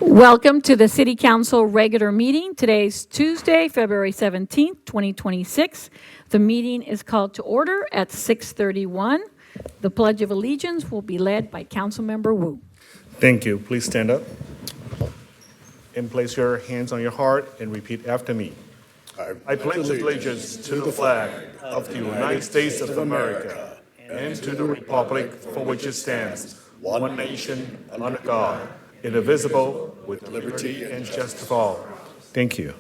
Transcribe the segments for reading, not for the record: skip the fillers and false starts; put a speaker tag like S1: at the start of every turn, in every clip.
S1: Welcome to the City Council regular meeting. Today's Tuesday, February 17th, 2026. The meeting is called to order at 6:31. The Pledge of Allegiance will be led by Councilmember Wu.
S2: Thank you. Please stand up and place your hands on your heart and repeat after me. I pledge allegiance to the flag of the United States of America and to the republic for which it stands, one nation, under God, indivisible, with liberty and justice for all. Thank you.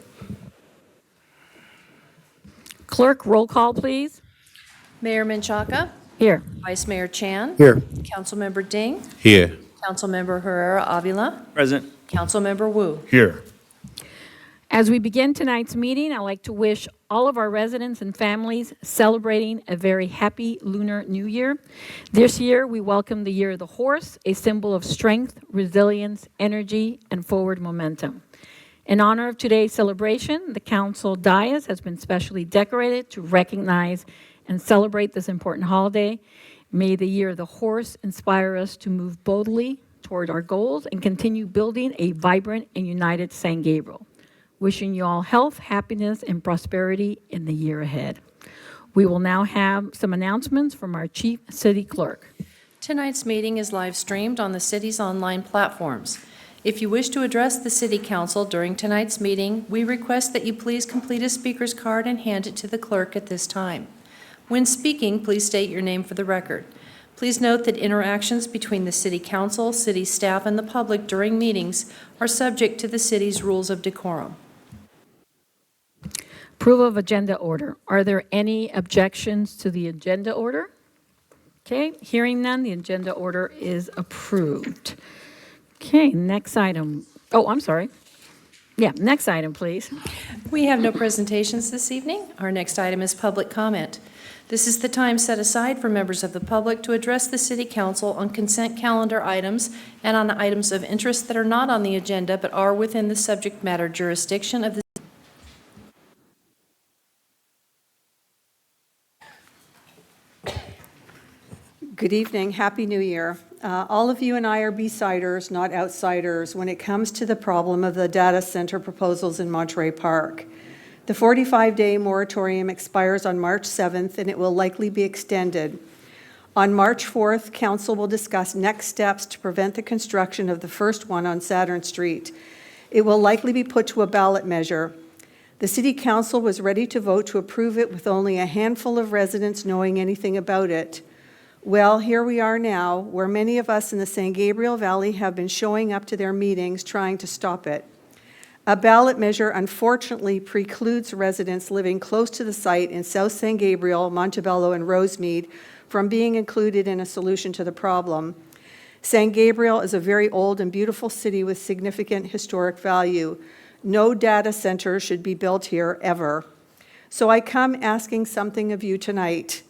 S1: Clerk, roll call, please.
S3: Mayor Menchaca,
S1: Here.
S3: Vice Mayor Chan.
S4: Here.
S3: Councilmember Ding.
S4: Here.
S3: Councilmember Herrera Avila.
S4: Present.
S3: Councilmember Wu.
S2: Here.
S1: As we begin tonight's meeting, I'd like to wish all of our residents and families celebrating a very happy Lunar New Year. This year, we welcome the Year of the Horse, a symbol of strength, resilience, energy, and forward momentum. In honor of today's celebration, the council dais has been specially decorated to recognize and celebrate this important holiday. May the Year of the Horse inspire us to move boldly toward our goals and continue building a vibrant and united San Gabriel. Wishing you all health, happiness, and prosperity in the year ahead. We will now have some announcements from our Chief City Clerk.
S3: Tonight's meeting is live streamed on the city's online platforms. If you wish to address the City Council during tonight's meeting, we request that you please complete a speaker's card and hand it to the clerk at this time. When speaking, please state your name for the record. Please note that interactions between the City Council, city staff, and the public during meetings are subject to the city's rules of decorum.
S1: Approval of agenda order. Are there any objections to the agenda order? Okay, hearing none, the agenda order is approved. Okay, next item. Oh, I'm sorry. Yeah, next item, please.
S3: We have no presentations this evening. Our next item is public comment. This is the time set aside for members of the public to address the City Council on consent calendar items and on items of interest that are not on the agenda but are within the subject matter jurisdiction of the
S5: Good evening. Happy New Year. All of you and I are Besiders, not outsiders, when it comes to the problem of the data center proposals in Monterey Park. The 45-day moratorium expires on March 7th, and it will likely be extended. On March 4th, Council will discuss next steps to prevent the construction of the first one on Saturn Street. It will likely be put to a ballot measure. The City Council was ready to vote to approve it with only a handful of residents knowing anything about it. Well, here we are now, where many of us in the San Gabriel Valley have been showing up to their meetings trying to stop it. A ballot measure unfortunately precludes residents living close to the site in South San Gabriel, Montebello, and Rosemead from being included in a solution to the problem. San Gabriel is a very old and beautiful city with significant historic value. No data center should be built here ever. So I come asking something of you tonight,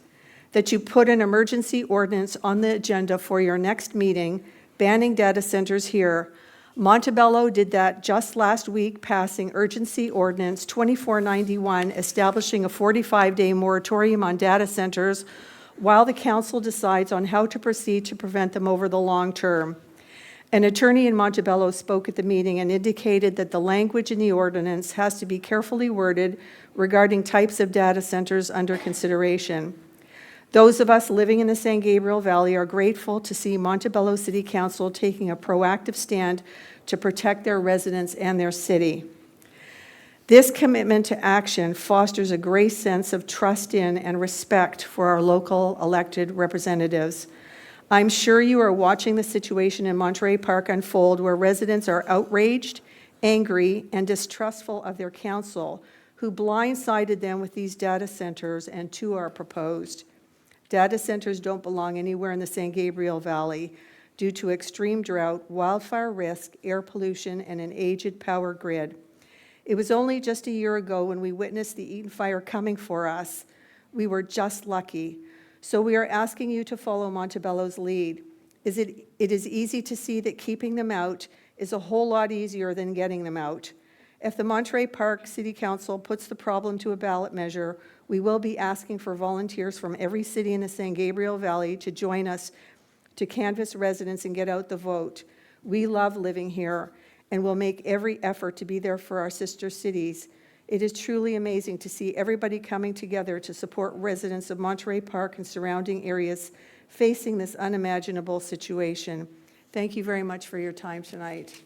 S5: that you put an emergency ordinance on the agenda for your next meeting, banning data centers here. Montebello did that just last week, passing urgency ordinance 2491, establishing a 45-day moratorium on data centers while the council decides on how to proceed to prevent them over the long term. An attorney in Montebello spoke at the meeting and indicated that the language in the ordinance has to be carefully worded regarding types of data centers under consideration. Those of us living in the San Gabriel Valley are grateful to see Montebello City Council taking a proactive stand to protect their residents and their city. This commitment to action fosters a great sense of trust in and respect for our local elected representatives. I'm sure you are watching the situation in Monterey Park unfold, where residents are outraged, angry, and distrustful of their council, who blindsided them with these data centers, and two are proposed. Data centers don't belong anywhere in the San Gabriel Valley due to extreme drought, wildfire risk, air pollution, and an aged power grid. It was only just a year ago when we witnessed the Eaton fire coming for us. We were just lucky. So we are asking you to follow Montebello's lead. It is easy to see that keeping them out is a whole lot easier than getting them out. If the Monterey Park City Council puts the problem to a ballot measure, we will be asking for volunteers from every city in the San Gabriel Valley to join us to canvass residents and get out the vote. We love living here, and will make every effort to be there for our sister cities. It is truly amazing to see everybody coming together to support residents of Monterey Park and surrounding areas facing this unimaginable situation. Thank you very much for your time tonight.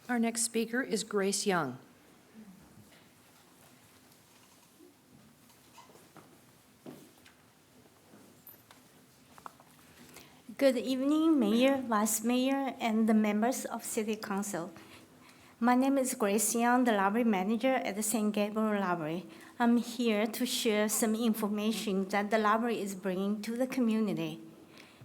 S3: Our next speaker is Grace Young.
S4: Good evening, Mayor, Vice Mayor, and the members of City Council. My name is Grace Young, the Library Manager at the St. Gabriel Library. I'm here to share some information that the library is bringing to the community.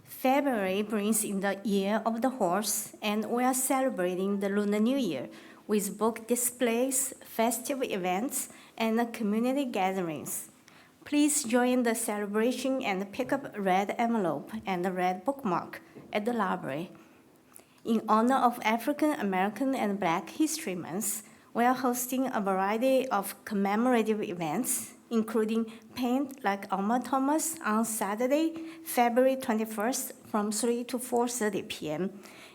S4: February brings in the Year of the Horse, and we are celebrating the Lunar New Year with book displays, festive events, and community gatherings. Please join the celebration and pick up a red envelope and a red bookmark at the library. In honor of African American and Black History Month, we are hosting a variety of commemorative events, including Paint Like Alma Thomas on Saturday, February 21st from 3 to 4:30 p.m.,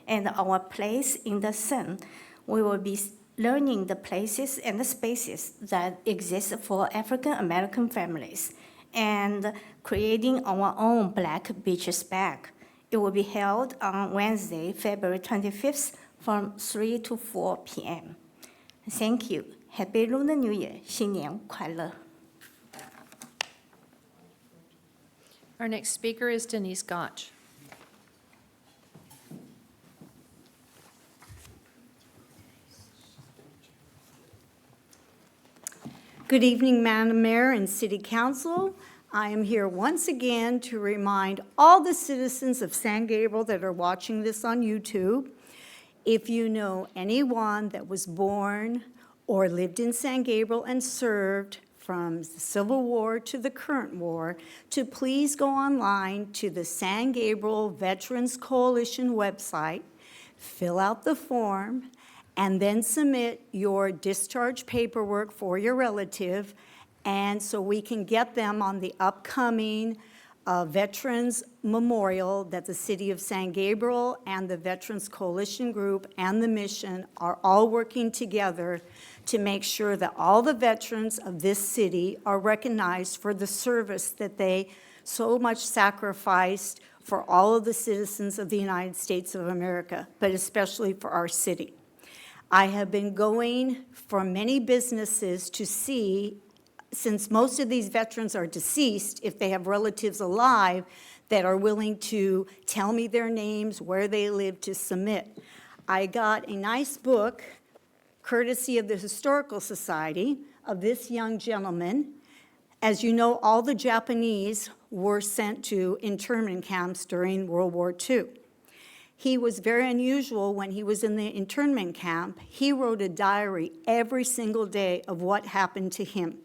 S4: and Our Place in the Sun. We will be learning the places and the spaces that exist for African American families and creating our own Black Beaches bag. It will be held on Wednesday, February 25th from 3 to 4 p.m. Thank you. Happy Lunar New Year. 新年快乐.
S3: Our next speaker is Denise Gotch.
S6: Good evening, Madam Mayor and City Council. I am here once again to remind all the citizens of San Gabriel that are watching this on YouTube, if you know anyone that was born or lived in San Gabriel and served from the Civil War to the current war, to please go online to the San Gabriel Veterans Coalition website, fill out the form, and then submit your discharge paperwork for your relative, and so we can get them on the upcoming Veterans Memorial that the City of San Gabriel and the Veterans Coalition Group and the Mission are all working together to make sure that all the veterans of this city are recognized for the service that they so much sacrificed for all of the citizens of the United States of America, but especially for our city. I have been going for many businesses to see, since most of these veterans are deceased, if they have relatives alive that are willing to tell me their names, where they live, to submit. I got a nice book, courtesy of the Historical Society, of this young gentleman. As you know, all the Japanese were sent to internment camps during World War II. He was very unusual when he was in the internment camp. He wrote a diary every single day of what happened to him.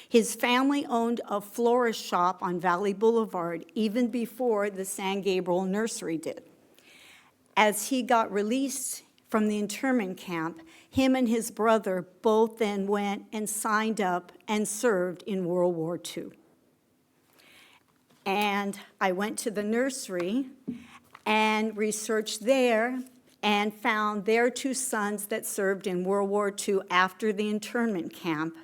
S6: His family owned a florist shop on Valley Boulevard even before the San Gabriel Nursery did. As he got released from the internment camp, him and his brother both then went and signed up and served in World War II. And I went to the nursery and researched there and found their two sons that served in World War II after the internment camp,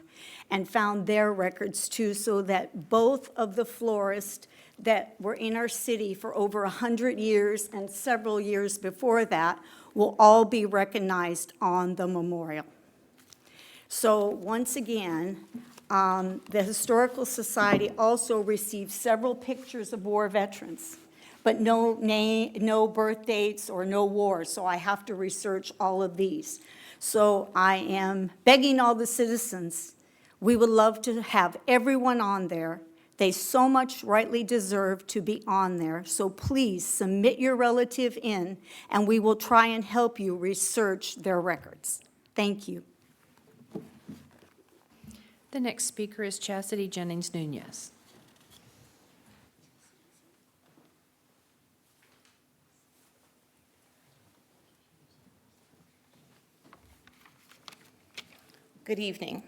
S6: and found their records too, so that both of the florists that were in our city for over 100 years and several years before that will all be recognized on the memorial. So once again, the Historical Society also received several pictures of war veterans, but no name, no birth dates or no wars, so I have to research all of these. So I am begging all the citizens, we would love to have everyone on there. They so much rightly deserve to be on there, so please submit your relative in, and we will try and help you research their records. Thank you.
S3: The next speaker is Chastity Jennings Nunez.
S7: Good evening.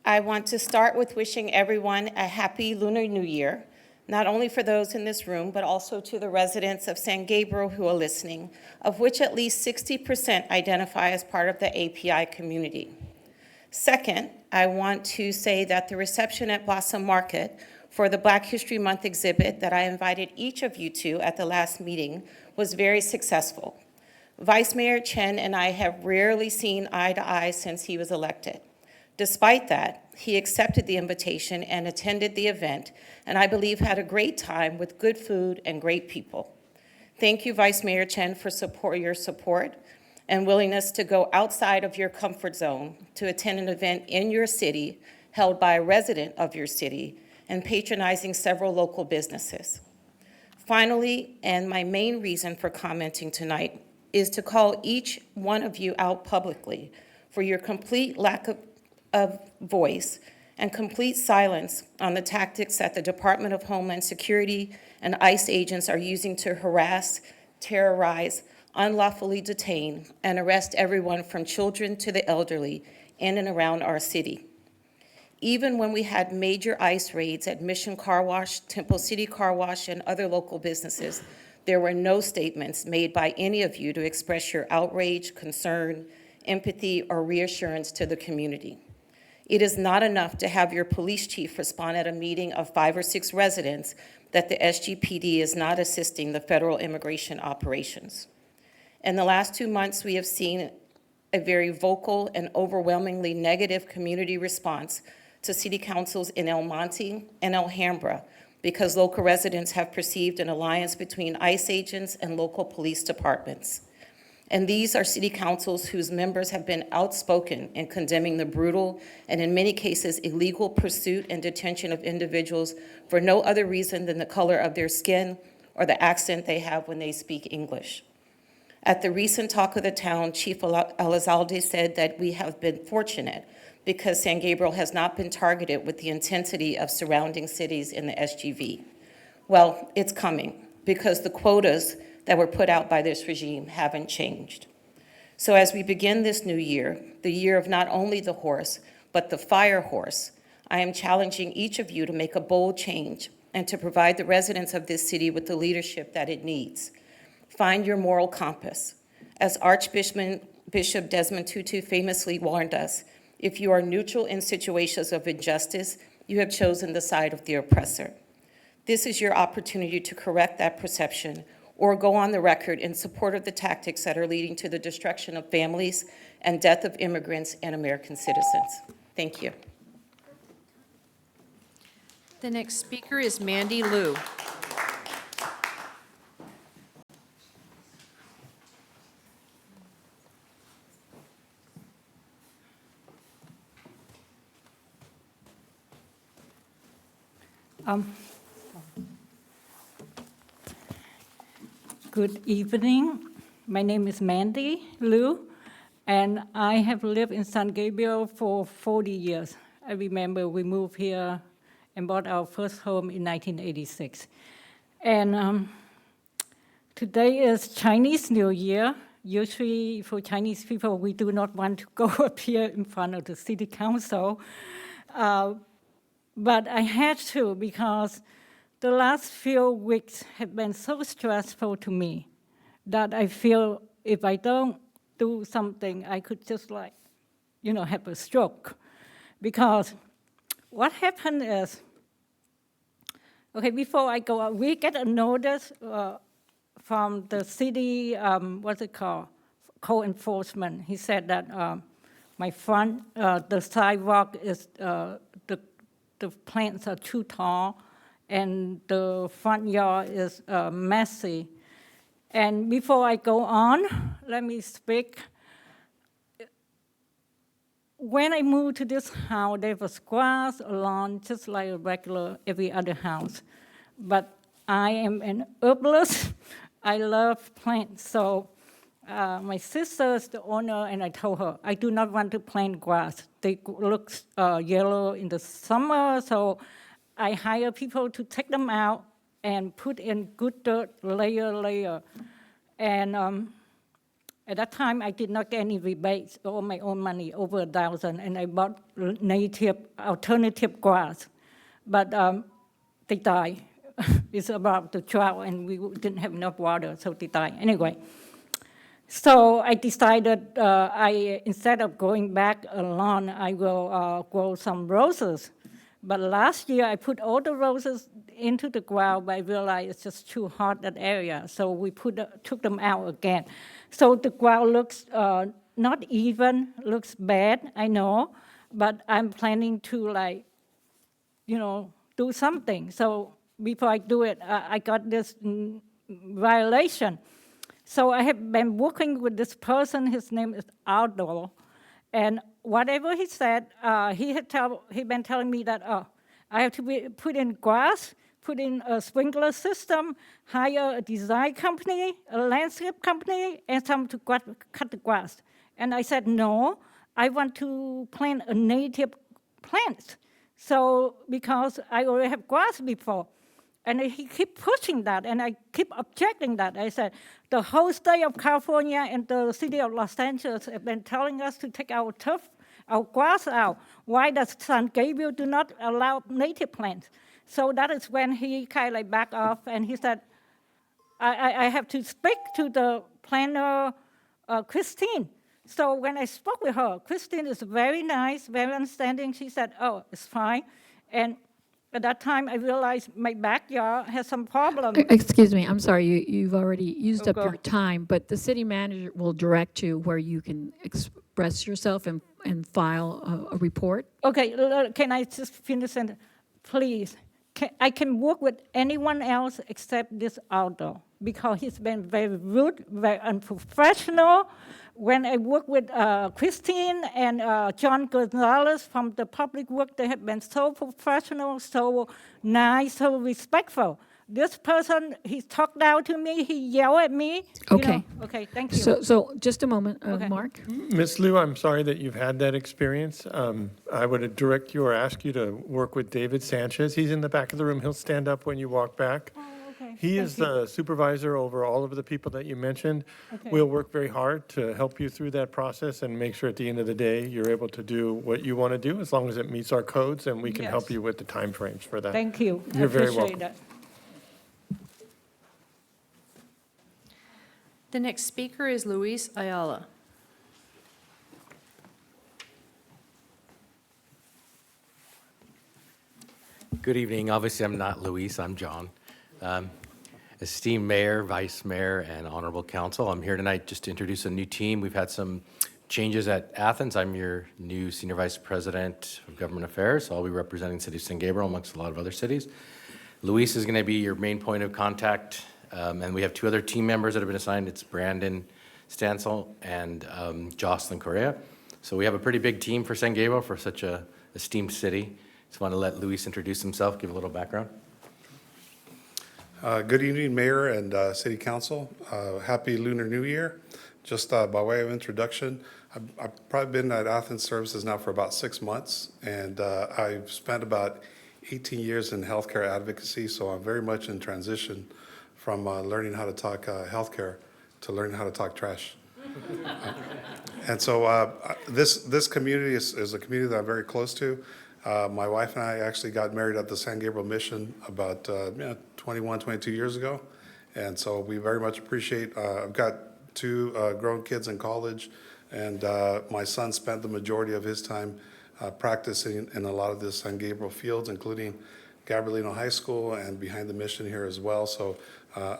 S7: I want to start with wishing everyone a happy Lunar New Year. not only for those in this room, but also to the residents of San Gabriel who are listening, of which at least 60% identify as part of the API community. Second, I want to say that the reception at Blossom Market for the Black History Month exhibit that I invited each of you to at the last meeting was very successful. Vice Mayor Chen and I have rarely seen eye to eye since he was elected. Despite that, he accepted the invitation and attended the event, and I believe had a great time with good food and great people. Thank you, Vice Mayor Chen, for your support and willingness to go outside of your comfort zone to attend an event in your city held by a resident of your city and patronizing several local businesses. Finally, and my main reason for commenting tonight, is to call each one of you out publicly for your complete lack of voice and complete silence on the tactics that the Department of Homeland Security and ICE agents are using to harass, terrorize, unlawfully detain, and arrest everyone from children to the elderly in and around our city. Even when we had major ICE raids at Mission Car Wash, Temple City Car Wash, and other local businesses, there were no statements made by any of you to express your outrage, concern, empathy, or reassurance to the community. It is not enough to have your police chief respond at a meeting of 5 or 6 residents that the SGPD is not assisting the federal immigration operations. In the last 2 months, we have seen a very vocal and overwhelmingly negative community response to city councils in El Monte and Alhambra because local residents have perceived an alliance between ICE agents and local police departments. And these are city councils whose members have been outspoken in condemning the brutal and in many cases illegal pursuit and detention of individuals for no other reason than the color of their skin or the accent they have when they speak English. At the recent Talk of the Town, Chief Elizalde said that we have been fortunate because San Gabriel has not been targeted with the intensity of surrounding cities in the SGV. Well, it's coming because the quotas that were put out by this regime haven't changed. So as we begin this new year, the year of not only the horse, but the fire horse, I am challenging each of you to make a bold change and to provide the residents of this city with the leadership that it needs. Find your moral compass. As Archbishop Desmond Tutu famously warned us, if you are neutral in situations of injustice, you have chosen the side of the oppressor. This is your opportunity to correct that perception or go on the record in support of the tactics that are leading to the destruction of families and death of immigrants and American citizens. Thank you.
S3: The next speaker is Mandy Liu.
S8: Good evening. My name is Mandy Liu, and I have lived in San Gabriel for 40 years. I remember we moved here and bought our first home in 1986. And today is Chinese New Year. Usually for Chinese people, we do not want to go up here in front of the city council. But I had to because the last few weeks have been so stressful to me that I feel if I don't do something, I could just have a stroke. Because what happened is, okay, before I go out, we get a notice from the city, code enforcement. He said that my front, the sidewalk is, the plants are too tall, and the front yard is messy. And before I go on, let me speak. When I moved to this house, there was grass, a lawn, just like a regular every other house. But I am an herbalist. I love plants. So my sister is the owner, and I told her, I do not want to plant grass. They look yellow in the summer, so I hire people to take them out and put in good dirt, layer. And at that time, I did not get any rebates or my own money, over $1,000, and I bought native, alternative grass. But they die It's about the drought, and we didn't have enough water, so they died. Anyway, so I decided instead of going back alone, I will grow some roses. But last year, I put all the roses into the ground, but I realized it's just too hot, that area, so we took them out again. So the ground looks not even, looks bad, I know, but I'm planning to, do something. So before I do it, I got this violation. So I have been working with this person. His name is Aldo, and whatever he said, he been telling me that I have to put in grass, put in a sprinkler system, hire a design company, a landscape company, and some to cut the grass. And I said, no, I want to plant a native plant. So, because I already have grass before. And he keep pushing that, and I keep objecting that. I said, the whole state of California and the city of Los Angeles have been telling us to take our turf, our grass out. Why does San Gabriel do not allow native plants? So that is when he kind of backed off, and he said, I have to speak to the planner, Christine. So when I spoke with her, Christine is very nice, very understanding. She said, oh, it's fine. And at that time, I realized my backyard has some problems.
S1: Excuse me, I'm sorry, you've already used up
S8: Okay.
S1: your time, but the city manager will direct you where you can express yourself and file a report.
S8: Okay, can I just finish? And please, I can work with anyone else except this Aldo, because he's been very rude, very unprofessional. When I work with Christine and John Gonzalez from the public work, they have been so professional, so nice, so respectful. This person, he talked down to me, he yelled at me.
S1: Okay.
S8: Okay, thank you.
S1: So just a moment,
S8: Okay.
S1: Mark.
S9: Ms. Liu, I'm sorry that you've had that experience. I would direct you or ask you to work with David Sanchez. He's in the back of the room. He'll stand up when you walk back.
S8: Okay,
S9: He
S8: thank
S9: is
S8: you.
S9: the supervisor over all of the people that you mentioned.
S8: Okay.
S9: We'll work very hard to help you through that process and make sure at the end of the day, you're able to do what you want to do, as long as it meets our codes, and we can help
S8: Yes.
S9: you with the timeframes for that.
S8: Thank you.
S9: You're very
S8: I appreciate
S9: welcome.
S8: that.
S3: The next speaker is Luis Ayala.
S10: Good evening. Obviously, I'm not Luis, I'm John. Esteemed Mayor, Vice Mayor, and Honorable Council, I'm here tonight just to introduce a new team. We've had some changes at Athens. I'm your new Senior Vice President of Government Affairs, so I'll be representing the city of San Gabriel amongst a lot of other cities. Luis is going to be your main point of contact, and we have two other team members that have been assigned. It's Brandon Stansel and Jocelyn Correa. So we have a pretty big team for San Gabriel for such a esteemed city. Just want to let Luis introduce himself, give a little background.
S11: Good evening, Mayor and City Council. Happy Lunar New Year. Just by way of introduction, I've probably been at Athens Services now for about 6 months, and I've spent about 18 years in healthcare advocacy, so I'm very much in transition from learning how to talk healthcare to learning how to talk trash. And so this community is a community that I'm very close to. My wife and I actually got married at the San Gabriel Mission about 21, 22 years ago. And so we very much appreciate, I've got two grown kids in college, and my son spent the majority of his time practicing in a lot of the San Gabriel fields, including Gabrielino High School and behind the mission here as well. So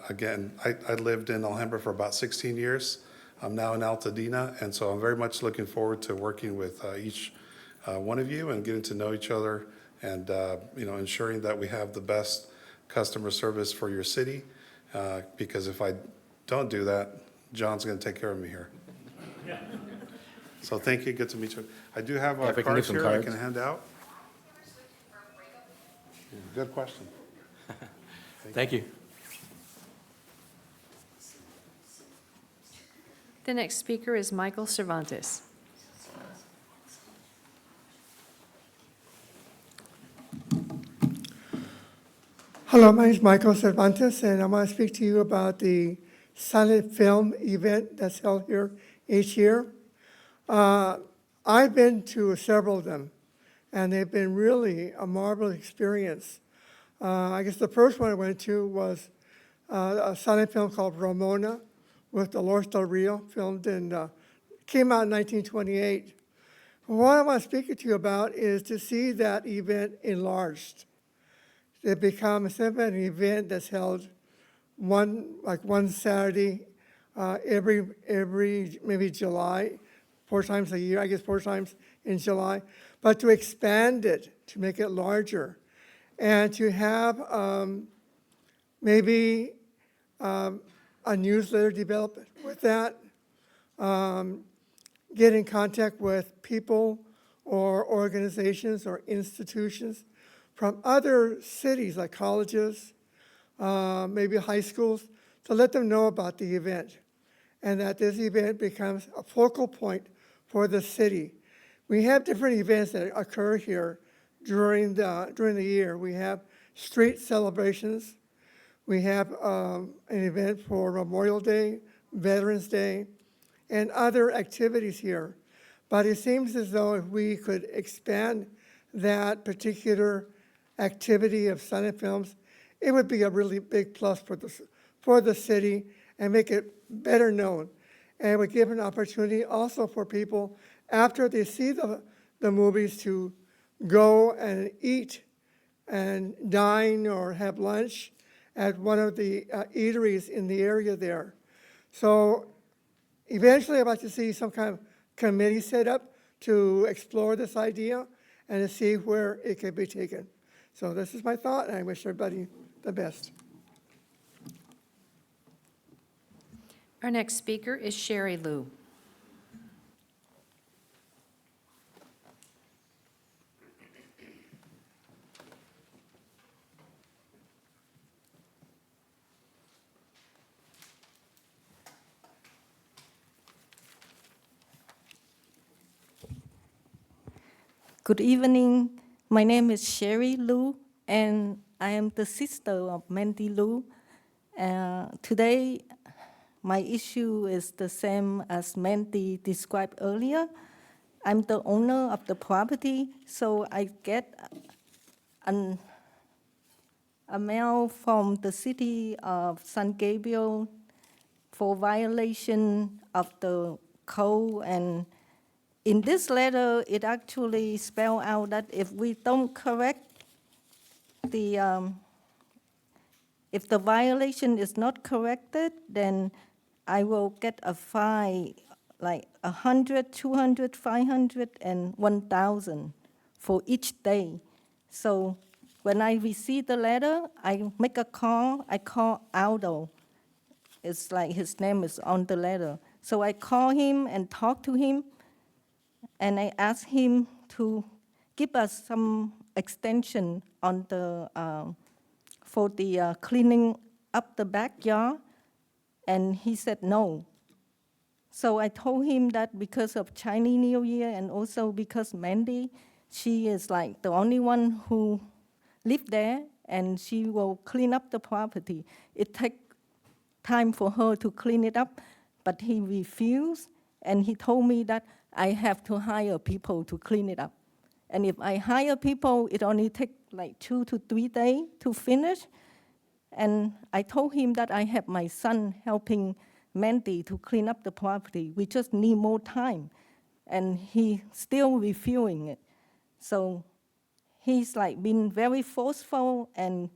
S11: again, I lived in Alhambra for about 16 years. I'm now in Altadena, and so I'm very much looking forward to working with each one of you and getting to know each other, and ensuring that we have the best customer service for your city, because if I don't do that, John's going to take care of me here. So thank you, good to meet you. I do have
S10: Yeah, if I can
S11: cards
S10: give some
S11: here I
S10: cards.
S11: can hand out. Good question.
S10: Thank you.
S3: The next speaker is Michael Cervantes.
S12: Hello, my name is Michael Cervantes, and I want to speak to you about the silent film event that's held here each year. I've been to several of them, and they've been really a marvelous experience. I guess the first one I went to was a silent film called Ramona with Dolores Del Rio, filmed in, came out in 1928. What I want to speak to you about is to see that event enlarged. It becomes instead of an event that's held one Saturday every maybe July, 4 times a year, I guess 4 times in July, but to expand it, to make it larger, and to have maybe a newsletter developed with that, get in contact with people or organizations or institutions from other cities like colleges, maybe high schools, to let them know about the event and that this event becomes a focal point for the city. We have different events that occur here during the year. We have street celebrations. We have an event for Memorial Day, Veterans Day, and other activities here. But it seems as though if we could expand that particular activity of silent films, it would be a really big plus for the city and make it better known. And it would give an opportunity also for people after they see the movies to go and eat and dine or have lunch at one of the eateries in the area there. So eventually I'd like to see some kind of committee set up to explore this idea and to see where it can be taken. So this is my thought, and I wish everybody the best.
S3: Our next speaker is Sherry Lou.
S13: Good evening. My name is Sherry Lou, and I am the sister of Mandy Lou. Today, my issue is the same as Mandy described earlier. I'm the owner of the property, so I get a mail from the city of San Gabriel for violation of the code. And in this letter, it actually spells out that if we don't correct if the violation is not corrected, then I will get a fine like 100, 200, 500, and 1,000 for each day. So when I receive the letter, I make a call. I call Aldo. It's like his name is on the letter. So I call him and talk to him, and I ask him to give us some extension on for the cleaning up the backyard, and he said no. So I told him that because of Chinese New Year and also because Mandy, she is like the only one who lived there, and she will clean up the property. It takes time for her to clean it up, but he refused, and he told me that I have to hire people to clean it up. And if I hire people, it only takes like 2 to 3 days to finish. And I told him that I have my son helping Mandy to clean up the property. We just need more time. And he still refusing it. So he's like been very forceful and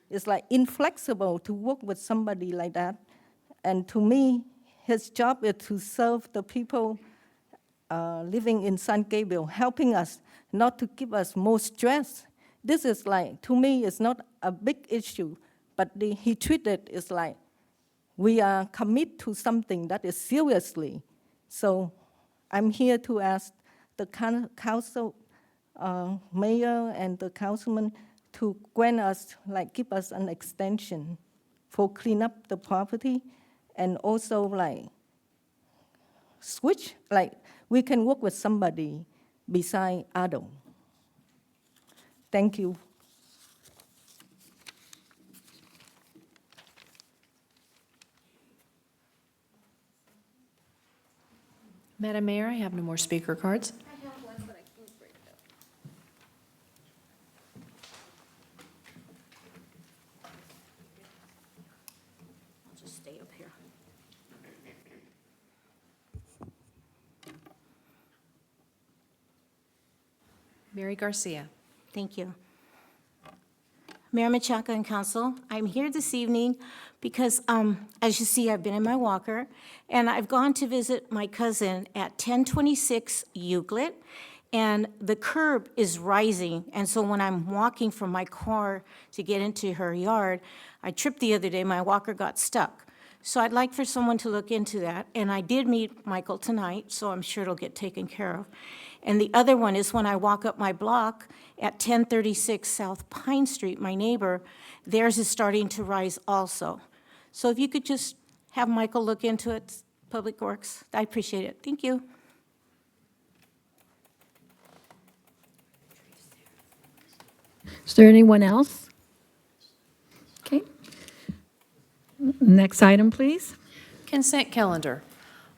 S13: it's like inflexible to work with somebody like that. And to me, his job is to serve the people living in San Gabriel, helping us, not to give us more stress. This is like, to me, it's not a big issue, but he treated it as like we are committed to something that is seriously. So I'm here to ask the council, mayor and the councilman to grant us, like give us an extension for clean up the property, and also like switch, like we can work with somebody beside Ado. Thank you.
S3: Madam Mayor, I have no more speaker cards. Mary Garcia.
S4: Thank you. Mayor Machaca and Council, I'm here this evening because, as you see, I've been in my walker, and I've gone to visit my cousin at 1026 Euclid, and the curb is rising, and so when I'm walking from my car to get into her yard, I tripped the other day, my walker got stuck. So I'd like for someone to look into that, and I did meet Michael tonight, so I'm sure it'll get taken care of. And the other one is when I walk up my block at 1036 South Pine Street, my neighbor, theirs is starting to rise also. So if you could just have Michael look into it, Public Works, I appreciate it. Thank you.
S1: Is there anyone else? Okay. Next item, please.
S3: Consent calendar.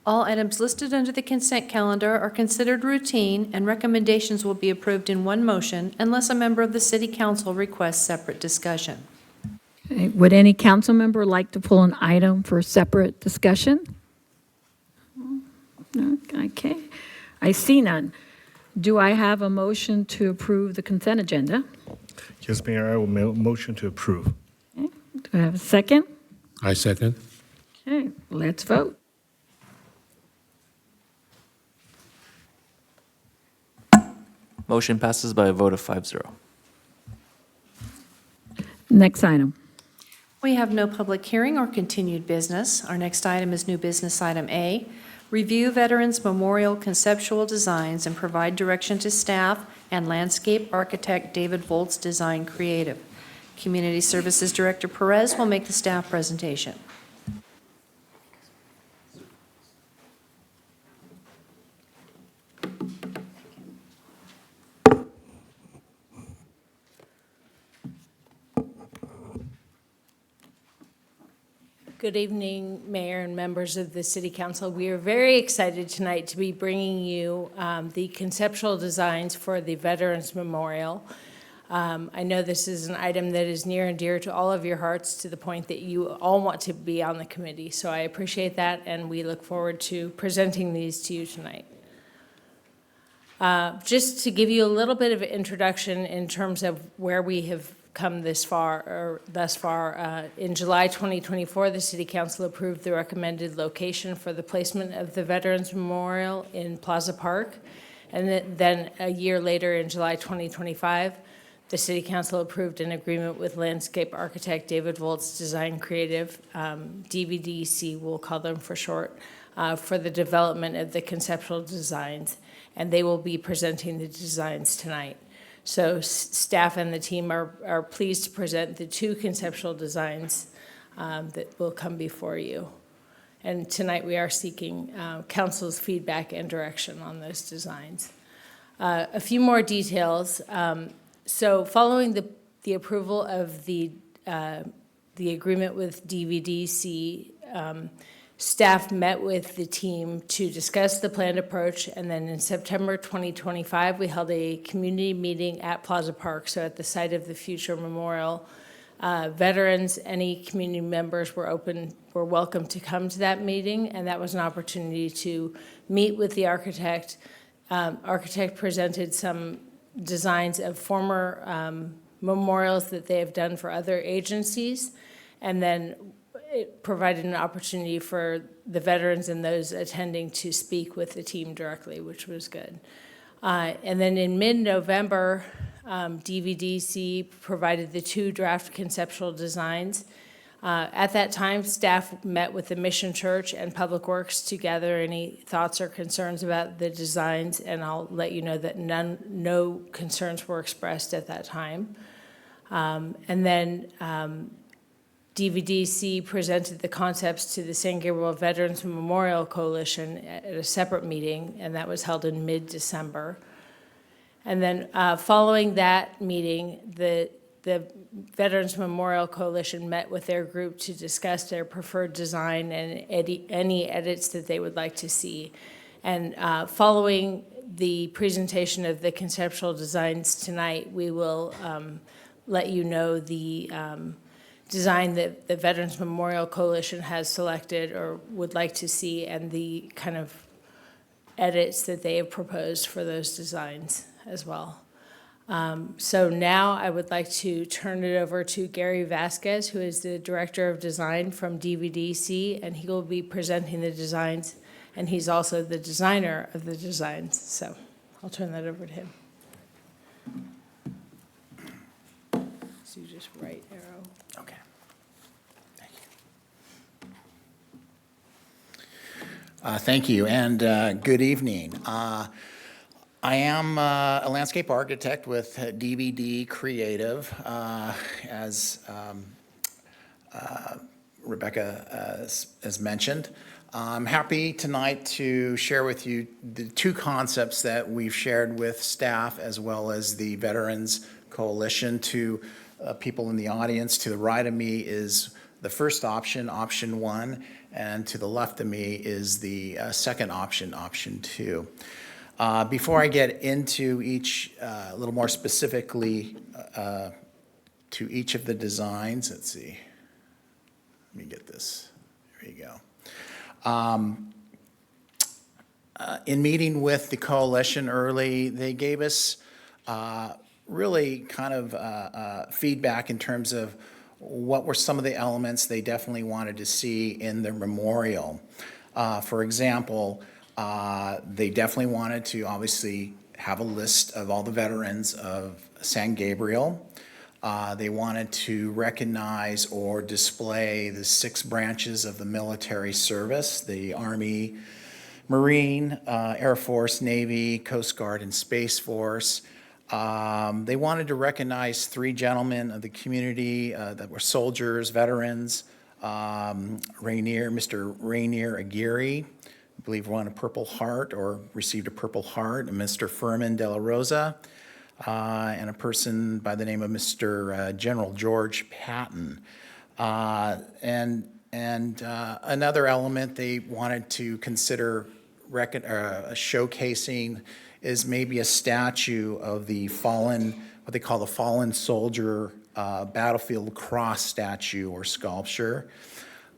S3: All items listed under the consent calendar are considered routine, and recommendations will be approved in one motion unless a member of the City Council requests separate discussion.
S1: Okay. Would any council member like to pull an item for separate discussion? No? Okay. I see none. Do I have a motion to approve the consent agenda?
S2: Yes, Mayor, I will motion to approve.
S1: Okay. Do I have a second?
S9: I second.
S1: Okay, let's vote.
S14: Motion passes by a vote of 5-0.
S1: Next item.
S3: We have no public hearing or continued business. Our next item is new business item A. Review Veterans Memorial conceptual designs and provide direction to staff and landscape architect David Volz Design Creative. Community Services Director Perez will make the staff presentation.
S15: Good evening, Mayor and members of the City Council. We are very excited tonight to be bringing you the conceptual designs for the Veterans Memorial. I know this is an item that is near and dear to all of your hearts, to the point that you all want to be on the committee. So I appreciate that, and we look forward to presenting these to you tonight. Just to give you a little bit of an introduction in terms of where we have come thus far. In July 2024, the City Council approved the recommended location for the placement of the Veterans Memorial in Plaza Park. And then a year later, in July 2025, the City Council approved an agreement with landscape architect David Volz Design Creative, DVDC we'll call them for short, for the development of the conceptual designs. And they will be presenting the designs tonight. So staff and the team are pleased to present the two conceptual designs that will come before you. And tonight we are seeking council's feedback and direction on those designs. A few more details. So following the approval of the agreement with DVDC, staff met with the team to discuss the planned approach, and then in September 2025, we held a community meeting at Plaza Park, so at the site of the future memorial. Veterans, any community members were welcome to come to that meeting, and that was an opportunity to meet with the architect. Architect presented some designs of former memorials that they have done for other agencies, and then it provided an opportunity for the veterans and those attending to speak with the team directly, which was good. And then in mid-November, DVDC provided the two draft conceptual designs. At that time, staff met with the Mission Church and Public Works to gather any thoughts or concerns about the designs, and I'll let you know that no concerns were expressed at that time. And then DVDC presented the concepts to the San Gabriel Veterans Memorial Coalition at a separate meeting, and that was held in mid-December. And then following that meeting, the Veterans Memorial Coalition met with their group to discuss their preferred design and any edits that they would like to see. And following the presentation of the conceptual designs tonight, we will let you know the design that the Veterans Memorial Coalition has selected or would like to see, and the kind of edits that they have proposed for those designs as well. So now I would like to turn it over to Gary Vasquez, who is the Director of Design from DVDC, and he will be presenting the designs, and he's also the designer of the designs. So I'll turn that over to him. So you just right arrow.
S16: Okay. Thank you, and good evening. I am a landscape architect with DVD Creative, as Rebecca has mentioned. I'm happy tonight to share with you the two concepts that we've shared with staff as well as the Veterans Coalition. To people in the audience, to the right of me is the first option, option 1, and to the left of me is the second option, option 2. Before I get into each, a little more specifically to each of the designs, let's see. Let me get this. There you go. In meeting with the coalition early, they gave us really kind of feedback in terms of what were some of the elements they definitely wanted to see in their memorial. For example, they definitely wanted to obviously have a list of all the veterans of San Gabriel. They wanted to recognize or display the 6 branches of the military service: the Army, Marine, Air Force, Navy, Coast Guard, and Space Force. They wanted to recognize 3 gentlemen of the community that were soldiers, veterans. Mr. Rainier Aguirre, I believe, won a Purple Heart or received a Purple Heart, and Mr. Furman de la Rosa, and a person by the name of Mr. General George Patton. And another element they wanted to consider showcasing is maybe a statue of the fallen, what they call the fallen soldier battlefield cross statue or sculpture.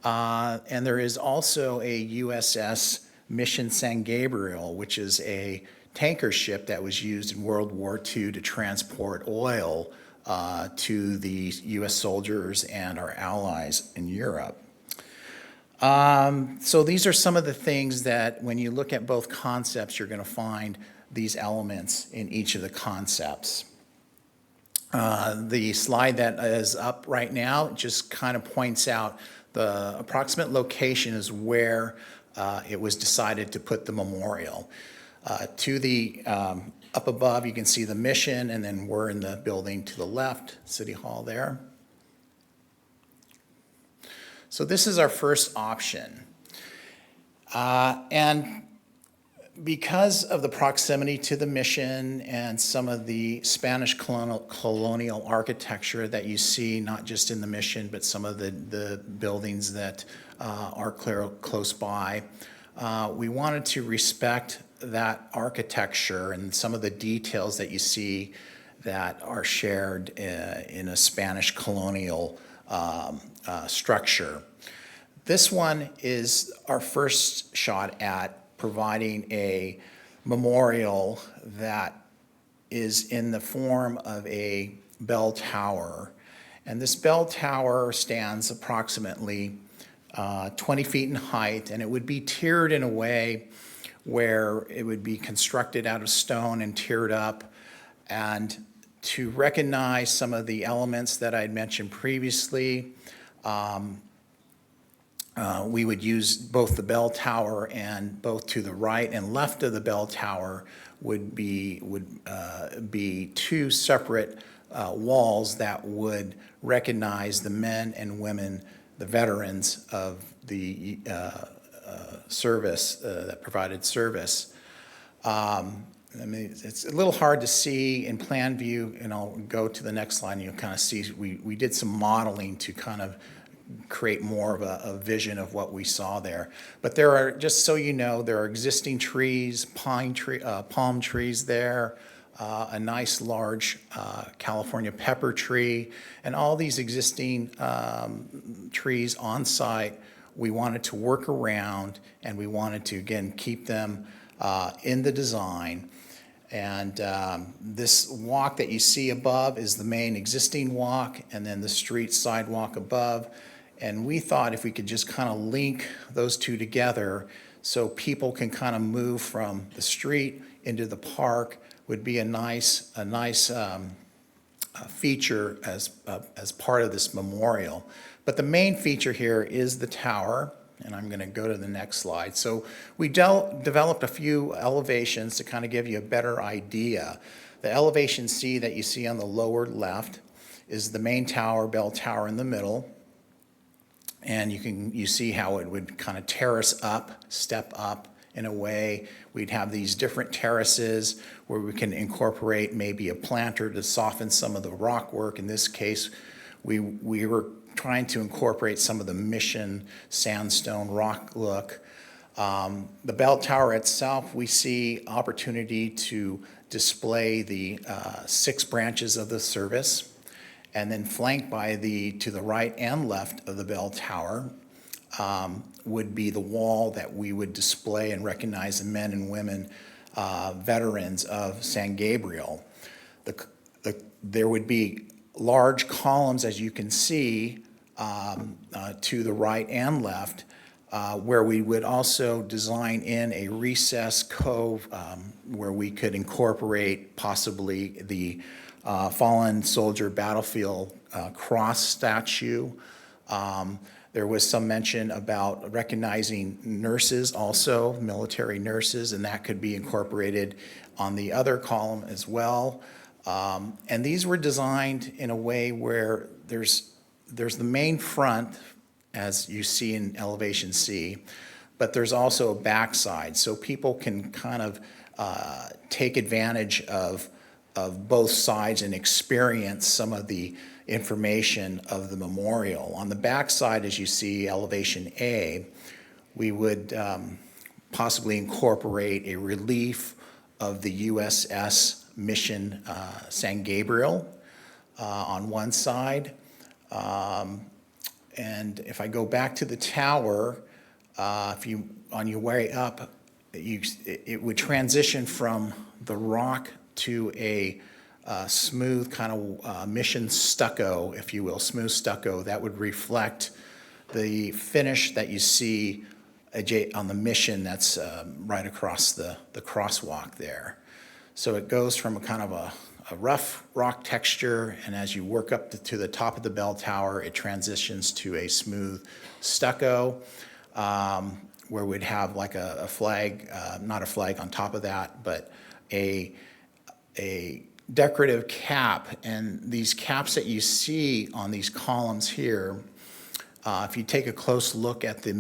S16: And there is also a USS Mission San Gabriel, which is a tanker ship that was used in World War II to transport oil to the U.S. soldiers and our allies in Europe. So these are some of the things that when you look at both concepts, you're going to find these elements in each of the concepts. The slide that is up right now just kind of points out the approximate location is where it was decided to put the memorial. To the up above, you can see the mission, and then we're in the building to the left, City Hall there. So this is our first option. And because of the proximity to the mission and some of the Spanish colonial architecture that you see, not just in the mission, but some of the buildings that are close by, we wanted to respect that architecture and some of the details that you see that are shared in a Spanish colonial structure. This one is our first shot at providing a memorial that is in the form of a bell tower. And this bell tower stands approximately 20 feet in height, and it would be tiered in a way where it would be constructed out of stone and tiered up. And to recognize some of the elements that I'd mentioned previously, we would use both the bell tower, and both to the right and left of the bell tower would be 2 separate walls that would recognize the men and women, the veterans of the service that provided service. I mean, it's a little hard to see in plan view, and I'll go to the next slide and you'll kind of see we did some modeling to kind of create more of a vision of what we saw there. But there are, just so you know, there are existing trees, palm trees there, a nice large California pepper tree, and all these existing trees on site. We wanted to work around, and we wanted to, again, keep them in the design. And this walk that you see above is the main existing walk, and then the street sidewalk above. And we thought if we could just kind of link those two together so people can kind of move from the street into the park would be a nice feature as part of this memorial. But the main feature here is the tower, and I'm going to go to the next slide. So we developed a few elevations to kind of give you a better idea. The elevation C that you see on the lower left is the main tower, bell tower in the middle. And you see how it would kind of terrace up, step up in a way. We'd have these different terraces where we can incorporate maybe a planter to soften some of the rock work. In this case, we were trying to incorporate some of the Mission sandstone rock look. The bell tower itself, we see opportunity to display the 6 branches of the service, and then flanked by to the right and left of the bell tower would be the wall that we would display and recognize the men and women veterans of San Gabriel. There would be large columns, as you can see, to the right and left, where we would also design in a recessed cove where we could incorporate possibly the fallen soldier battlefield cross statue. There was some mention about recognizing nurses also, military nurses, and that could be incorporated on the other column as well. And these were designed in a way where there's the main front, as you see in elevation C, but there's also a backside, so people can kind of take advantage of both sides and experience some of the information of the memorial. On the backside, as you see, elevation A, we would possibly incorporate a relief of the USS Mission San Gabriel on one side. And if I go back to the tower, on your way up, it would transition from the rock to a smooth kind of Mission stucco, if you will, smooth stucco that would reflect the finish that you see on the Mission that's right across the crosswalk there. So it goes from a kind of a rough rock texture, and as you work up to the top of the bell tower, it transitions to a smooth stucco, where we'd have like a flag, not a flag on top of that, but a decorative cap. And these caps that you see on these columns here, if you take a close look at the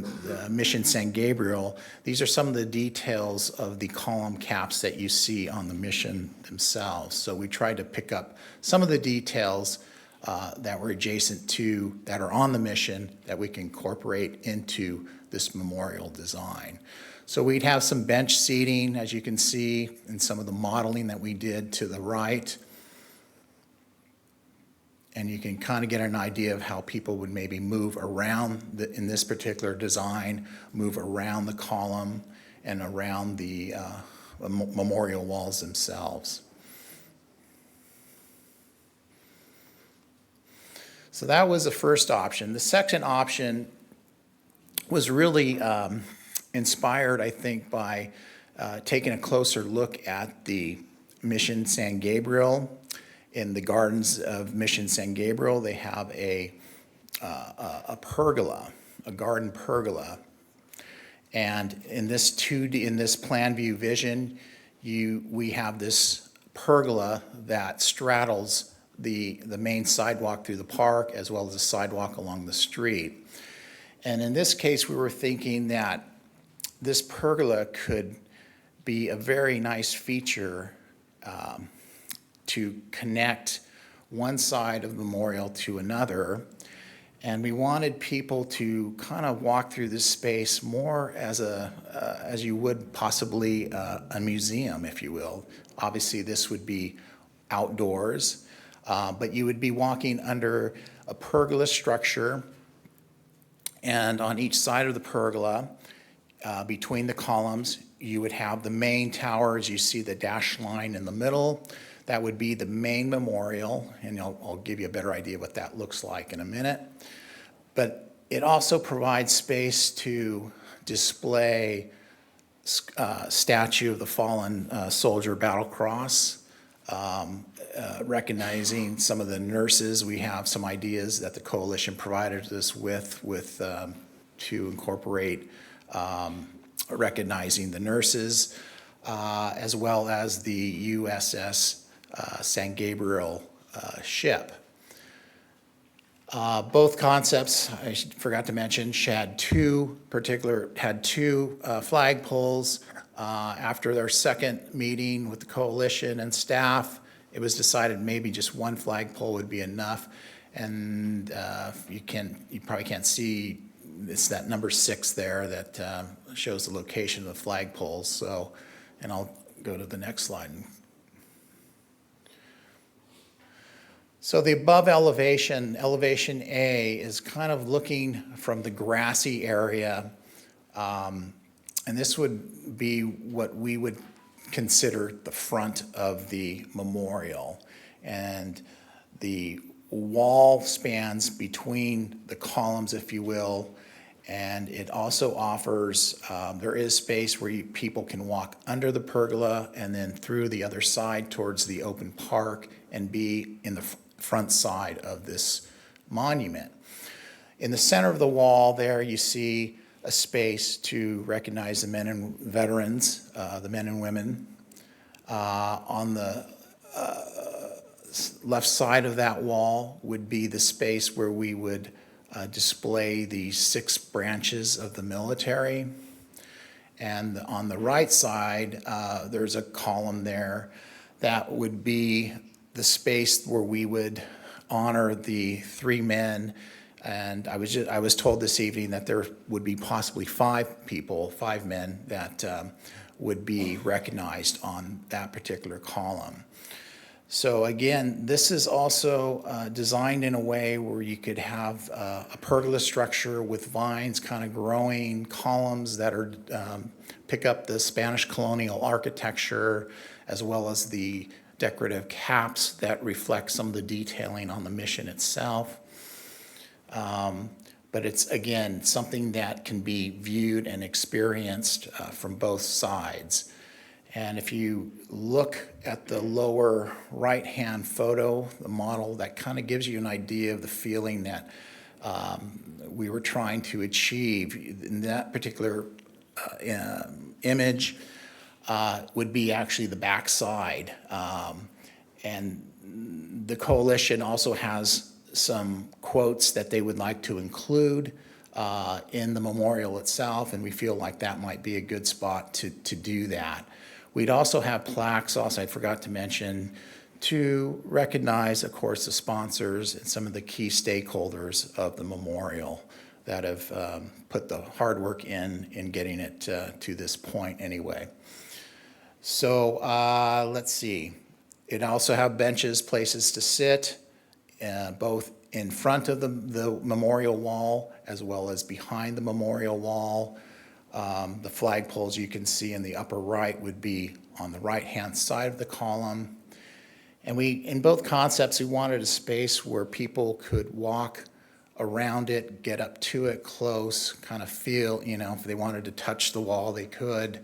S16: Mission San Gabriel, these are some of the details of the column caps that you see on the Mission themselves. So we tried to pick up some of the details that were adjacent to, that are on the Mission, that we can incorporate into this memorial design. So we'd have some bench seating, as you can see, in some of the modeling that we did to the right. And you can kind of get an idea of how people would maybe move around, in this particular design, move around the column and around the memorial walls themselves. So that was the first option. The second option was really inspired, I think, by taking a closer look at the Mission San Gabriel. In the gardens of Mission San Gabriel, they have a pergola, a garden pergola. And in this plan view vision, we have this pergola that straddles the main sidewalk through the park, as well as the sidewalk along the street. And in this case, we were thinking that this pergola could be a very nice feature to connect one side of the memorial to another. And we wanted people to kind of walk through this space more as you would possibly a museum, if you will. Obviously, this would be outdoors, but you would be walking under a pergola structure, and on each side of the pergola, between the columns, you would have the main towers. You see the dashed line in the middle. That would be the main memorial, and I'll give you a better idea what that looks like in a minute. But it also provides space to display statue of the fallen soldier battle cross, recognizing some of the nurses. We have some ideas that the coalition provided us with to incorporate recognizing the nurses, as well as the USS San Gabriel ship. Both concepts, I forgot to mention, had two flagpoles. After their second meeting with the coalition and staff, it was decided maybe just one flagpole would be enough. And you probably can't see, it's that number 6 there that shows the location of the flagpoles. So, and I'll go to the next slide. So the above elevation, elevation A, is kind of looking from the grassy area, and this would be what we would consider the front of the memorial. And the wall spans between the columns, if you will, and it also offers, there is space where people can walk under the pergola and then through the other side towards the open park and be in the front side of this monument. In the center of the wall there, you see a space to recognize the men and veterans, the men and women. On the left side of that wall would be the space where we would display the 6 branches of the military. And on the right side, there's a column there that would be the space where we would honor the 3 men. And I was told this evening that there would be possibly 5 men that would be recognized on that particular column. So again, this is also designed in a way where you could have a pergola structure with vines kind of growing, columns that are pick up the Spanish colonial architecture, as well as the decorative caps that reflect some of the detailing on the mission itself. But it's, again, something that can be viewed and experienced from both sides. And if you look at the lower right-hand photo, the model, that kind of gives you an idea of the feeling that we were trying to achieve. In that particular image would be actually the backside. And the coalition also has some quotes that they would like to include in the memorial itself, and we feel like that might be a good spot to do that. We'd also have plaques, also I forgot to mention, to recognize, of course, the sponsors and some of the key stakeholders of the memorial that have put the hard work in getting it to this point anyway. So let's see. It also have benches, places to sit, both in front of the memorial wall as well as behind the memorial wall. The flagpoles you can see in the upper right would be on the right-hand side of the column. And in both concepts, we wanted a space where people could walk around it, get up to it close, kind of feel, if they wanted to touch the wall, they could.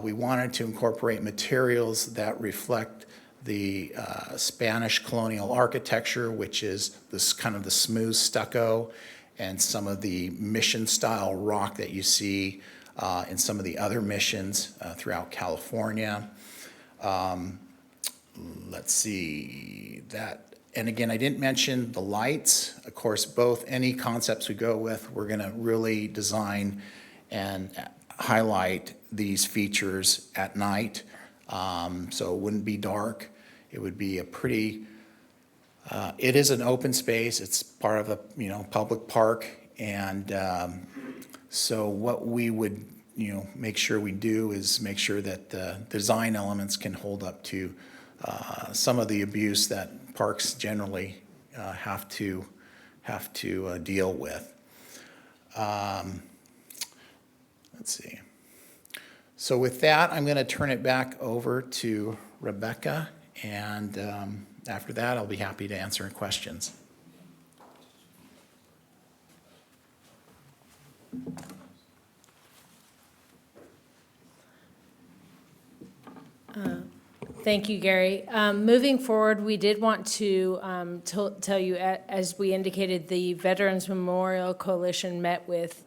S16: We wanted to incorporate materials that reflect the Spanish colonial architecture, which is this kind of the smooth stucco and some of the mission-style rock that you see in some of the other missions throughout California. Let's see that. And again, I didn't mention the lights. Of course, any concepts we go with, we're going to really design and highlight these features at night. So it wouldn't be dark. It would be a pretty, it is an open space. It's part of a public park. And so what we would make sure we do is make sure that the design elements can hold up to some of the abuse that parks generally have to deal with. Let's see. So with that, I'm going to turn it back over to Rebecca, and after that, I'll be happy to answer questions.
S15: Thank you, Gary. Moving forward, we did want to tell you, as we indicated, the Veterans Memorial Coalition met with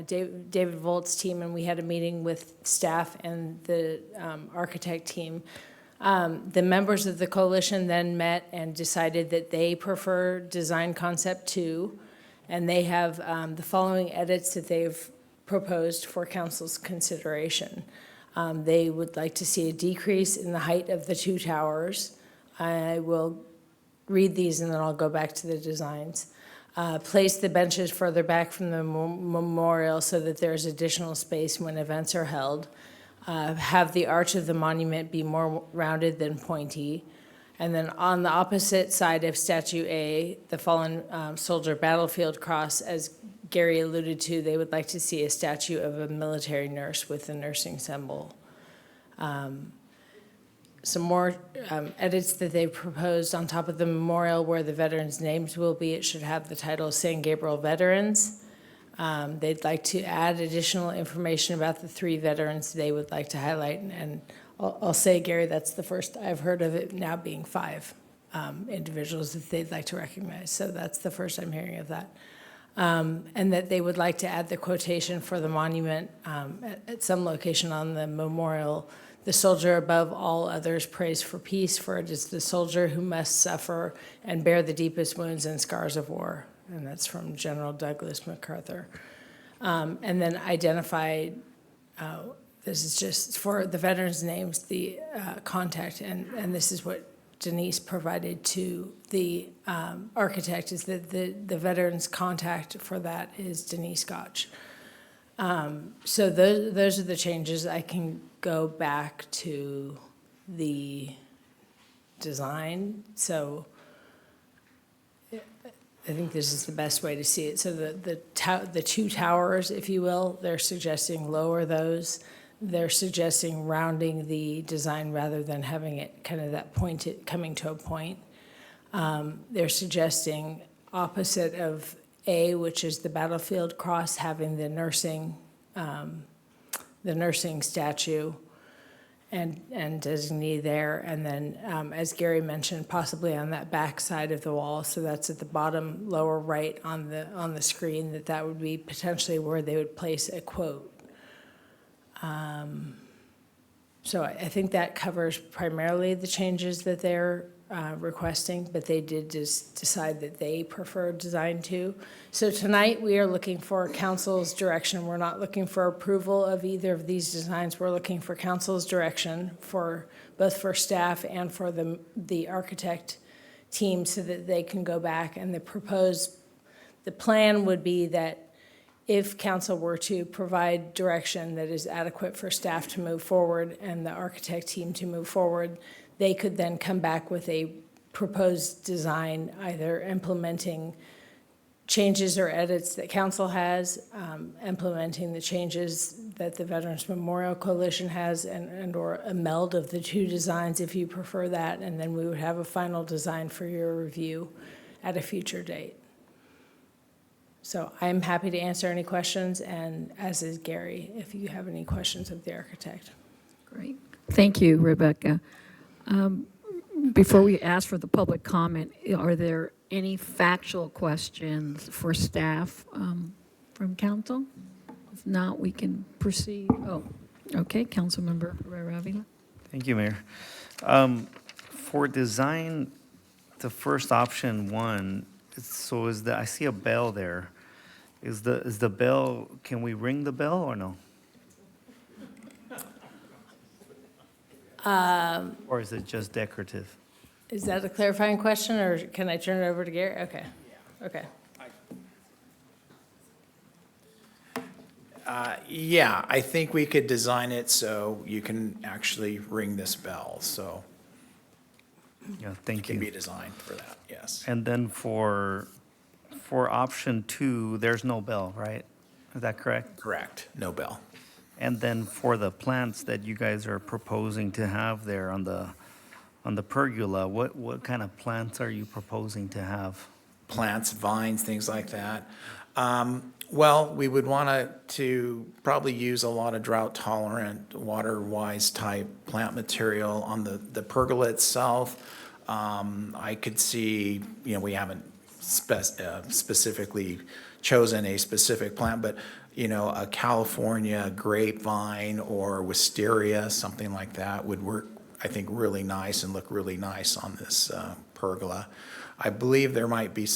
S15: David Volz's team, and we had a meeting with staff and the architect team. The members of the coalition then met and decided that they prefer Design Concept 2, and they have the following edits that they've proposed for council's consideration. They would like to see a decrease in the height of the two towers. I will read these and then I'll go back to the designs. Place the benches further back from the memorial so that there's additional space when events are held. Have the arch of the monument be more rounded than pointy. And then on the opposite side of Statue A, the fallen soldier battlefield cross, as Gary alluded to, they would like to see a statue of a military nurse with a nursing symbol. Some more edits that they've proposed on top of the memorial where the veterans' names will be. It should have the title San Gabriel Veterans. They'd like to add additional information about the 3 veterans they would like to highlight. And I'll say, Gary, that's the first I've heard of it now being 5 individuals that they'd like to recognize. So that's the first I'm hearing of that. And that they would like to add the quotation for the monument at some location on the memorial. The soldier above all others prays for peace, for it is the soldier who must suffer and bear the deepest wounds and scars of war. And that's from General Douglas MacArthur. And then identify, this is just for the veterans' names, the contact, and this is what Denise provided to the architect, is that the veterans' contact for that is Denise Gotch. So those are the changes. I can go back to the design. So I think this is the best way to see it. So the 2 towers, if you will, they're suggesting lower those. They're suggesting rounding the design rather than having it kind of that pointed, coming to a point. They're suggesting opposite of A, which is the battlefield cross, having the nursing statue and designee there. And then, as Gary mentioned, possibly on that back side of the wall, so that's at the bottom lower right on the screen, that would be potentially where they would place a quote. So I think that covers primarily the changes that they're requesting, but they did just decide that they prefer Design 2. So tonight, we are looking for council's direction. We're not looking for approval of either of these designs. We're looking for council's direction for both for staff and for the architect team so that they can go back. And the plan would be that if council were to provide direction that is adequate for staff to move forward and the architect team to move forward, they could then come back with a proposed design, either implementing changes or edits that council has, implementing the changes that the Veterans Memorial Coalition has, and or a meld of the 2 designs if you prefer that, and then we would have a final design for your review at a future date. So I'm happy to answer any questions, and as is Gary, if you have any questions of the architect.
S1: Great. Thank you, Rebecca. Before we ask for the public comment, are there any factual questions for staff from council? If not, we can proceed. Oh, okay, Councilmember Herrera-Avila.
S17: Thank you, Mayor. For design, the first option 1, so I see a bell there. Is the bell, can we ring the bell or no? Or is it just decorative?
S15: Is that a clarifying question, or can I turn it over to Gary? Okay. Okay.
S16: Yeah, I think we could design it so you can actually ring this bell, so.
S17: Yeah, thank you.
S16: It can be designed for that, yes.
S17: And then for option 2, there's no bell, right? Is that correct?
S16: Correct, no bell.
S17: And then for the plants that you guys are proposing to have there on the pergola, what kind of plants are you proposing to have?
S16: Plants, vines, things like that. Well, we would want to probably use a lot of drought-tolerant, water-wise type plant material on the pergola itself. I could see, we haven't specifically chosen a specific plant, but, a California grapevine or wisteria, something like that would work, I think, really nice and look really nice on this pergola. I believe there might be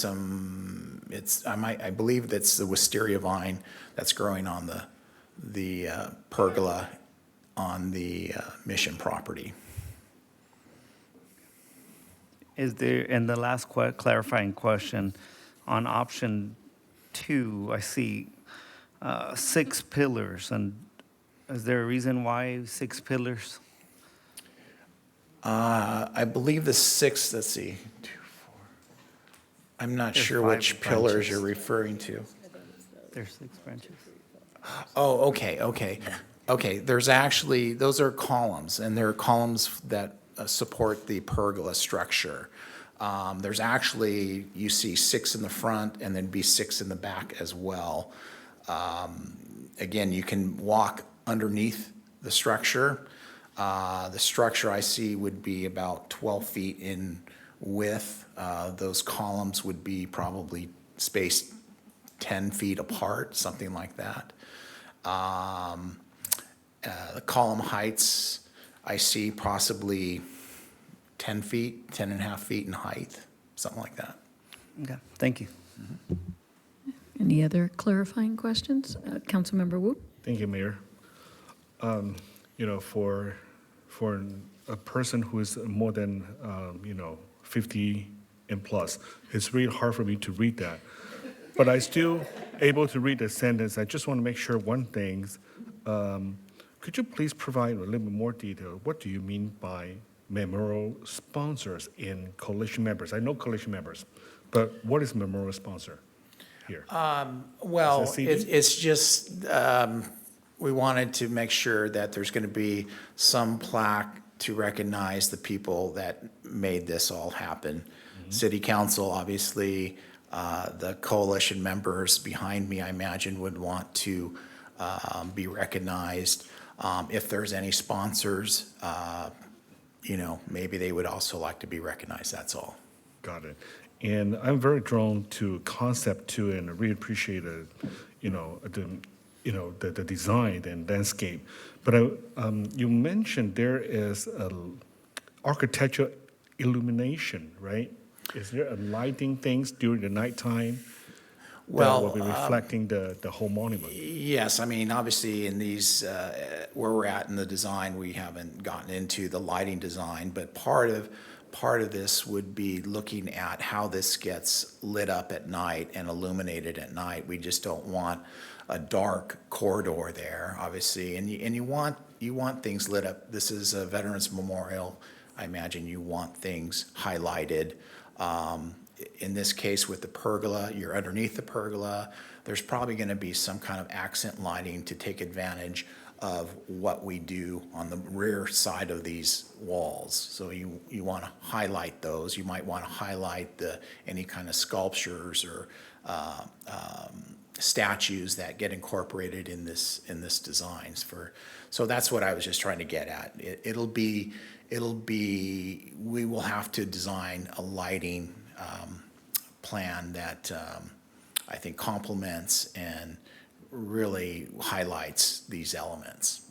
S16: I believe that's the wisteria vine that's growing on the pergola on the Mission property.
S17: Is there, and the last clarifying question, on option 2, I see 6 pillars, and is there a reason why 6 pillars?
S16: I believe the 6, let's see, 2, 4. I'm not
S17: There's
S16: sure
S17: 5
S16: which pillars
S17: branches.
S16: you're referring to.
S17: There's 6 branches.
S16: Oh, okay. There's actually, those are columns, and they're columns that support the pergola structure. There's actually, you see 6 in the front and then be 6 in the back as well. Again, you can walk underneath the structure. The structure I see would be about 12 feet in width. Those columns would be probably spaced 10 feet apart, something like that. The column heights, I see possibly 10 feet, 10 and a half feet in height, something like that.
S17: Okay, thank you.
S1: Any other clarifying questions? Councilmember Wu?
S2: Thank you, Mayor. For a person who is more than 50 and plus, it's really hard for me to read that. But I still able to read the sentence. I just want to make sure one thing. Could you please provide a little bit more detail? What do you mean by memorial sponsors in coalition members? I know coalition members, but what is memorial sponsor here?
S16: Well,
S2: Is it CD?
S16: it's just, we wanted to make sure that there's going to be some plaque to recognize the people that made this all happen. City Council, obviously, the coalition members behind me, I imagine, would want to be recognized. If there's any sponsors, maybe they would also like to be recognized, that's all.
S2: Got it. And I'm very drawn to Conceptual, and I really appreciate the design and landscape. But you mentioned there is architectural illumination, right? Is there a lighting things during the nighttime that will be reflecting the whole monument?
S16: Yes, I mean, obviously in these, where we're at in the design, we haven't gotten into the lighting design, but part of this would be looking at how this gets lit up at night and illuminated at night. We just don't want a dark corridor there, obviously, and you want things lit up. This is a Veterans Memorial. I imagine you want things highlighted. In this case with the pergola, you're underneath the pergola. There's probably going to be some kind of accent lighting to take advantage of what we do on the rear side of these walls. So you want to highlight those. You might want to highlight any kind of sculptures or statues that get incorporated in this designs for. So that's what I was just trying to get at. We will have to design a lighting plan that I think complements and really highlights these elements.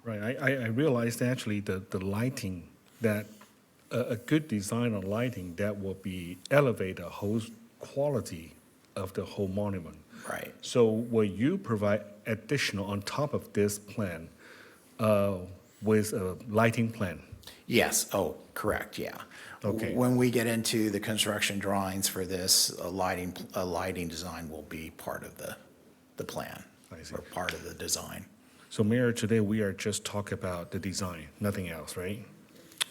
S2: Right. I realized actually the lighting, that a good design on lighting that will be elevate the whole quality of the whole monument.
S16: Right.
S2: So will you provide additional on top of this plan with a lighting plan?
S16: Yes. Oh, correct. Yeah.
S2: Okay.
S16: When we get into the construction drawings for this, a lighting design will be part of the plan.
S2: I see.
S16: Or part of the design.
S2: So Mayor, today we are just talking about the design, nothing else, right?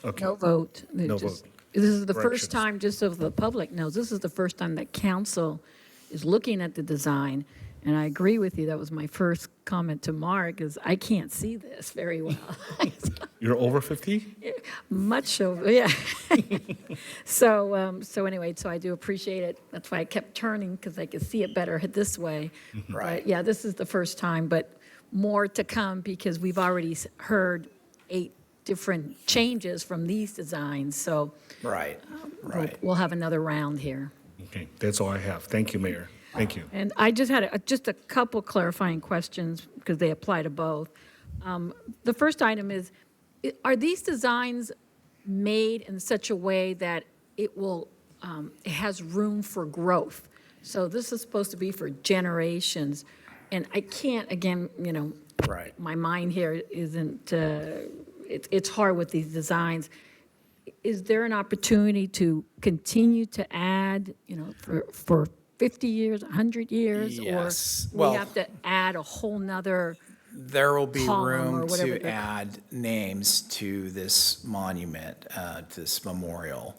S2: Okay.
S1: No vote.
S2: No
S1: Just-
S2: vote.
S1: This is the
S2: Corrections.
S1: first time, just so the public knows, this is the first time that council is looking at the design And I agree with you. That was my first comment to Mark, is I can't see this very well.
S2: You're over 50?
S1: Much so, yeah. So anyway, so I do appreciate it. That's why I kept turning, because I could see it better this way.
S16: Right.
S1: But yeah, this is the first time, but more to come, because we've already heard 8 different changes from these designs. So
S16: Right, right.
S1: we'll have another round here.
S2: Okay, that's all I have. Thank you, Mayor. Thank you.
S1: And I just had just a couple clarifying questions, because they apply to both. The first item is, are these designs made in such a way that it has room for growth? So this is supposed to be for generations, and I can't, again,
S16: Right.
S1: my mind here isn't, it's hard with these designs. Is there an opportunity to continue to add, for 50 years, 100 years?
S16: Yes.
S1: Or
S16: Well,
S1: we have to add a whole nother,
S16: there will be
S1: column or
S16: room
S1: whatever
S16: to
S1: they're-
S16: add names to this monument, this memorial.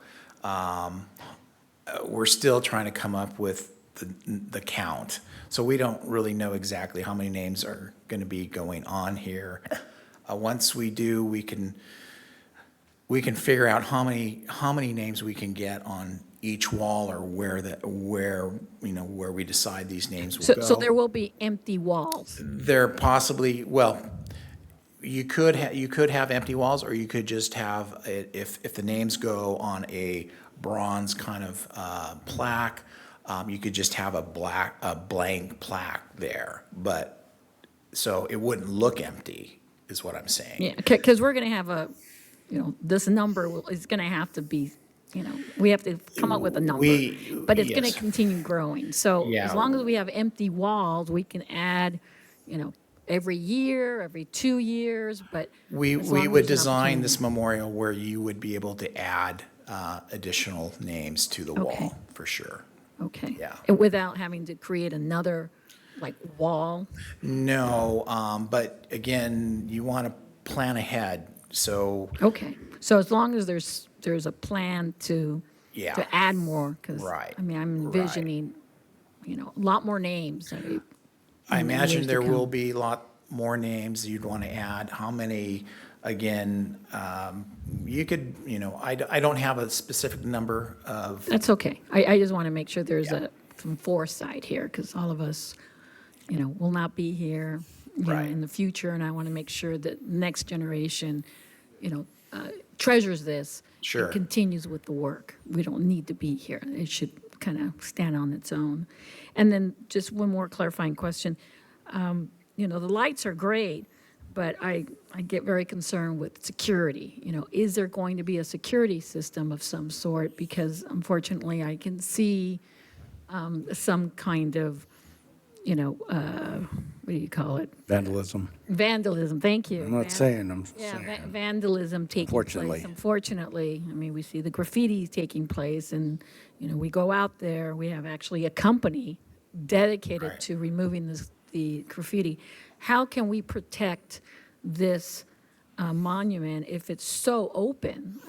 S16: We're still trying to come up with the count. So we don't really know exactly how many names are going to be going on here. Once we do, we can figure out how many names we can get on each wall, or where we decide these names will go.
S1: so there will be empty walls.
S16: There possibly, well, you could have empty walls, or you could just have, if the names go on a bronze kind of plaque, you could just have a blank plaque there. But, so it wouldn't look empty, is what I'm saying.
S1: Yeah, because we're going to have this number is going to have to be, we have to come up with a number. But it's going
S16: yes.
S1: to continue growing. So
S16: Yeah.
S1: as long as we have empty walls, we can add, every year, every 2 years, but
S16: We
S1: as long as
S16: would
S1: there's an
S16: design
S1: opportunity.
S16: this memorial where you would be able to add additional names to the wall,
S1: Okay.
S16: for sure.
S1: Okay.
S16: Yeah.
S1: And without having to create another, wall?
S16: No, but again, you want to plan ahead, so,
S1: Okay. So as long as there's a plan to
S16: yeah.
S1: add more, because,
S16: Right,
S1: I'm
S16: right.
S1: envisioning, a lot more names.
S16: I
S1: in the
S16: imagine
S1: years to
S16: there will
S1: come.
S16: be a lot more names you'd want to add. How many, again, you could, I don't have a specific number of,
S1: That's okay. I just want to make sure there's
S16: Yeah.
S1: some foresight here, because all of us, will not be here,
S16: Right.
S1: in the future, and I want to make sure that next generation, treasures this.
S16: Sure.
S1: And continues with the work. We don't need to be here. It should kind of stand on its own. And then just one more clarifying question. The lights are great, but I get very concerned with security. Is there going to be a security system of some sort? Because unfortunately, I can see some kind of, what do you call it?
S18: Vandalism.
S1: Vandalism, thank you.
S18: I'm not saying, I'm
S1: Yeah,
S18: saying.
S1: vandalism taking
S18: Unfortunately.
S1: place. Unfortunately. I mean, we see the graffiti taking place, and, we go out there, we have actually a company dedicated
S16: Right.
S1: to removing the graffiti. How can we protect this monument if it's so open?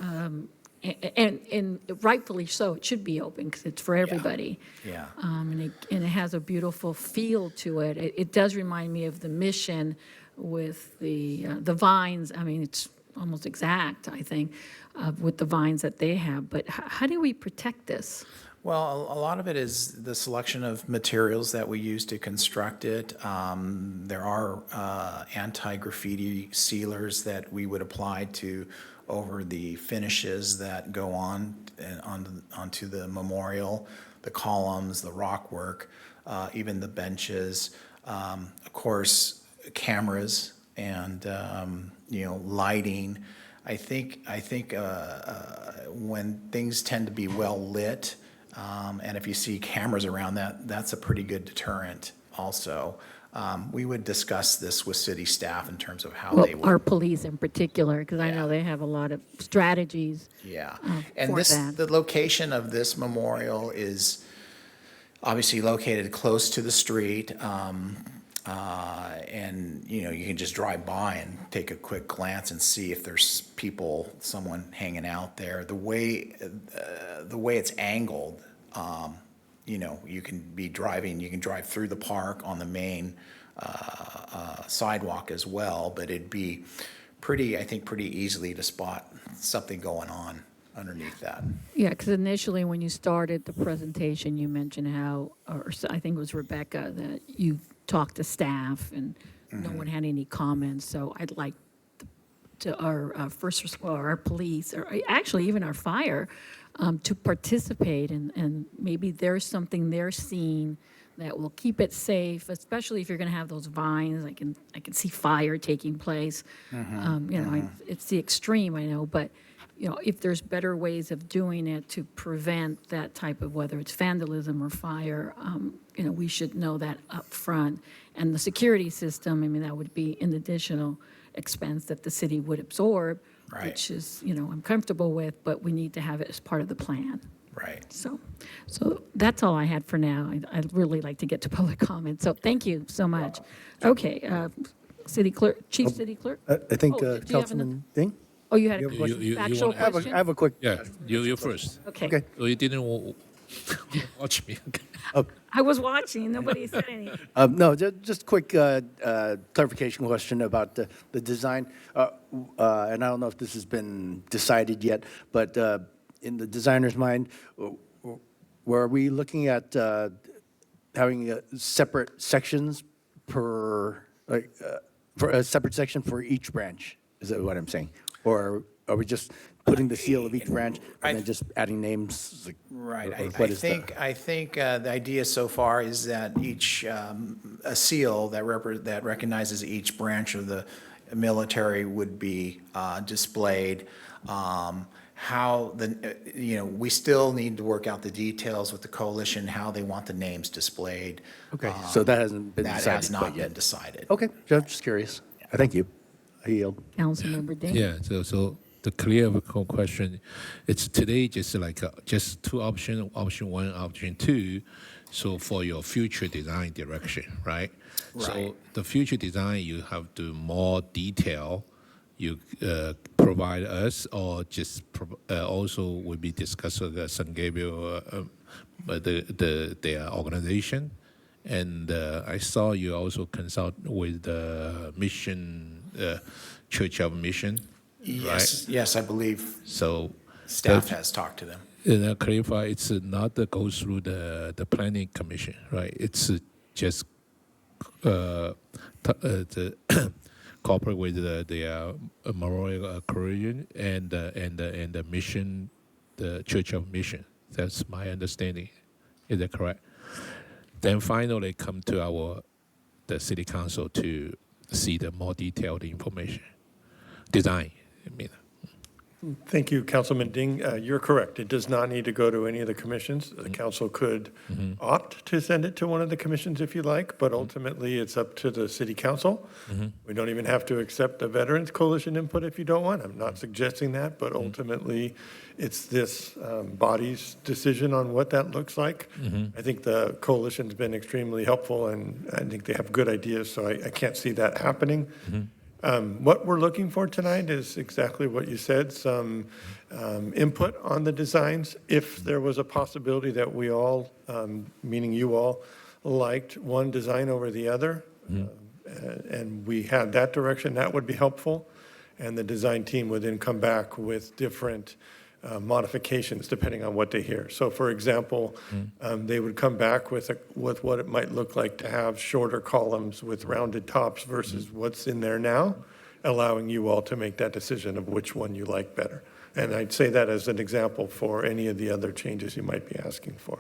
S1: And rightfully so, it should be open, because it's for everybody.
S16: yeah.
S1: And it has a beautiful feel to it. It does remind me of the Mission with the vines. I mean, it's almost exact, I think, with the vines that they have. But how do we protect this?
S16: Well, a lot of it is the selection of materials that we use to construct it. There are anti-graffiti sealers that we would apply to over the finishes that go onto the memorial, the columns, the rock work, even the benches. Of course, cameras and lighting. I think when things tend to be well lit, and if you see cameras around that's a pretty good deterrent also. We would discuss this with city staff in terms of how
S1: Well,
S16: they would.
S1: our police in particular, because I know they have a lot of strategies.
S16: Yeah,
S1: for
S16: and
S1: that.
S16: the location of this memorial is obviously located close to the street. And, you can just drive by and take a quick glance and see if there's someone hanging out there. The way it's angled, you can be driving, you can drive through the park on the main sidewalk as well, but it'd be I think pretty easily to spot something going on underneath that.
S1: Yeah, because initially when you started the presentation, you mentioned how, or I think it was Rebecca, that you talked to staff and no one had any comments. So I'd like to our first responder, our police, or actually even our fire, to participate and maybe there's something they're seeing that will keep it safe, especially if you're going to have those vines. I can see fire taking place. It's the extreme, I know, but if there's better ways of doing it to prevent that type of, whether it's vandalism or fire, we should know that up front. And the security system, I mean, that would be an additional expense that the city would absorb, which is, I'm comfortable with, but we need to have it as part of the plan.
S16: Right.
S1: So that's all I had for now. I'd really like to get to public comment. So thank you so much. Okay, City Clerk, Chief City Clerk.
S18: I think
S1: Oh, do you have
S18: Councilman Ding?
S1: Oh, you had a
S18: You have a question?
S1: actual question?
S18: I have a quick.
S19: Yeah, you first.
S1: Okay.
S19: So you didn't watch me.
S1: I was watching. Nobody said anything.
S18: No, just quick clarification question about the design. And I don't know if this has been decided yet, but in the designer's mind, were we looking at having separate sections for a separate section for each branch? Is that what I'm saying? Or are we just putting the seal of each branch and then just adding names?
S16: Right.
S18: What is that?
S16: I think the idea so far is that each a seal that recognizes each branch of the military would be displayed. How we still need to work out the details with the coalition, how they want the names displayed.
S18: Okay, so that hasn't been decided
S16: That has not
S18: quite yet.
S16: been decided.
S18: Okay, just curious. Thank you. I yield.
S1: Councilmember Ding.
S19: Yeah. So the clear question, it's today just like just two options, option one, option two. So for your future design direction, right? So the future design, you have to more detail. You provide us, or just also will be discussed with the San Gabriel, their organization. And I saw you also consult with the mission, Church of Mission,
S16: Yes,
S19: right?
S16: yes, I believe
S19: So
S16: staff has talked to them.
S19: And clarify, it's not that goes through the planning commission, right? It's just the cooperate with the Memorial Korean and the mission, the Church of Mission. That's my understanding. Is that correct? Then finally come to the city council to see the more detailed information, design. I mean.
S9: Thank you, Councilman Ding. You're correct. It does not need to go to any of the commissions. The council could opt to send it to one of the commissions if you like, but ultimately it's up to the city council. We don't even have to accept the Veterans Coalition input if you don't want. I'm not suggesting that, but ultimately it's this body's decision on what that looks like. I think the coalition's been extremely helpful and I think they have good ideas, so I can't see that happening. What we're looking for tonight is exactly what you said, some input on the designs. If there was a possibility that we all, meaning you all, liked one design over the other, and we had that direction, that would be helpful. And the design team would then come back with different modifications depending on what they hear. So for example, they would come back with what it might look like to have shorter columns with rounded tops versus what's in there now, allowing you all to make that decision of which one you like better. And I'd say that as an example for any of the other changes you might be asking for.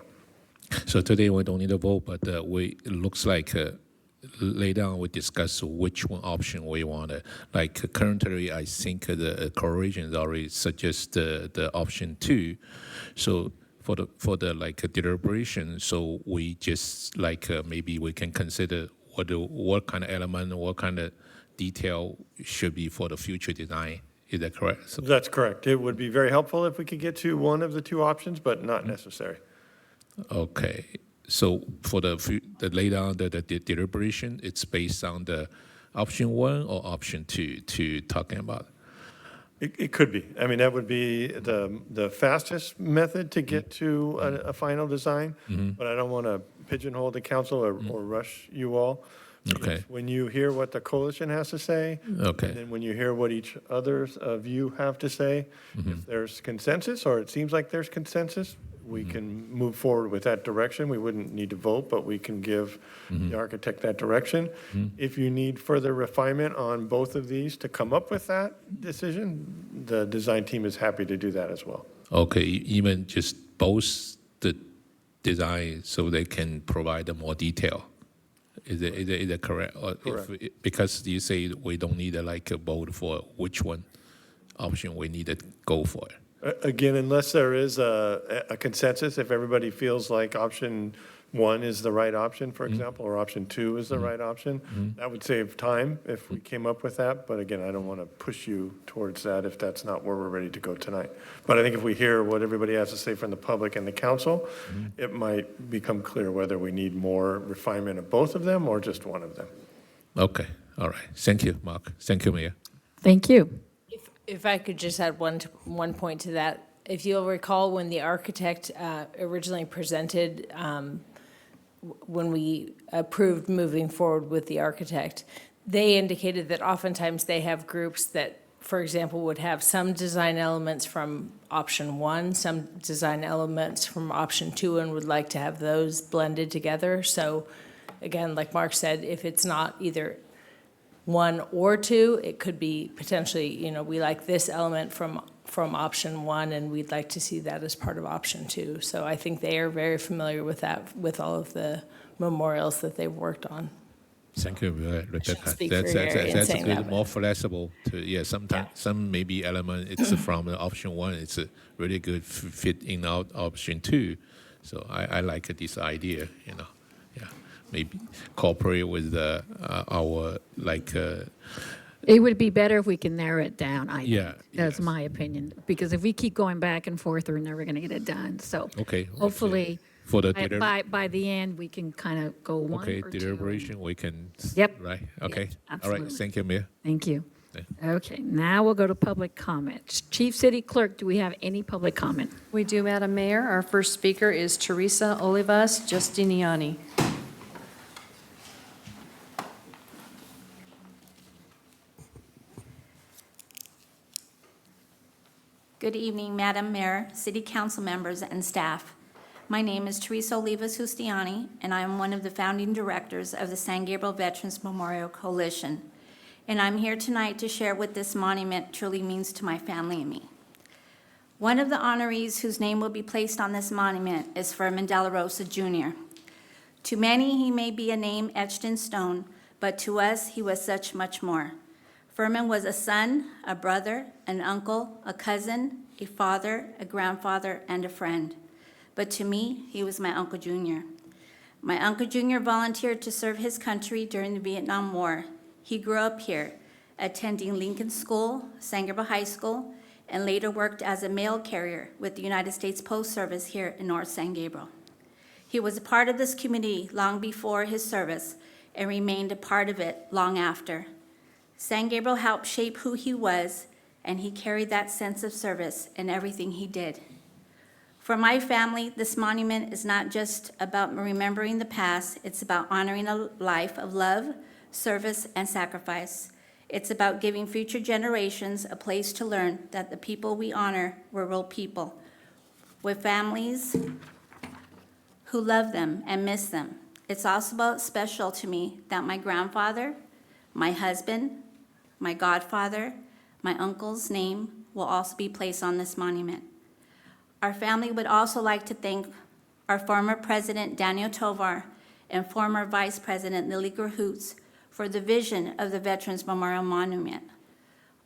S19: So today we don't need a vote, but it looks like later on we discuss which one option we want. Like currently, I think the coalition already suggests the option 2. So for the like deliberation, so we just like maybe we can consider what kind of element, what kind of detail should be for the future design. Is that correct? So,
S9: That's correct. It would be very helpful if we could get to one of the two options, but not necessary.
S19: okay. So for the later on the deliberation, it's based on the option 1 or option 2 to talking about.
S9: It could be. I mean, that would be the fastest method to get to a final design, but I don't want to pigeonhole the council or rush you all.
S19: Okay.
S9: When you hear what the coalition has to say,
S19: Okay.
S9: and then when you hear what each others of you have to say, if there's consensus, or it seems like there's consensus, we can move forward with that direction. We wouldn't need to vote, but we can give the architect that direction. If you need further refinement on both of these to come up with that decision, the design team is happy to do that as well.
S19: Okay, even just both the design so they can provide more detail. Is it correct? Or
S9: Correct.
S19: Because you say we don't need like a vote for which one option we need to go for.
S9: Again, unless there is a consensus, if everybody feels like option 1 is the right option, for example, or option 2 is the right option, that would save time if we came up with that. But again, I don't want to push you towards that if that's not where we're ready to go tonight. But I think if we hear what everybody has to say from the public and the council, it might become clear whether we need more refinement of both of them or just one of them.
S19: Okay, all right. Thank you, Mark. Thank you, Mayor.
S1: Thank you.
S15: If I could just add one point to that. If you'll recall, when the architect originally presented, when we approved moving forward with the architect, they indicated that oftentimes they have groups that, for example, would have some design elements from option 1, some design elements from option 2, and would like to have those blended together. So again, like Mark said, if it's not either 1 or 2, it could be potentially, we like this element from option 1, and we'd like to see that as part of option 2. So I think they are very familiar with that, with all of the memorials that they've worked on.
S19: Thank you, Rebecca.
S15: speak for Gary in
S19: That's
S15: saying
S19: good,
S15: that,
S19: more flexible. Sometimes some maybe element it's from the option 1. It's a really good fit in our option 2. So I like this idea. Maybe cooperate with our
S1: It would be better if we can narrow it down, I think.
S19: Yeah,
S1: That's my opinion. Because if we keep going back and forth, we're never going to get it done. So
S19: Okay.
S1: hopefully,
S19: For the
S1: by the end, we can kind of go 1
S19: okay,
S1: or 2.
S19: deliberation, we can.
S1: Yep.
S19: Right. Okay. All
S1: absolutely.
S19: right. Thank you, Mayor.
S1: Thank you.
S19: Yeah.
S1: Okay, now we'll go to public comment. Chief City Clerk, do we have any public comment?
S3: We do, Madam Mayor. Our first speaker is Teresa Olivas Justiniani.
S20: Good evening, Madam Mayor, City Council members, and staff. My name is Teresa Olivas Justiani, and I am one of the founding directors of the San Gabriel Veterans Memorial Coalition. And I'm here tonight to share what this monument truly means to my family and me. One of the honorees whose name will be placed on this monument is Furman De La Rosa Jr. To many, he may be a name etched in stone, but to us, he was such much more. Furman was a son, a brother, an uncle, a cousin, a father, a grandfather, and a friend. But to me, he was my Uncle Junior. My Uncle Junior volunteered to serve his country during the Vietnam War. He grew up here, attending Lincoln School, San Gabriel High School, and later worked as a mail carrier with the United States Post Service here in North San Gabriel. He was a part of this community long before his service and remained a part of it long after. San Gabriel helped shape who he was, and he carried that sense of service in everything he did. For my family, this monument is not just about remembering the past, it's about honoring a life of love, service, and sacrifice. It's about giving future generations a place to learn that the people we honor were real people, with families who love them and miss them. It's also special to me that my grandfather, my husband, my godfather, my uncle's name will also be placed on this monument. Our family would also like to thank our former President Daniel Tovar and former Vice President Lily Grahoots for the vision of the Veterans Memorial Monument.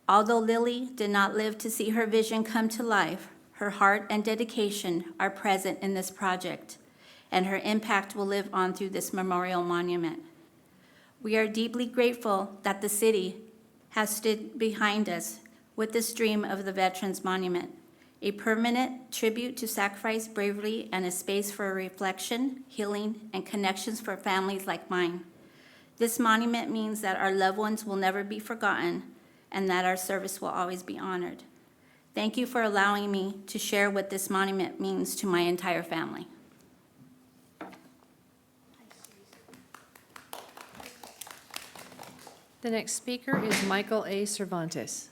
S20: Although Lily did not live to see her vision come to life, her heart and dedication are present in this project, and her impact will live on through this memorial monument. We are deeply grateful that the city has stood behind us with this dream of the Veterans Monument, a permanent tribute to sacrifice, bravery, and a space for reflection, healing, and connections for families like mine. This monument means that our loved ones will never be forgotten, and that our service will always be honored. Thank you for allowing me to share what this monument means to my entire family.
S3: The next speaker is Michael A. Cervantes.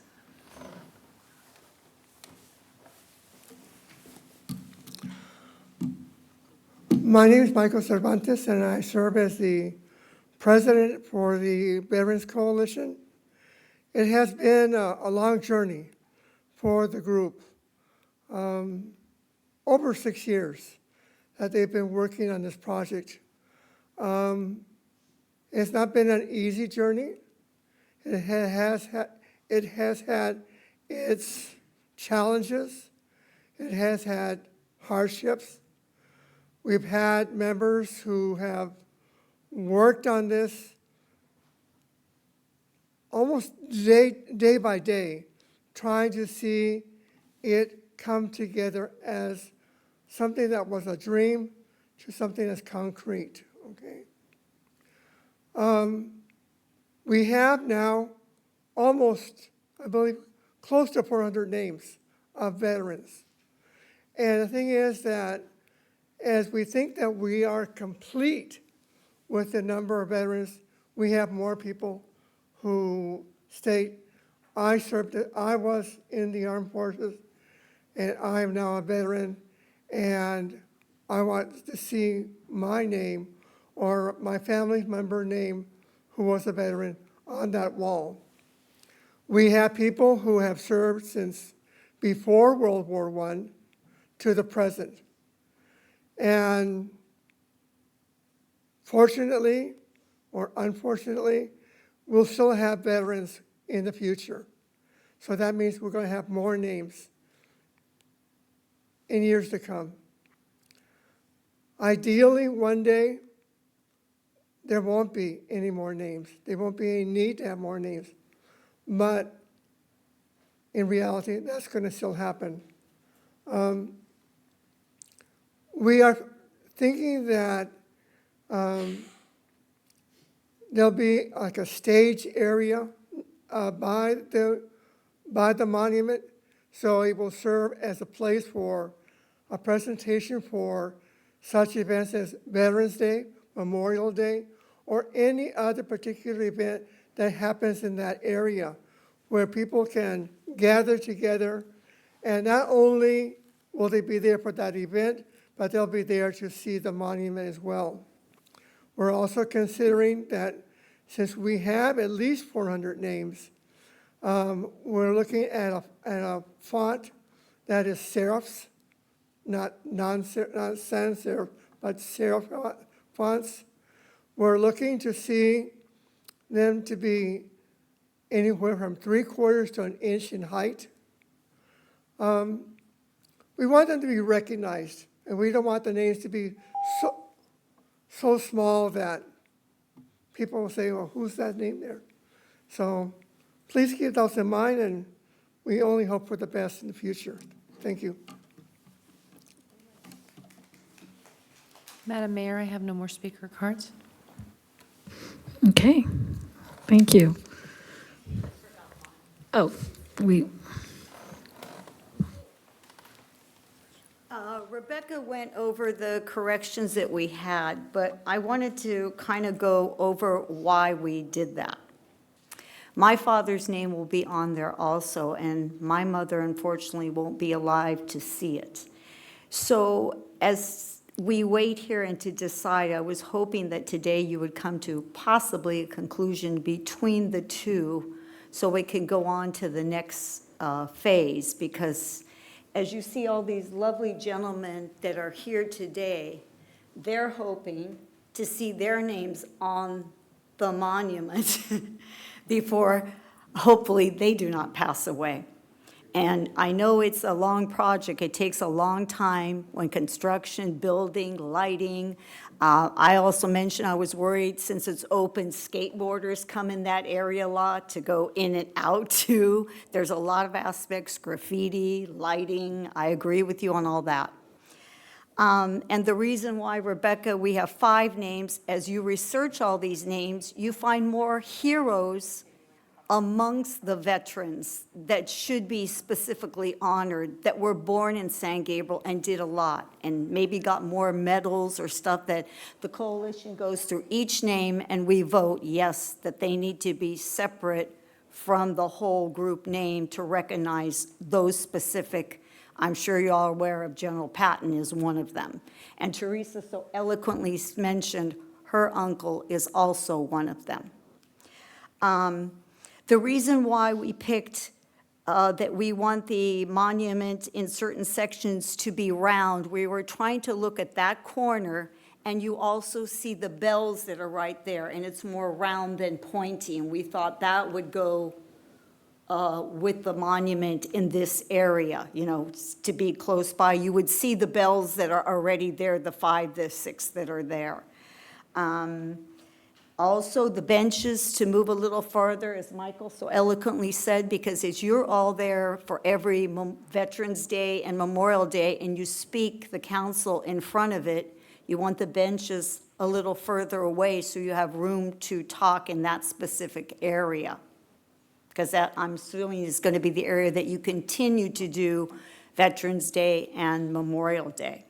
S12: My name is Michael Cervantes, and I serve as the president for the Veterans Coalition. It has been a long journey for the group. Over 6 years that they've been working on this project. It's not been an easy journey. It has had its challenges. It has had hardships. We've had members who have worked on this almost day by day, trying to see it come together as something that was a dream to something that's concrete, okay? We have now almost, I believe, close to 400 names of veterans. And the thing is that as we think that we are complete with the number of veterans, we have more people who state, I was in the armed forces, and I am now a veteran, and I want to see my name or my family member name who was a veteran on that wall. We have people who have served since before World War I to the present. And fortunately, or unfortunately, we'll still have veterans in the future. So that means we're going to have more names in years to come. Ideally, one day, there won't be any more names. There won't be any need to have more names. But in reality, that's going to still happen. We are thinking that there'll be like a stage area by the monument, so it will serve as a place for a presentation for such events as Veterans Day, Memorial Day, or any other particular event that happens in that area where people can gather together, and not only will they be there for that event, but they'll be there to see the monument as well. We're also considering that since we have at least 400 names, we're looking at a font that is serifs, not sans serif, but serif fonts. We're looking to see them to be anywhere from 3/4 to an inch in height. We want them to be recognized, and we don't want the names to be so small that people will say, well, who's that name there? So please keep those in mind, and we only hope for the best in the future. Thank you.
S3: Madam Mayor, I have no more speaker cards.
S1: Okay, thank you. Oh,
S6: Rebecca went over the corrections that we had, but I wanted to kind of go over why we did that. My father's name will be on there also, and my mother unfortunately won't be alive to see it. So as we wait here and to decide, I was hoping that today you would come to possibly a conclusion between the two so we can go on to the next phase, because as you see all these lovely gentlemen that are here today, they're hoping to see their names on the monument before, hopefully, they do not pass away. And I know it's a long project. It takes a long time when construction, building, lighting. I also mentioned I was worried since it's open, skateboarders come in that area a lot to go in and out too. There's a lot of aspects, graffiti, lighting. I agree with you on all that. And the reason why, Rebecca, we have 5 names, as you research all these names, you find more heroes amongst the veterans that should be specifically honored, that were born in San Gabriel and did a lot, and maybe got more medals or stuff, that the coalition goes through each name and we vote, yes, that they need to be separate from the whole group name to recognize those specific. I'm sure you're all aware of General Patton is one of them. And Teresa so eloquently mentioned her uncle is also one of them. The reason why we picked that we want the monument in certain sections to be round, we were trying to look at that corner, and you also see the bells that are right there, and it's more round than pointy, and we thought that would go with the monument in this area, you know, to be close by. You would see the bells that are already there, the 5, the 6 that are there. Also, the benches to move a little farther, as Michael so eloquently said, because as you're all there for every Veterans Day and Memorial Day, and you speak the council in front of it, you want the benches a little further away so you have room to talk in that specific area. Because that, I'm assuming, is going to be the area that you continue to do Veterans Day and Memorial Day.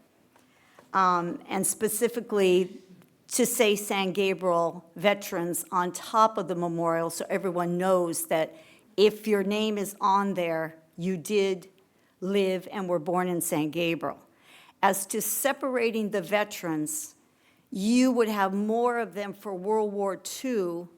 S6: And specifically, to say San Gabriel veterans on top of the memorial so everyone knows that if your name is on there, you did live and were born in San Gabriel. As to separating the veterans, you would have more of them for World War II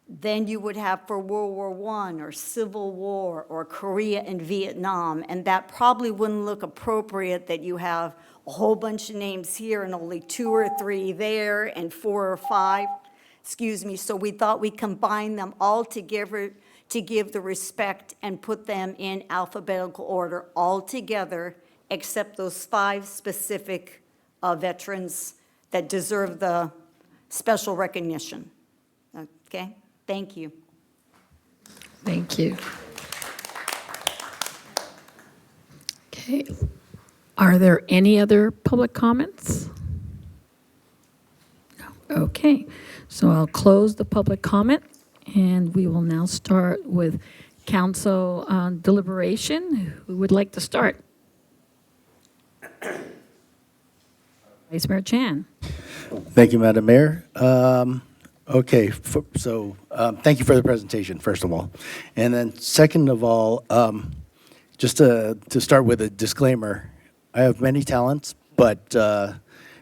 S6: than you would have for World War I or Civil War or Korea and Vietnam, and that probably wouldn't look appropriate that you have a whole bunch of names here and only 2 or 3 there and 4 or 5, so we thought we'd combine them all together to give the respect and put them in alphabetical order all together, except those 5 specific veterans that deserve the special recognition. Okay, thank you.
S1: Thank you. Okay. Are there any other public comments? No. Okay, so I'll close the public comment, and we will now start with council deliberation. Who would like to start? Vice Mayor Chan.
S18: Thank you, Madam Mayor. Okay, thank you for the presentation, first of all. And then second of all, just to start with a disclaimer, I have many talents, but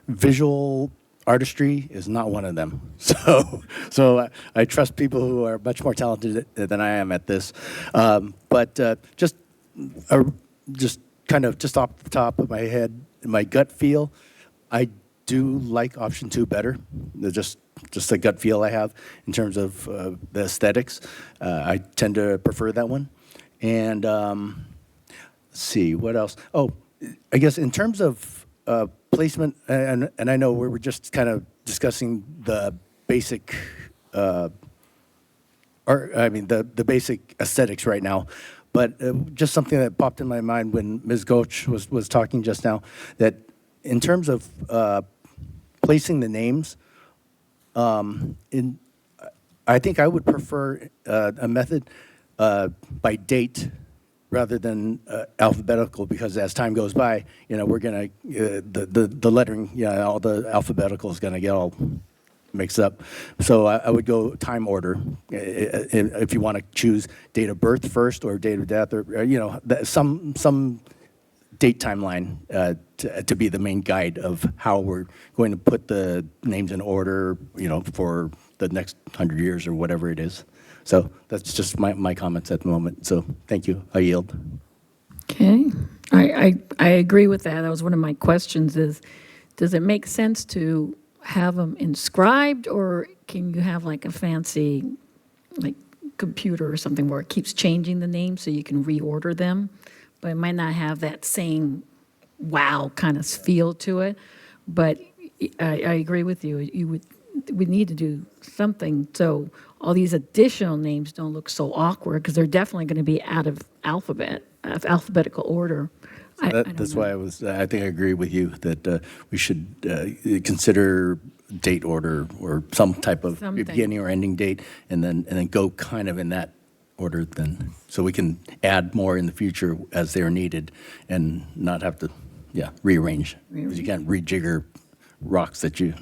S18: visual artistry is not one of them. So I trust people who are much more talented than I am at this. But just kind of just off the top of my head, my gut feel, I do like option 2 better. Just a gut feel I have in terms of the aesthetics. I tend to prefer that one. And let's see, what else? Oh, I guess in terms of placement, and I know we were just kind of discussing the basic, the basic aesthetics right now, but just something that popped in my mind when Ms. Goch was talking just now, that in terms of placing the names, I think I would prefer a method by date rather than alphabetical, because as time goes by, we're gonna the lettering, all the alphabetical is gonna get all mixed up. So I would go time order if you want to choose date of birth first or date of death, or some date timeline to be the main guide of how we're going to put the names in order, for the next 100 years or whatever it is. So that's just my comments at the moment. So thank you. I yield.
S1: Okay. I agree with that. That was one of my questions is, does it make sense to have them inscribed, or can you have like a fancy computer or something where it keeps changing the names so you can reorder them, but it might not have that same wow kind of feel to it? But I agree with you. We need to do something so all these additional names don't look so awkward, because they're definitely going to be out of alphabetical order.
S18: That's why I think I agree with you that we should consider date order or some type of beginning or ending date, and then go kind of in that order then, so we can add more in the future as they're needed and not have to, rearrange. Because you can't rejigger rocks that you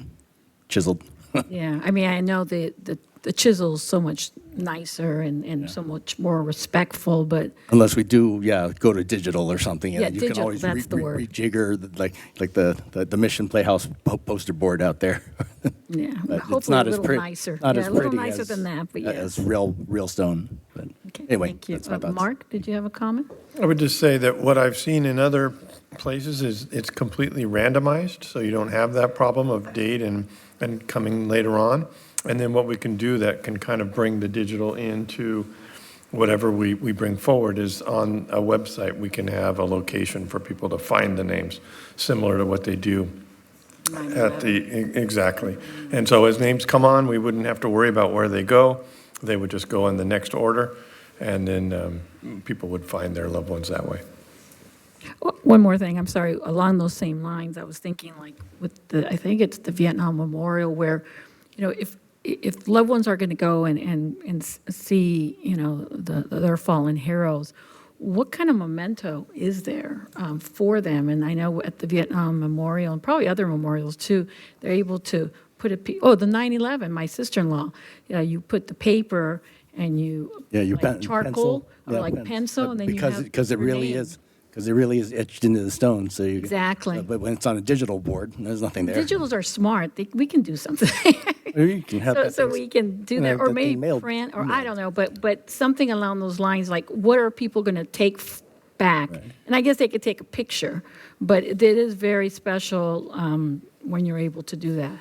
S18: chiseled.
S1: Yeah, I mean, I know the chisel's so much nicer and so much more respectful, but
S18: Unless we do, go to digital or something, and
S1: Yeah,
S18: then you can
S1: digital,
S18: always
S1: that's the word.
S18: rejigger, like the Mission Playhouse poster board out there.
S1: yeah,
S18: But it's
S1: hopefully
S18: not
S1: a
S18: as
S1: little
S18: pretty-
S1: nicer.
S18: not
S1: Yeah,
S18: as
S1: a little
S18: pretty
S1: nicer
S18: as-
S1: than that, but yes.
S18: As real stone. But
S1: Okay,
S18: anyway,
S1: thank you.
S18: that's my thoughts.
S1: Mark, did you have a comment?
S9: I would just say that what I've seen in other places is it's completely randomized, so you don't have that problem of date and coming later on. And then what we can do that can kind of bring the digital into whatever we bring forward is on a website, we can have a location for people to find the names, similar to what they do at exactly. And so as names come on, we wouldn't have to worry about where they go. They would just go in the next order, and then people would find their loved ones that way.
S1: One more thing, I'm sorry, along those same lines, I was thinking like with I think it's the Vietnam Memorial where, if loved ones are going to go and see, their fallen heroes, what kind of memento is there for them? And I know at the Vietnam Memorial and probably other memorials too, they're able to put the 9/11, my sister-in-law, you put the paper and you like charcoal or like pencil, and then
S18: because
S1: you have
S18: because it
S1: your
S18: really
S1: name.
S18: is. Because it really is etched into the stone, so you
S1: Exactly.
S18: But when it's on a digital board, there's nothing there.
S1: Digitals are smart. We can do something.
S18: You can have that
S1: So
S18: thing-
S1: we can do
S18: you can
S1: that,
S18: have
S1: or
S18: that thing
S1: maybe
S18: mailed.
S1: print, or I don't know, but something along those lines, like what are people going to take back? And I guess they could take a picture, but it is very special when you're able to do that.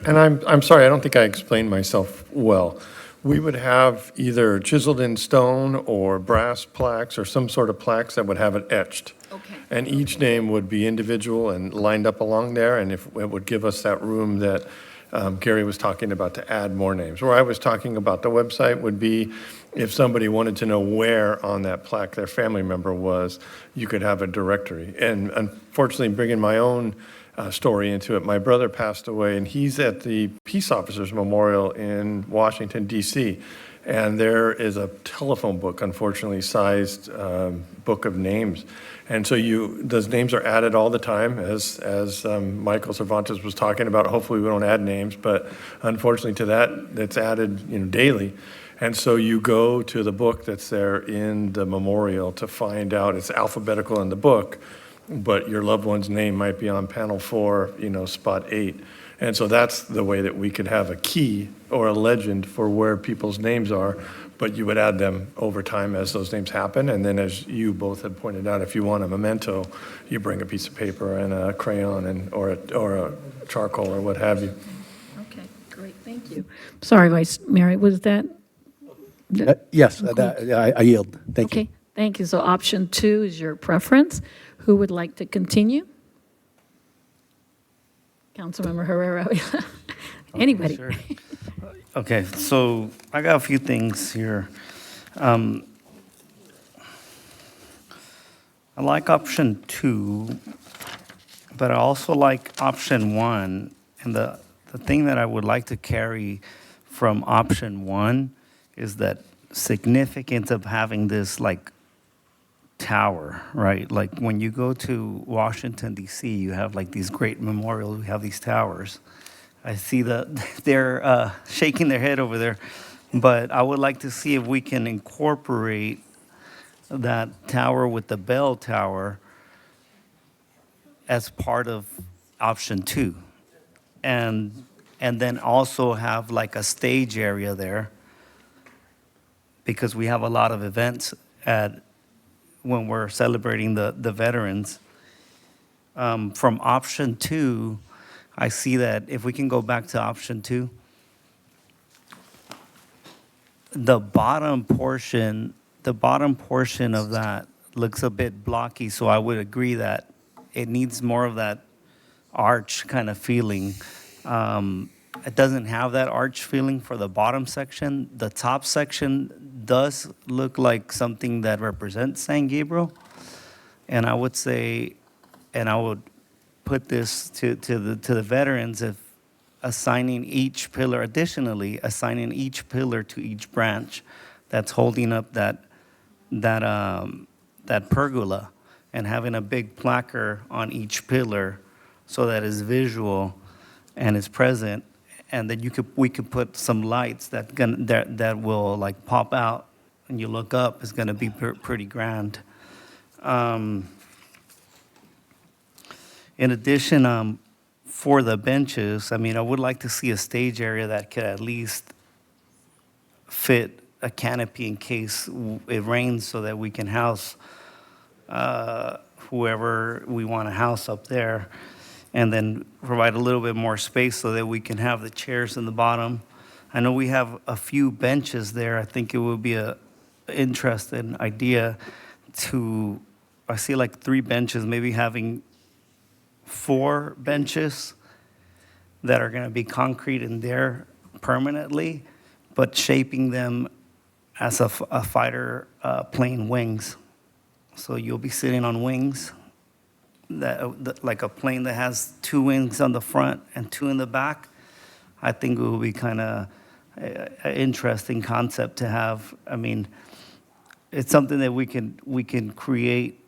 S9: And I'm sorry, I don't think I explained myself well. We would have either chiseled in stone or brass plaques or some sort of plaques that would have it etched.
S1: Okay.
S9: And each name would be individual and lined up along there, and if it would give us that room that Gary was talking about to add more names. Where I was talking about the website would be if somebody wanted to know where on that plaque their family member was, you could have a directory. And unfortunately, bringing my own story into it. My brother passed away, and he's at the Peace Officers Memorial in Washington, D.C., and there is a telephone book, unfortunately, sized book of names. And so those names are added all the time, as Michael Cervantes was talking about. Hopefully we don't add names, but unfortunately to that, it's added daily. And so you go to the book that's there in the memorial to find out, it's alphabetical in the book, but your loved one's name might be on panel 4, spot 8. And so that's the way that we could have a key or a legend for where people's names are, but you would add them over time as those names happen. And then as you both had pointed out, if you want a memento, you bring a piece of paper and a crayon or a charcoal or what have you.
S1: Okay, great, thank you. Sorry, Vice Mayor, was that?
S18: Yes, I yield. Thank you.
S1: Okay, thank you. So option 2 is your preference. Who would like to continue? Councilmember Herrera. Anybody?
S17: Sure. Okay, so I got a few things here. I like option 2, but I also like option 1. And the thing that I would like to carry from option 1 is that significance of having this tower, right? Like when you go to Washington, D.C., you have these great memorials, we have these towers. I see they're shaking their head over there, but I would like to see if we can incorporate that tower with the bell tower as part of option 2. And then also have a stage area there, because we have a lot of events when we're celebrating the veterans. From option 2, I see that if we can go back to option 2, the bottom portion of that looks a bit blocky, so I would agree that it needs more of that arch kind of feeling. It doesn't have that arch feeling for the bottom section. The top section does look like something that represents San Gabriel. And I would say, and I would put this to the veterans, if assigning each pillar to each branch that's holding up that pergola, and having a big placard on each pillar so that it's visual and it's present, and then we could put some lights that will like pop out, and you look up, it's gonna be pretty grand. In addition, for the benches, I mean, I would like to see a stage area that could at least fit a canopy in case it rains, so that we can house whoever we want to house up there, and then provide a little bit more space so that we can have the chairs in the bottom. I know we have a few benches there. I think it would be an interesting idea I see like 3 benches, maybe having 4 benches that are going to be concrete in there permanently, but shaping them as a fighter plane wings. So you'll be sitting on wings, like a plane that has 2 wings on the front and 2 in the back. I think it will be kind of an interesting concept to have. I mean, it's something that we can create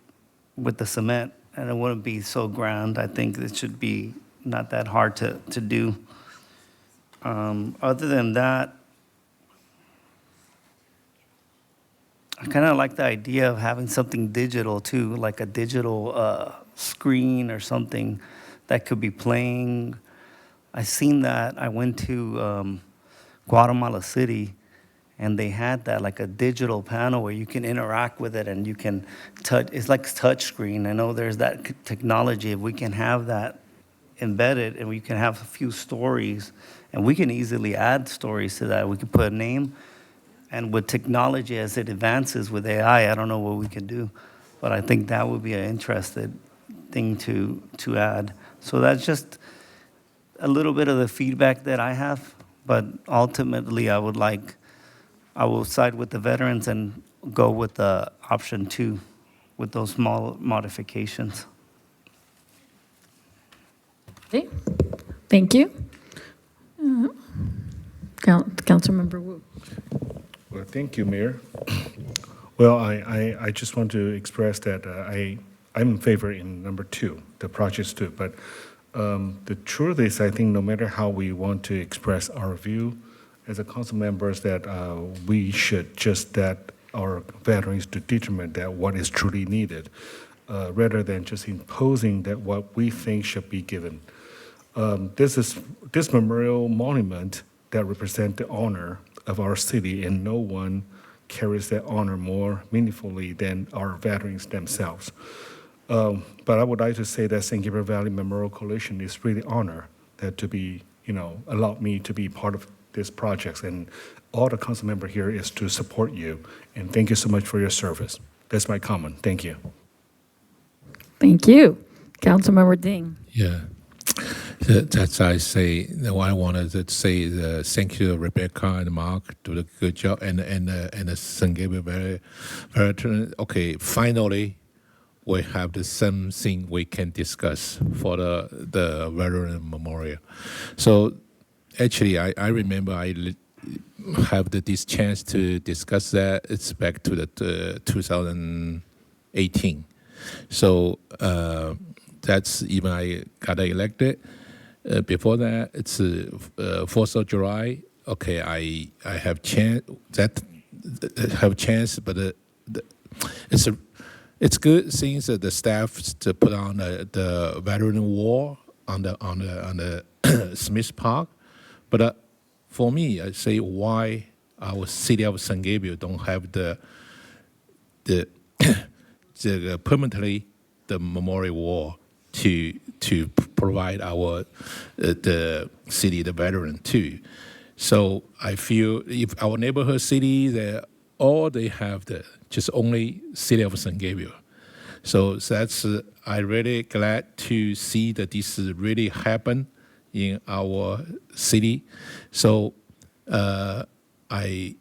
S17: with the cement, and it wouldn't be so grand. I think it should be not that hard to do. Other than that, I kind of like the idea of having something digital too, like a digital screen or something that could be playing. I seen that. I went to Guatemala City, and they had that, like a digital panel where you can interact with it and you can touch. It's like touch screen. I know there's that technology. If we can have that embedded, and we can have a few stories, and we can easily add stories to that. We can put a name, and with technology as it advances with AI, I don't know what we can do, but I think that would be an interesting thing to add. So that's just a little bit of the feedback that I have, but ultimately I will side with the veterans and go with the option 2 with those small modifications.
S1: Okay, thank you. Councilmember Wu.
S2: Well, thank you, Mayor. Well, I just want to express that I'm in favor in number 2, the projects 2. But the truth is, I think no matter how we want to express our view as a council members, that we should just that our veterans to determine that what is truly needed, rather than just imposing that what we think should be given. This memorial monument that represents the honor of our city, and no one carries that honor more meaningfully than our veterans themselves. But I would like to say that San Gabriel Valley Memorial Coalition is really honored that to be, allowed me to be part of this project, and all the council member here is to support you, and thank you so much for your service. That's my comment. Thank you.
S1: Thank you. Councilmember Ding.
S19: Yeah. That's I say. I wanted to say thank you, Rebecca and Mark, do a good job, and the San Gabriel veteran. Okay, finally, we have the same thing we can discuss for the veteran memorial. So, actually, I remember I have this chance to discuss that. It's back to the 2018. So that's even I got elected. Before that, it's 4th of July. Okay, I have chance but it's good since the staff to put on the veteran wall on the Smith Park. But for me, I say why our city of San Gabriel don't have the permanently the memorial wall to provide our the city the veteran too. So I feel if our neighborhood city they have just only city of San Gabriel. So that's I really glad to see that this really happen in our city. So I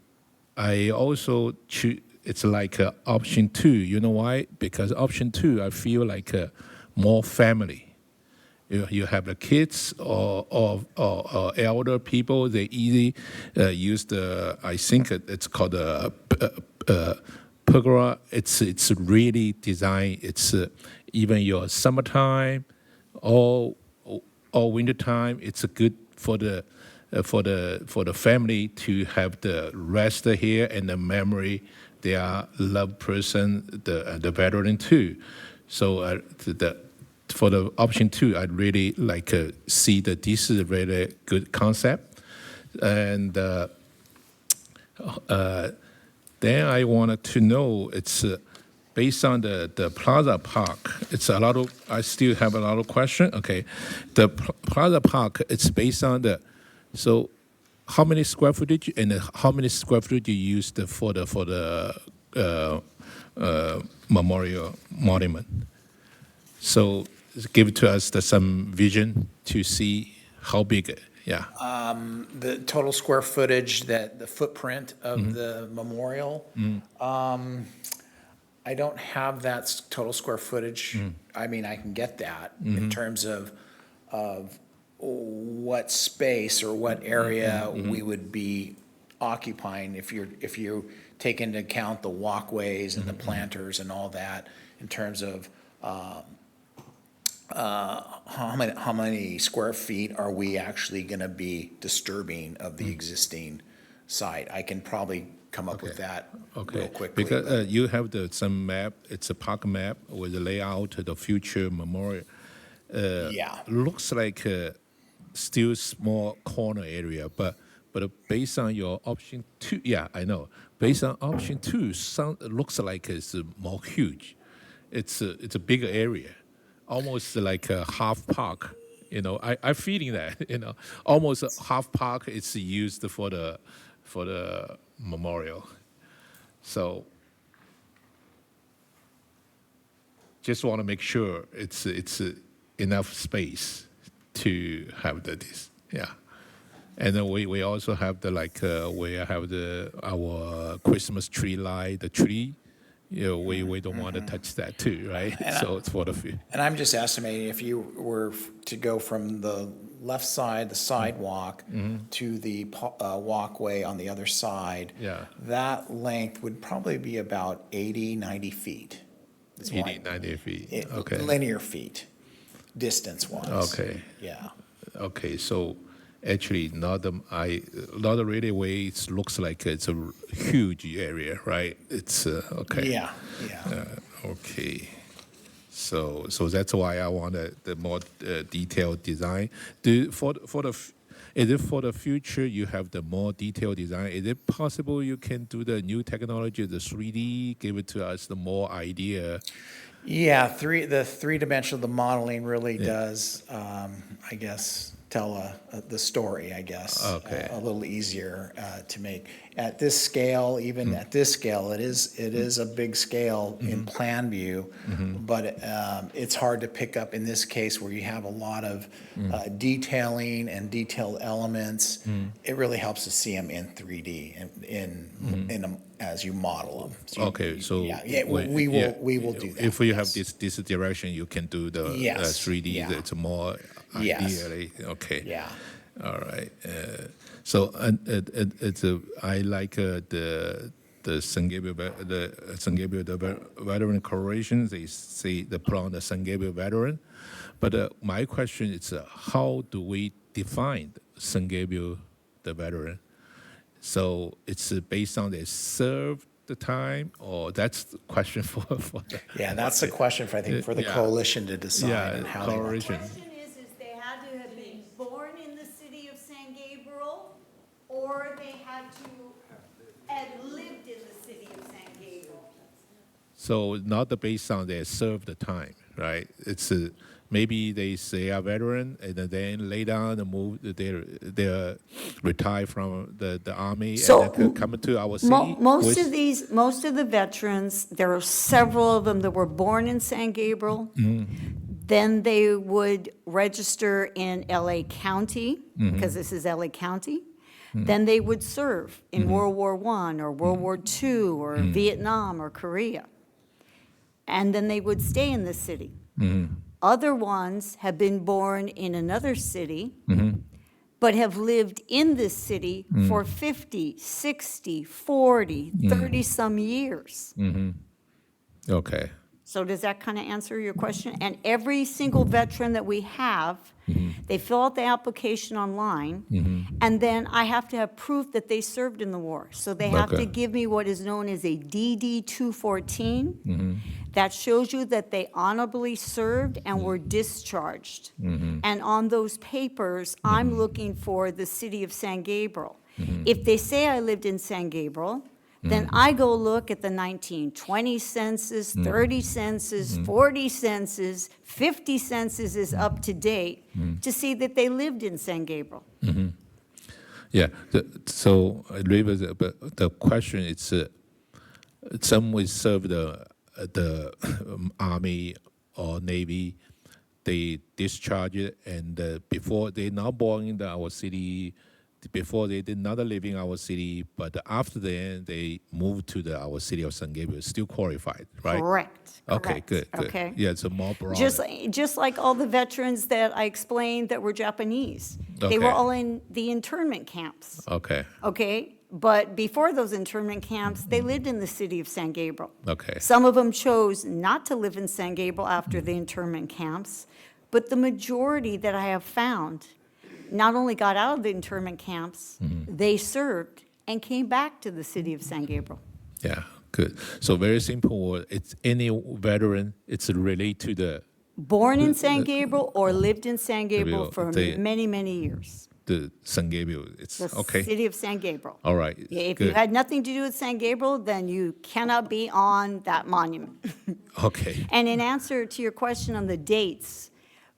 S19: also choose. It's like option 2. You know why? Because option 2, I feel like more family. You have the kids or elder people. They easily use the. I think it's called pergola, it's really designed. It's even your summertime, all winter time. It's good for the family to have the rest here and the memory. They are loved person, the veteran too. So for the option 2, I'd really like see that this is a really good concept, and then I wanted to know it's based on the Plaza Park. It's a lot of I still have a lot of questions. Okay, the Plaza Park. It's based on so how many square footage and how many square footage you used for the memorial monument. So give to us some vision to see how big. Yeah.
S16: The total square footage, the footprint of the memorial, I don't have that total square footage. I mean, I can get that in terms of what space or what area we would be occupying if you take into account the walkways and the planters and all that in terms of how many square feet are we actually going to be disturbing of the existing site? I can probably come up with that real quickly.
S19: Because you have some map. It's a park map with the layout of the future memorial. Looks like still small corner area, but based on your option 2, yeah, I know. Based on option 2, looks like it's more huge. It's a bigger area. Almost like a half park, I'm feeling that, almost a half park is used for the memorial. So just want to make sure it's enough space to have this, yeah. And then we also have we have our Christmas tree light, the tree. We don't want to touch that too, right? So it's for the few.
S16: And I'm just estimating if you were to go from the left side, the sidewalk, to the walkway on the other side, that length would probably be about 80, 90 feet.
S19: 80, 90 feet, okay.
S16: Linear feet, distance-wise.
S19: Okay.
S16: Yeah.
S19: Okay, so actually not really way. It looks like it's a huge area, right? It's okay.
S16: Yeah.
S19: Okay. So that's why I wanted the more detailed design. Is it for the future you have the more detailed design? Is it possible you can do the new technology, the 3D, give it to us the more idea?
S16: Yeah, the three-dimensional, the modeling really does, I guess, tell the story, I guess.
S19: Okay.
S16: A little easier to make. At this scale, even at this scale, it is a big scale in plan view, but it's hard to pick up in this case where you have a lot of detailing and detailed elements. It really helps to see them in 3D as you model them. So
S19: okay, so
S16: we will do that.
S19: If you have this direction, you can do the 3D. It's more ideally okay.
S16: Yeah.
S19: All right. So I like the San Gabriel Veteran Corporation. They say they put on the San Gabriel Veteran, but my question is how do we define San Gabriel the veteran? So it's based on they served the time, or that's the question for the
S16: that's the question for the coalition to decide and how
S19: coalition.
S6: The question is they had to have been born in the city of San Gabriel, or they had to have lived in the city of San Gabriel.
S19: So not based on they served the time, right? It's maybe they say a veteran and then later on they retire from the army and then come to our city.
S6: Most of the veterans, there are several of them that were born in San Gabriel. Then they would register in LA County, because this is LA County. Then they would serve in World War I or World War II or Vietnam or Korea. And then they would stay in the city. Other ones have been born in another city, but have lived in this city for 50, 60, 40, 30-some years.
S19: Okay.
S6: So does that kind of answer your question? And every single veteran that we have, they fill out the application online, and then I have to have proof that they served in the war. So they have to
S19: Okay.
S6: give me what is known as a DD-214. That shows you that they honorably served and were discharged. And on those papers, I'm looking for the city of San Gabriel. If they say I lived in San Gabriel, then I go look at the 1920 census, 30 census, 40 census, 50 census is up to date to see that they lived in San Gabriel.
S19: Yeah. So, River, the question is, some will serve the Army or Navy, they discharge it, and before they're not born in our city, before they did not live in our city, but after then they moved to our city of San Gabriel, still qualified, right?
S6: Correct.
S19: Okay, good.
S6: Okay.
S19: Yeah, it's a more broad.
S6: Just like all the veterans that I explained that were Japanese. They were
S19: Okay.
S6: all in the internment camps,
S19: Okay,
S6: okay? But before those internment camps, they lived in the city of San Gabriel.
S19: okay.
S6: Some of them chose not to live in San Gabriel after the internment camps, but the majority that I have found not only got out of the internment camps, they served and came back to the city of San Gabriel.
S19: Yeah, good. So very simple. It's any veteran. It's related to the
S6: Born in San Gabriel or lived in San Gabriel for
S19: they-
S6: many, many years.
S19: San Gabriel. It's
S6: The
S19: okay.
S6: city of San Gabriel.
S19: All right.
S6: If
S19: good.
S6: you had nothing to do with San Gabriel, then you cannot be on that monument.
S19: Okay.
S6: And in answer to your question on the dates,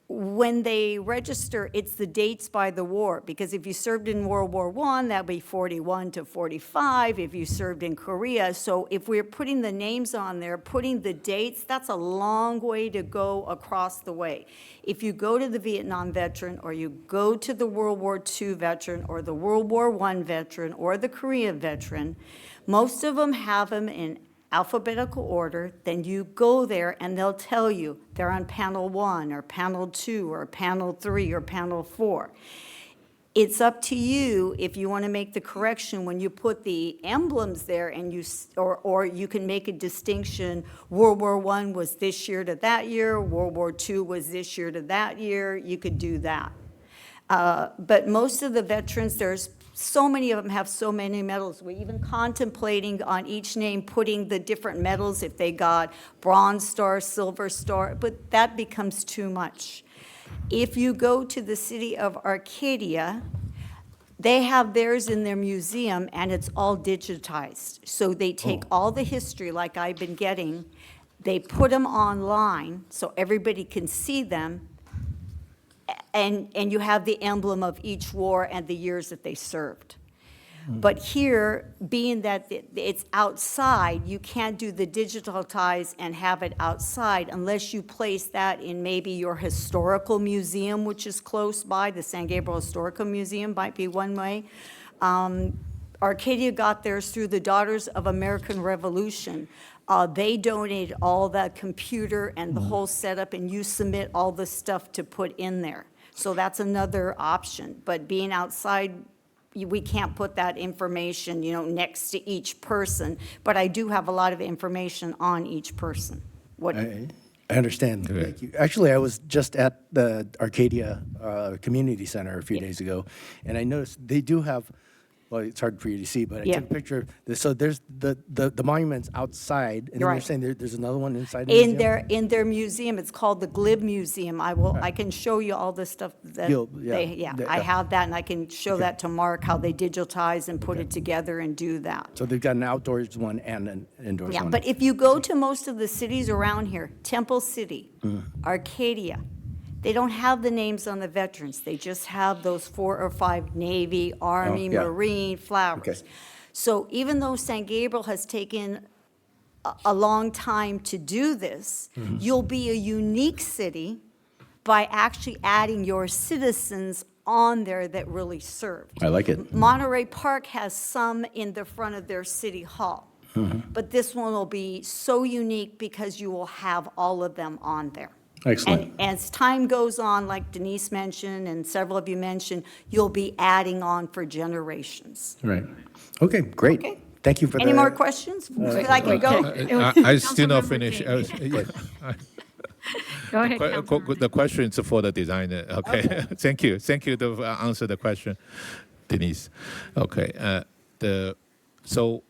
S6: when they register, it's the dates by the war, because if you served in World War I, that'd be 41 to 45, if you served in Korea. So if we're putting the names on there, putting the dates, that's a long way to go across the way. If you go to the Vietnam veteran, or you go to the World War II veteran, or the World War I veteran, or the Korea veteran, most of them have them in alphabetical order. Then you go there and they'll tell you they're on panel 1 or panel 2 or panel 3 or panel 4. It's up to you if you want to make the correction when you put the emblems there, and or you can make a distinction. World War I was this year to that year, World War II was this year to that year. You could do that. But most of the veterans, there's so many of them have so many medals. We're even contemplating on each name putting the different medals, if they got Bronze Star, Silver Star, but that becomes too much. If you go to the city of Arcadia, they have theirs in their museum, and it's all digitized. So they take all the history like I've been getting, they put them online so everybody can see them, and you have the emblem of each war and the years that they served. But here, being that it's outside, you can't do the digitalized and have it outside unless you place that in maybe your historical museum, which is close by. The San Gabriel Historical Museum might be one way. Arcadia got theirs through the Daughters of American Revolution. They donated all that computer and the whole setup, and you submit all the stuff to put in there. So that's another option. But being outside, we can't put that information, next to each person. But I do have a lot of information on each person.
S18: I understand. Thank you. Actually, I was just at the Arcadia Community Center a few days ago, and I noticed they do have, well, it's hard for you to see, but I took a picture. So there's the monuments outside, and then you're saying there's another one inside the museum?
S6: In their museum, it's called the Glib Museum. I can show you all the stuff that I have that, and I can show that to Mark, how they digitize and put it together and do that.
S18: So they've got an outdoors one and an indoors one.
S6: Yeah, but if you go to most of the cities around here, Temple City, Arcadia, they don't have the names on the veterans. They just have those 4 or 5 Navy, Army, Marine, flowers. So even though San Gabriel has taken a long time to do this, you'll be a unique city by actually adding your citizens on there that really served.
S18: I like it.
S6: Monterey Park has some in the front of their city hall. But this one will be so unique because you will have all of them on there.
S18: Excellent.
S6: And as time goes on, like Denise mentioned and several of you mentioned, you'll be adding on for generations.
S18: Right. Okay, great.
S6: Okay.
S18: Thank you for
S6: Any
S18: the.
S6: more questions? I can go?
S19: I still not finished.
S1: Go ahead, Councilmember.
S19: The question is for the designer. Okay. Thank you. Thank you to answer the question, Denise. Okay. So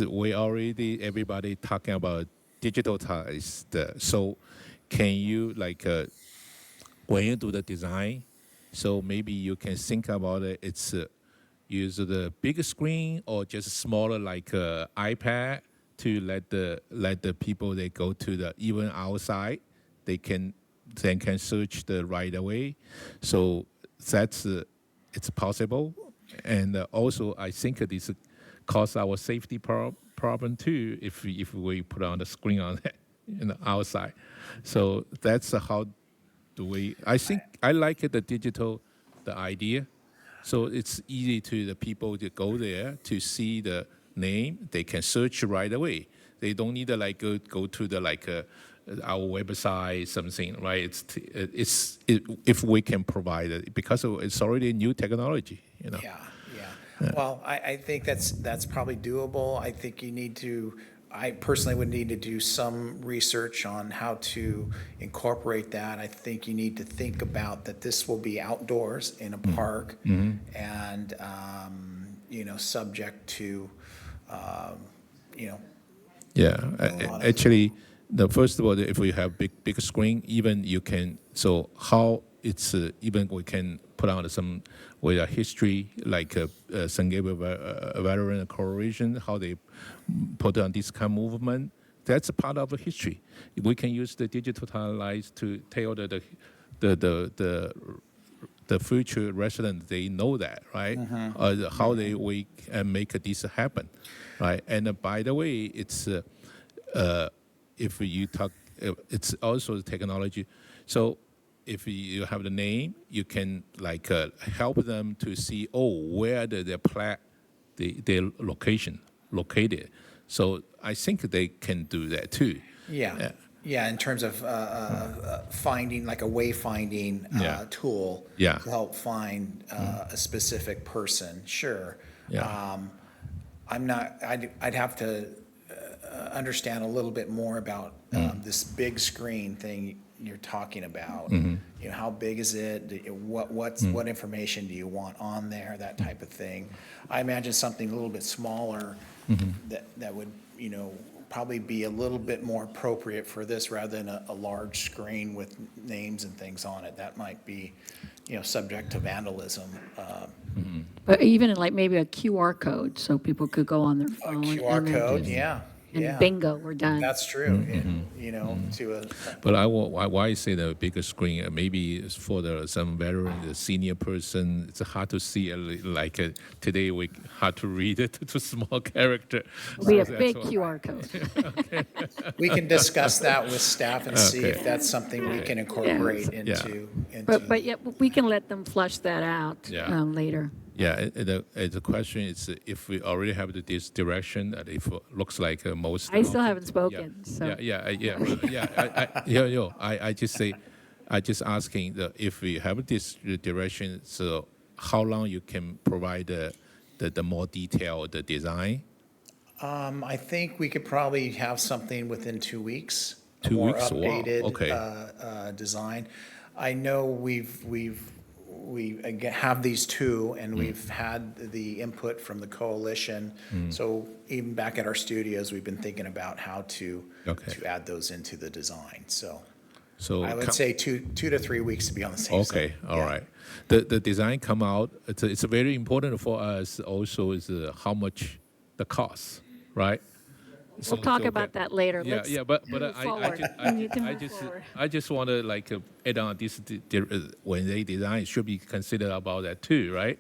S19: we already everybody talking about digitalized. So can you when you do the design, so maybe you can think about it. It's use the big screen or just smaller iPad to let the people they go to the even outside they can search the right away. So that's it's possible, and also I think this cause our safety problem too if we put on the screen on outside. So that's how do we. I think I like the digital, the idea. So it's easy to the people to go there to see the name. They can search right away. They don't need to go to the our website something, right? If we can provide it because it's already new technology,
S16: Yeah. Well, I think that's probably doable. I think you need to. I personally would need to do some research on how to incorporate that. I think you need to think about that this will be outdoors in a park, and subject to,
S19: Actually, first of all, if we have big screen, even you can. So how it's even we can put on some with a history like San Gabriel Veteran Corporation, how they put on this kind of movement. That's a part of the history. We can use the digitalized to tell the future residents they know that, right? How we make this happen, right? And by the way, it's if you talk, it's also the technology. So if you have the name, you can help them to see where their location located. So I think they can do that too.
S16: Yeah, in terms of finding a wayfinding tool to help find a specific person. Sure. I'm not. I'd have to understand a little bit more about this big screen thing you're talking about. How big is it? What information do you want on there? That type of thing. I imagine something a little bit smaller that would probably be a little bit more appropriate for this rather than a large screen with names and things on it. That might be subject to vandalism.
S1: But even maybe a QR code so people could go on their phone.
S16: QR code,
S1: And bingo, we're done.
S16: That's true.
S19: But why I say the bigger screen? Maybe it's for some veteran, the senior person. It's hard to see. Today we hard to read it to small character.
S1: It'll be a big QR code.
S16: We can discuss that with staff and see if that's something we can incorporate into.
S1: But we can let them flush that out later.
S19: The question is if we already have this direction, that if it looks like most.
S1: I still haven't spoken.
S19: I just asking if we have this direction, so how long you can provide the more detailed design?
S16: I think we could probably have something within 2 weeks.
S19: 2 weeks,
S16: updated,
S19: wow. Okay.
S16: Design. I know we have these two, and we've had the input from the coalition. So even back at our studios, we've been thinking about how to add those into the design. So I would say 2 to 3 weeks to be on the safe side.
S19: Okay, all right. The design come out. It's very important for us. Also, is how much the cost, right?
S1: We'll talk about that later.
S19: But I just want to add on this when they design should be considered about that too, right?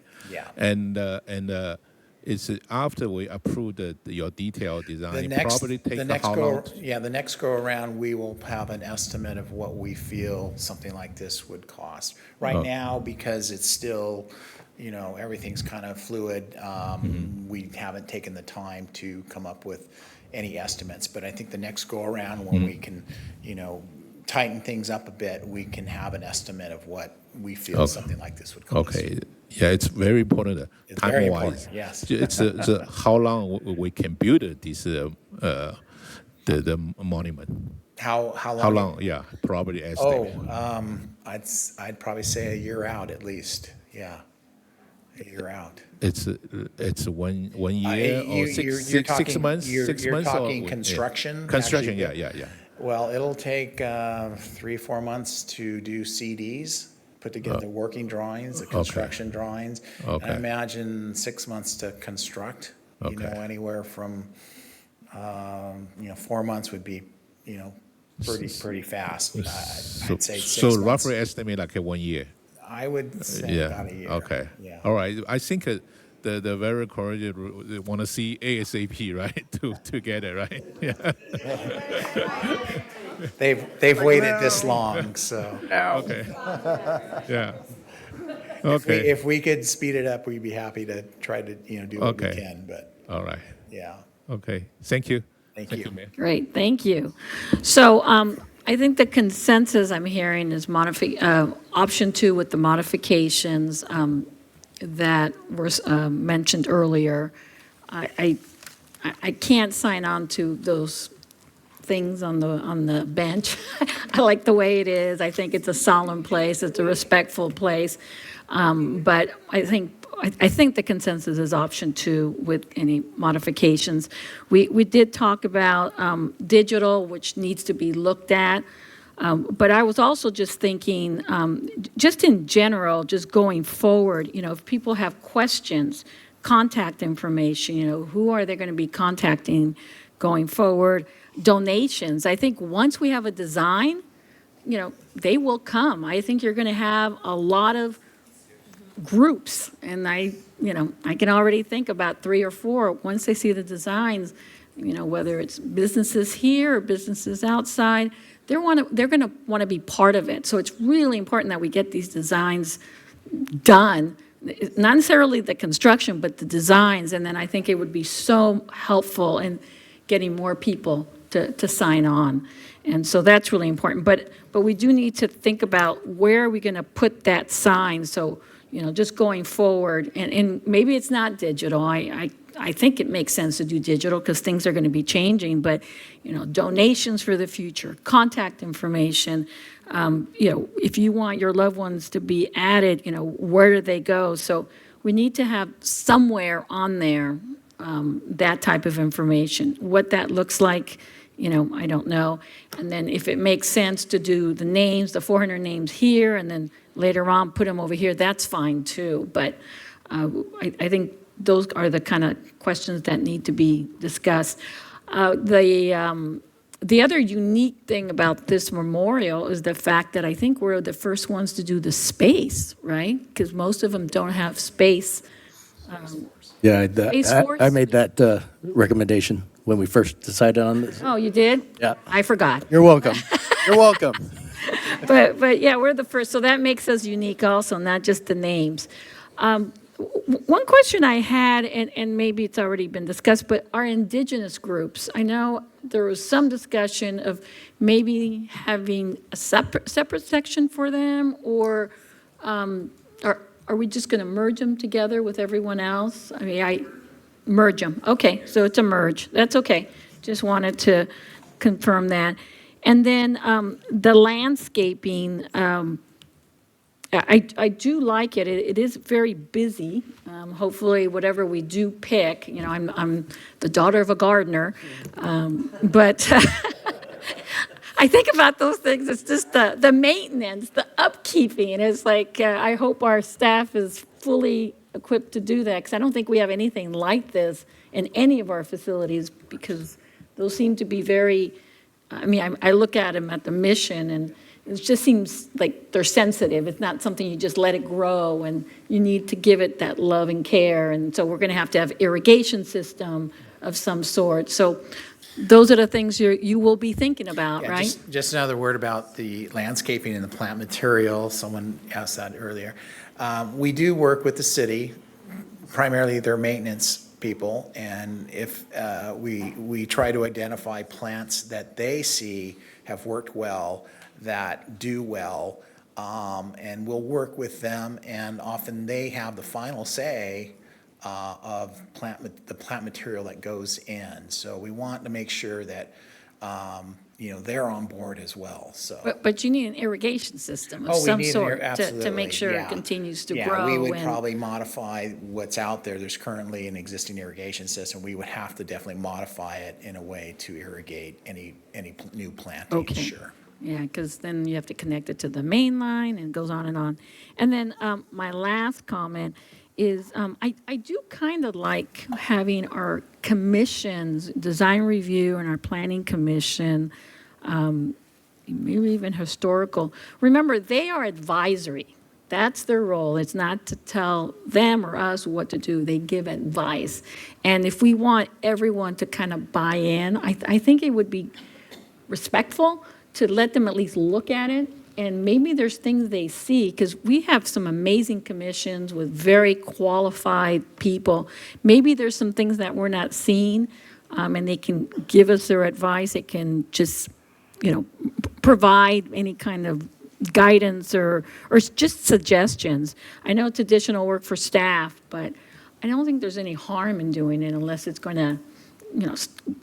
S19: And it's after we approve your detailed design. Probably take how long?
S16: The next go around, we will have an estimate of what we feel something like this would cost. Right now, because it's still, everything's kind of fluid. We haven't taken the time to come up with any estimates, but I think the next go around when we can, tighten things up a bit, we can have an estimate of what we feel
S19: Okay.
S16: something like this would cost.
S19: Okay, yeah, it's very important.
S16: It's very
S19: Time-wise.
S16: important, yes.
S19: It's how long we can build this the monument.
S16: How long?
S19: How long? Yeah, probably estimate.
S16: I'd probably say a year out at least. Yeah, a year out.
S19: It's 1 year or
S16: You're
S19: 6
S16: talking-
S19: months.
S16: You're,
S19: 6
S16: you're
S19: months. or-
S16: talking
S19: yeah.
S16: construction.
S19: Construction.
S16: actually?
S19: Yeah.
S16: Well, it'll take 3-4 months to do CDs, put together working drawings, the construction drawings. And I imagine 6 months to construct. You know, anywhere from 4 months would be pretty fast. I'd say 6 months.
S19: So roughly estimate like 1 year.
S16: I would say about a year.
S19: Okay.
S16: Yeah.
S19: All right. I think the very courageous want to see ASAP, right? to get it right. Yeah.
S16: They've waited this long, so.
S19: Okay. Yeah. Okay.
S16: If we could speed it up, we'd be happy to try to do what we can. But
S19: all right.
S16: yeah.
S19: Okay. Thank you.
S16: Thank you.
S19: Mayor.
S1: Great, thank you. So I think the consensus I'm hearing is option 2 with the modifications that were mentioned earlier. I can't sign on to those things on the bench. I like the way it is. I think it's a solemn place. It's a respectful place. But I think the consensus is option 2 with any modifications. We did talk about digital, which needs to be looked at. But I was also just thinking, just in general, just going forward, if people have questions, contact information, who are they going to be contacting going forward? Donations. I think once we have a design, they will come. I think you're going to have a lot of groups, and I can already think about 3 or 4 once they see the designs, whether it's businesses here or businesses outside, they're going to want to be part of it. So it's really important that we get these designs done, not necessarily the construction, but the designs, and then I think it would be so helpful in getting more people to sign on. And so that's really important. But we do need to think about where are we going to put that sign. So, just going forward, and maybe it's not digital. I think it makes sense to do digital because things are going to be changing. But, donations for the future, contact information. If you want your loved ones to be added, where do they go? So we need to have somewhere on there that type of information. What that looks like, I don't know. And then if it makes sense to do the names, the 400 names here, and then later on put them over here, that's fine too. But I think those are the kind of questions that need to be discussed. The other unique thing about this memorial is the fact that I think we're the first ones to do the space, right? Because most of them don't have space.
S18: Yeah,
S1: Space Force?
S18: I made that recommendation when we first decided on this.
S1: Oh, you did?
S18: Yeah.
S1: I forgot.
S18: You're welcome. You're welcome.
S1: But yeah, we're the first, so that makes us unique also, not just the names. One question I had, and maybe it's already been discussed, but our indigenous groups, I know there was some discussion of maybe having a separate section for them, or are we just going to merge them together with everyone else? I mean, merge them. Okay, so it's a merge. That's okay. Just wanted to confirm that. And then the landscaping, I do like it. It is very busy. Hopefully, whatever we do pick, I'm the daughter of a gardener, but I think about those things. It's just the maintenance, the upkeeping. It's like I hope our staff is fully equipped to do that, because I don't think we have anything like this in any of our facilities, because those seem to be very. I mean, I look at them at the Mission, and it just seems like they're sensitive. It's not something you just let it grow, and you need to give it that love and care. And so we're going to have irrigation system of some sort. So those are the things you will be thinking about,
S16: Yeah,
S1: right?
S16: Just another word about the landscaping and the plant material. Someone asked that earlier. We do work with the city, primarily their maintenance people, and if we try to identify plants that they see have worked well, that do well, and we'll work with them, and often they have the final say of the plant material that goes in. So we want to make sure that, they're on board as well, so.
S1: But you need an irrigation system of
S16: Oh, we
S1: some
S16: need an
S1: sort to
S16: absolutely,
S1: make sure
S16: yeah.
S1: it continues to
S16: Yeah,
S1: grow.
S16: we would
S1: and-
S16: probably modify what's out there. There's currently an existing irrigation system. We would have to definitely modify it in a way to irrigate any new planting,
S1: Okay.
S16: sure.
S1: Yeah, because then you have to connect it to the main line, and it goes on and on. And then my last comment is I do kind of like having our commissions, design review and our planning commission, maybe even historical. Remember, they are advisory. That's their role. It's not to tell them or us what to do. They give advice. And if we want everyone to kind of buy in, I think it would be respectful to let them at least look at it. And maybe there's things they see, because we have some amazing commissions with very qualified people. Maybe there's some things that we're not seeing, and they can give us their advice. It can just, provide any kind of guidance or just suggestions. I know it's additional work for staff, but I don't think there's any harm in doing it unless it's going to,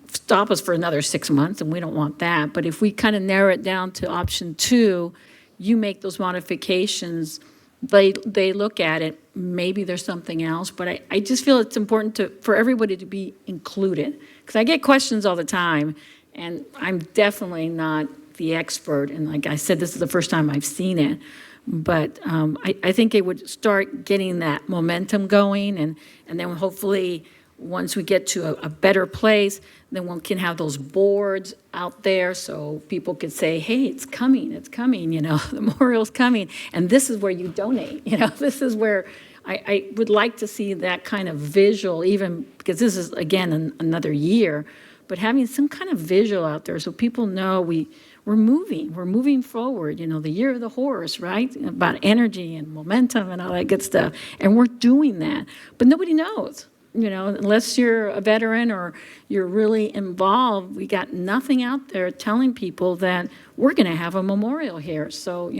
S1: stop us for another 6 months, and we don't want that. But if we kind of narrow it down to option 2, you make those modifications, they look at it, maybe there's something else. But I just feel it's important for everybody to be included, because I get questions all the time, and I'm definitely not the expert. And like I said, this is the first time I've seen it. But I think it would start getting that momentum going, and then hopefully once we get to a better place, then we can have those boards out there so people could say, hey, it's coming, the memorial's coming, and this is where you donate, this is where I would like to see that kind of visual, even because this is, again, another year, but having some kind of visual out there so people know we're moving forward, the year of the horse, right? About energy and momentum and all that good stuff, and we're doing that, but nobody knows. Unless you're a veteran or you're really involved, we got nothing out there telling people that we're going to have a memorial here. So,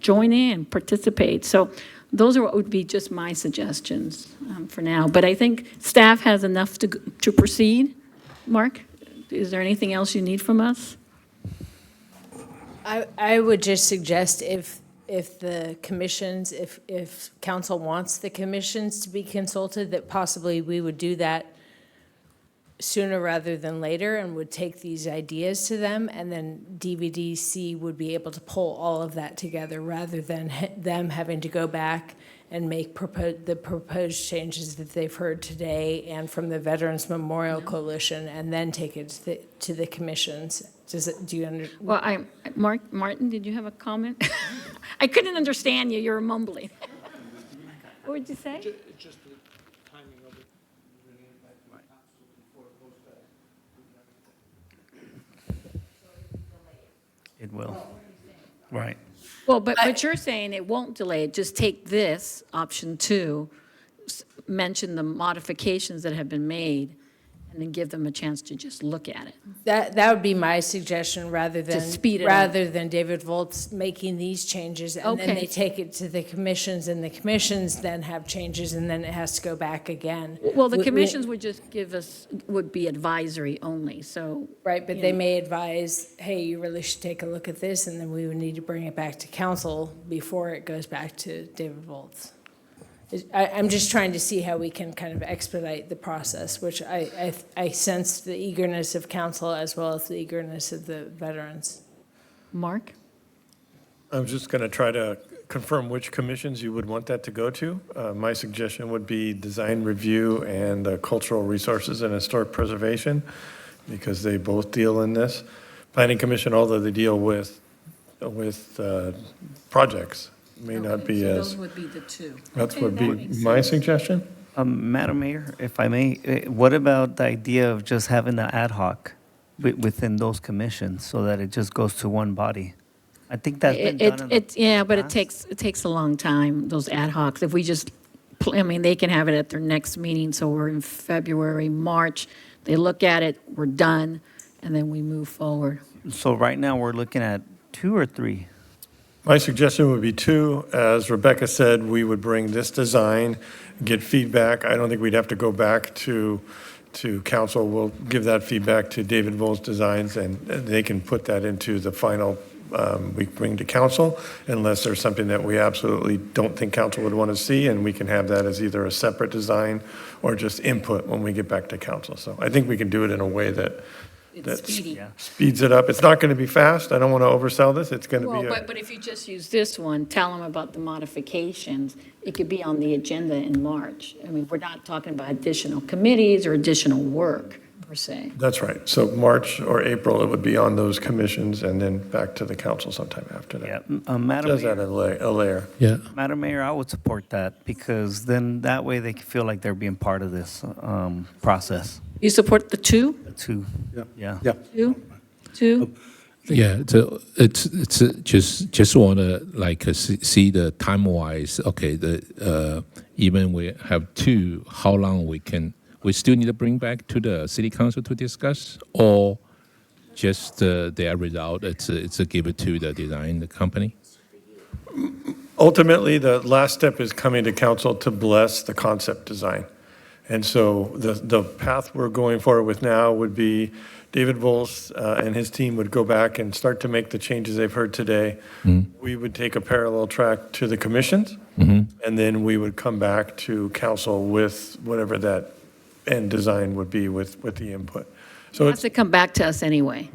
S1: join in, participate. So those are what would be just my suggestions for now. But I think staff has enough to proceed. Mark, is there anything else you need from us?
S15: I would just suggest if the commissions, if council wants the commissions to be consulted, that possibly we would do that sooner rather than later and would take these ideas to them, and then DVDC would be able to pull all of that together rather than them having to go back and make the proposed changes that they've heard today and from the Veterans Memorial Coalition, and then take it to the commissions. Do you understand?
S1: Well, Martin, did you have a comment? I couldn't understand you. You were mumbling. What did you say?
S18: It's just the timing of it.
S17: It will. Right.
S1: Well, but you're saying it won't delay it. Just take this, option 2, mention the modifications that have been made, and then give them a chance to just look at it.
S15: That would be my suggestion, rather than
S1: speed it up.
S15: rather than David Volz making these changes, and then
S1: Okay.
S15: they take it to the commissions, and the commissions then have changes, and then it has to go back again.
S1: Well, the
S15: We-
S1: commissions would be advisory only, so.
S15: Right, but they may advise, hey, you really should take a look at this, and then we would need to bring it back to council before it goes back to David Volz. I'm just trying to see how we can kind of expedite the process, which I sense the eagerness of council as well as the eagerness of the veterans.
S1: Mark?
S9: I'm just going to try to confirm which commissions you would want that to go to. My suggestion would be design review and cultural resources and historic preservation, because they both deal in this. Planning commission, although they deal with projects, may not be
S1: so
S9: as.
S1: those would be the 2.
S9: That
S1: Okay,
S9: would
S1: that
S9: be
S1: makes
S9: my
S1: sense.
S9: suggestion.
S17: Madam Mayor, if I may, what about the idea of just having the ad hoc within those commissions so that it just goes to one body? I think that's been done in the
S1: Yeah, but
S17: past.
S1: it takes a long time, those ad hocs. If we just, they can have it at their next meeting, so we're in February, March. They look at it, we're done, and then we move forward.
S17: So right now, we're looking at 2 or 3?
S9: My suggestion would be 2. As Rebecca said, we would bring this design, get feedback. I don't think we'd have to go back to council. We'll give that feedback to David Volz Designs, and they can put that into the final we bring to council, unless there's something that we absolutely don't think council would want to see, and we can have that as either a separate design or just input when we get back to council. So I think we can do it in a way that speeds it up. It's not going to be fast. I don't want to oversell this. It's going to
S1: Well,
S9: be
S1: but if you just use this one, tell them about the modifications, it could be on the agenda in March. I mean, we're not talking about additional committees or additional work, per se.
S9: That's right. So March or April, it would be on those commissions and then back to the council sometime after that.
S17: Yeah, Madam
S9: Does
S17: Mayor.
S9: that a layer.
S19: Yeah.
S17: Madam Mayor, I would support that, because then that way they can feel like they're being part of this process.
S1: You support the 2?
S17: 2.
S18: Yeah.
S17: Yeah.
S1: 2?
S19: Yeah, so it's just want to like see the time wise. Okay, even we have 2, how long we still need to bring back to the city council to discuss, or just their result. It's a give it to the design company.
S9: Ultimately, the last step is coming to council to bless the concept design. And so the path we're going forward with now would be David Volz and his team would go back and start to make the changes they've heard today. We would take a parallel track to the commissions, and then we would come back to council with whatever that end design would be with the input. So
S1: It has to come back to us anyway.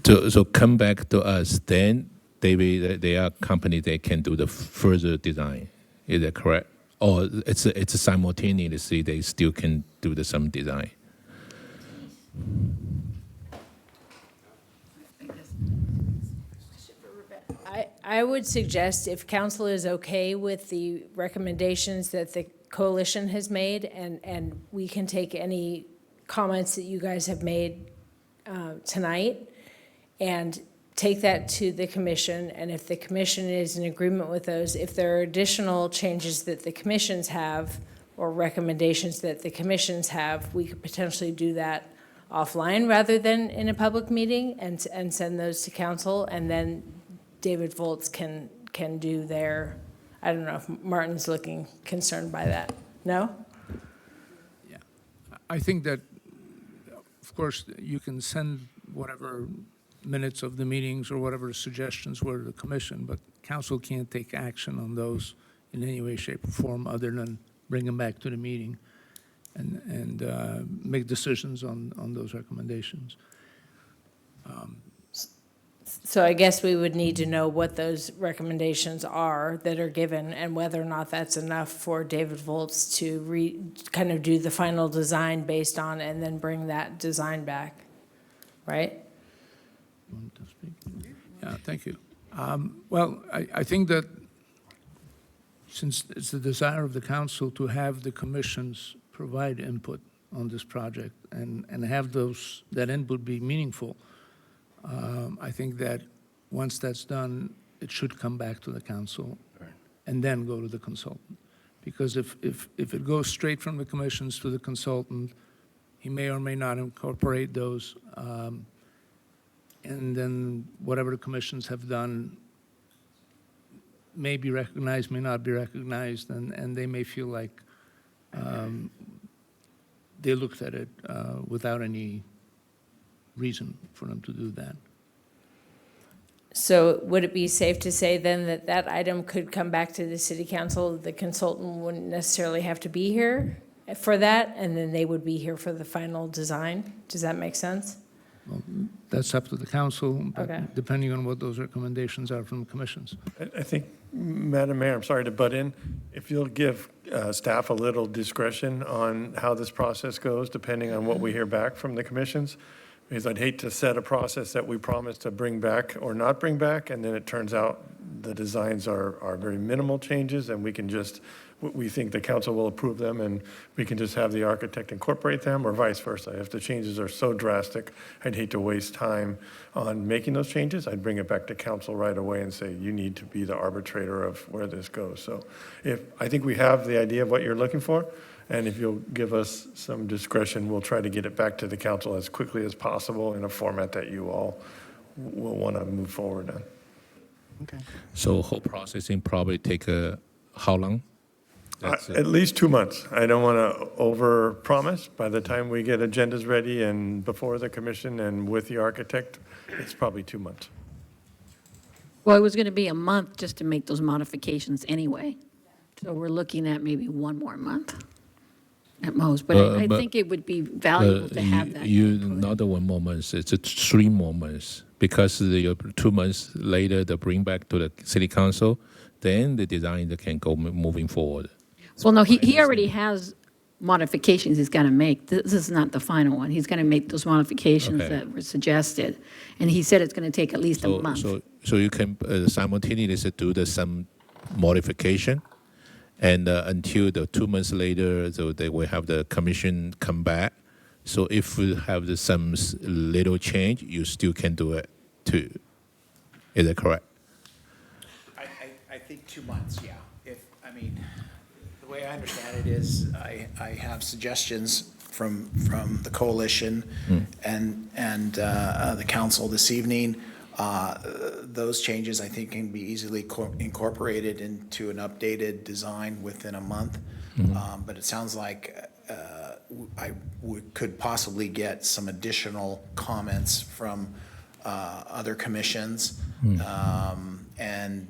S19: So come back to us, then their company, they can do the further design. Is that correct? Or it's simultaneously they still can do some design.
S15: I would suggest if council is okay with the recommendations that the coalition has made, and we can take any comments that you guys have made tonight and take that to the commission, and if the commission is in agreement with those, if there are additional changes that the commissions have or recommendations that the commissions have, we could potentially do that offline rather than in a public meeting and send those to council, and then David Volz can do their, I don't know if Martin's looking concerned by that. No?
S21: I think that, of course, you can send whatever minutes of the meetings or whatever suggestions were to the commission, but council can't take action on those in any way, shape, or form other than bring them back to the meeting and make decisions on those recommendations.
S15: So I guess we would need to know what those recommendations are that are given and whether or not that's enough for David Volz to kind of do the final design based on and then bring that design back, right?
S21: Yeah, thank you. Well, I think that since it's the desire of the council to have the commissions provide input on this project and have that input be meaningful, I think that once that's done, it should come back to the council and then go to the consultant. Because if it goes straight from the commissions to the consultant, he may or may not incorporate those. And then whatever the commissions have done may be recognized, may not be recognized, and they may feel like they looked at it without any reason for them to do that.
S15: So would it be safe to say then that that item could come back to the city council? The consultant wouldn't necessarily have to be here for that, and then they would be here for the final design? Does that make sense?
S21: Well, that's up to the council, but
S15: Okay.
S21: depending on what those recommendations are from the commissions.
S9: I think, Madam Mayor, I'm sorry to butt in, if you'll give staff a little discretion on how this process goes, depending on what we hear back from the commissions, because I'd hate to set a process that we promised to bring back or not bring back, and then it turns out the designs are very minimal changes, and we think the council will approve them, and we can just have the architect incorporate them, or vice versa. If the changes are so drastic, I'd hate to waste time on making those changes. I'd bring it back to council right away and say, you need to be the arbitrator of where this goes. So I think we have the idea of what you're looking for, And if you'll give us some discretion, we'll try to get it back to the council as quickly as possible in a format that you all will want to move forward on.
S19: So whole processing probably take how long?
S9: At least 2 months. I don't want to overpromise. By the time we get agendas ready and before the commission and with the architect, it's probably 2 months.
S1: Well, it was going to be a month just to make those modifications anyway. So we're looking at maybe 1 more month at most. But I think it would be valuable to have that.
S19: Not 1 more month, it's 3 more months. Because the 2 months later, they bring back to the city council, then the design can go moving forward.
S1: Well, no, he already has modifications he's got to make. This is not the final one. He's going to make those modifications that were suggested. And he said it's going to take at least a month.
S19: So you can simultaneously do some modification, and until the 2 months later, so they will have the commission come back. So if we have some little change, you still can do it too. Is that correct?
S16: I think 2 months, yeah. The way I understand it is I have suggestions from the coalition and the council this evening. Those changes, I think, can be easily incorporated into an updated design within a month. But it sounds like I could possibly get some additional comments from other commissions. And,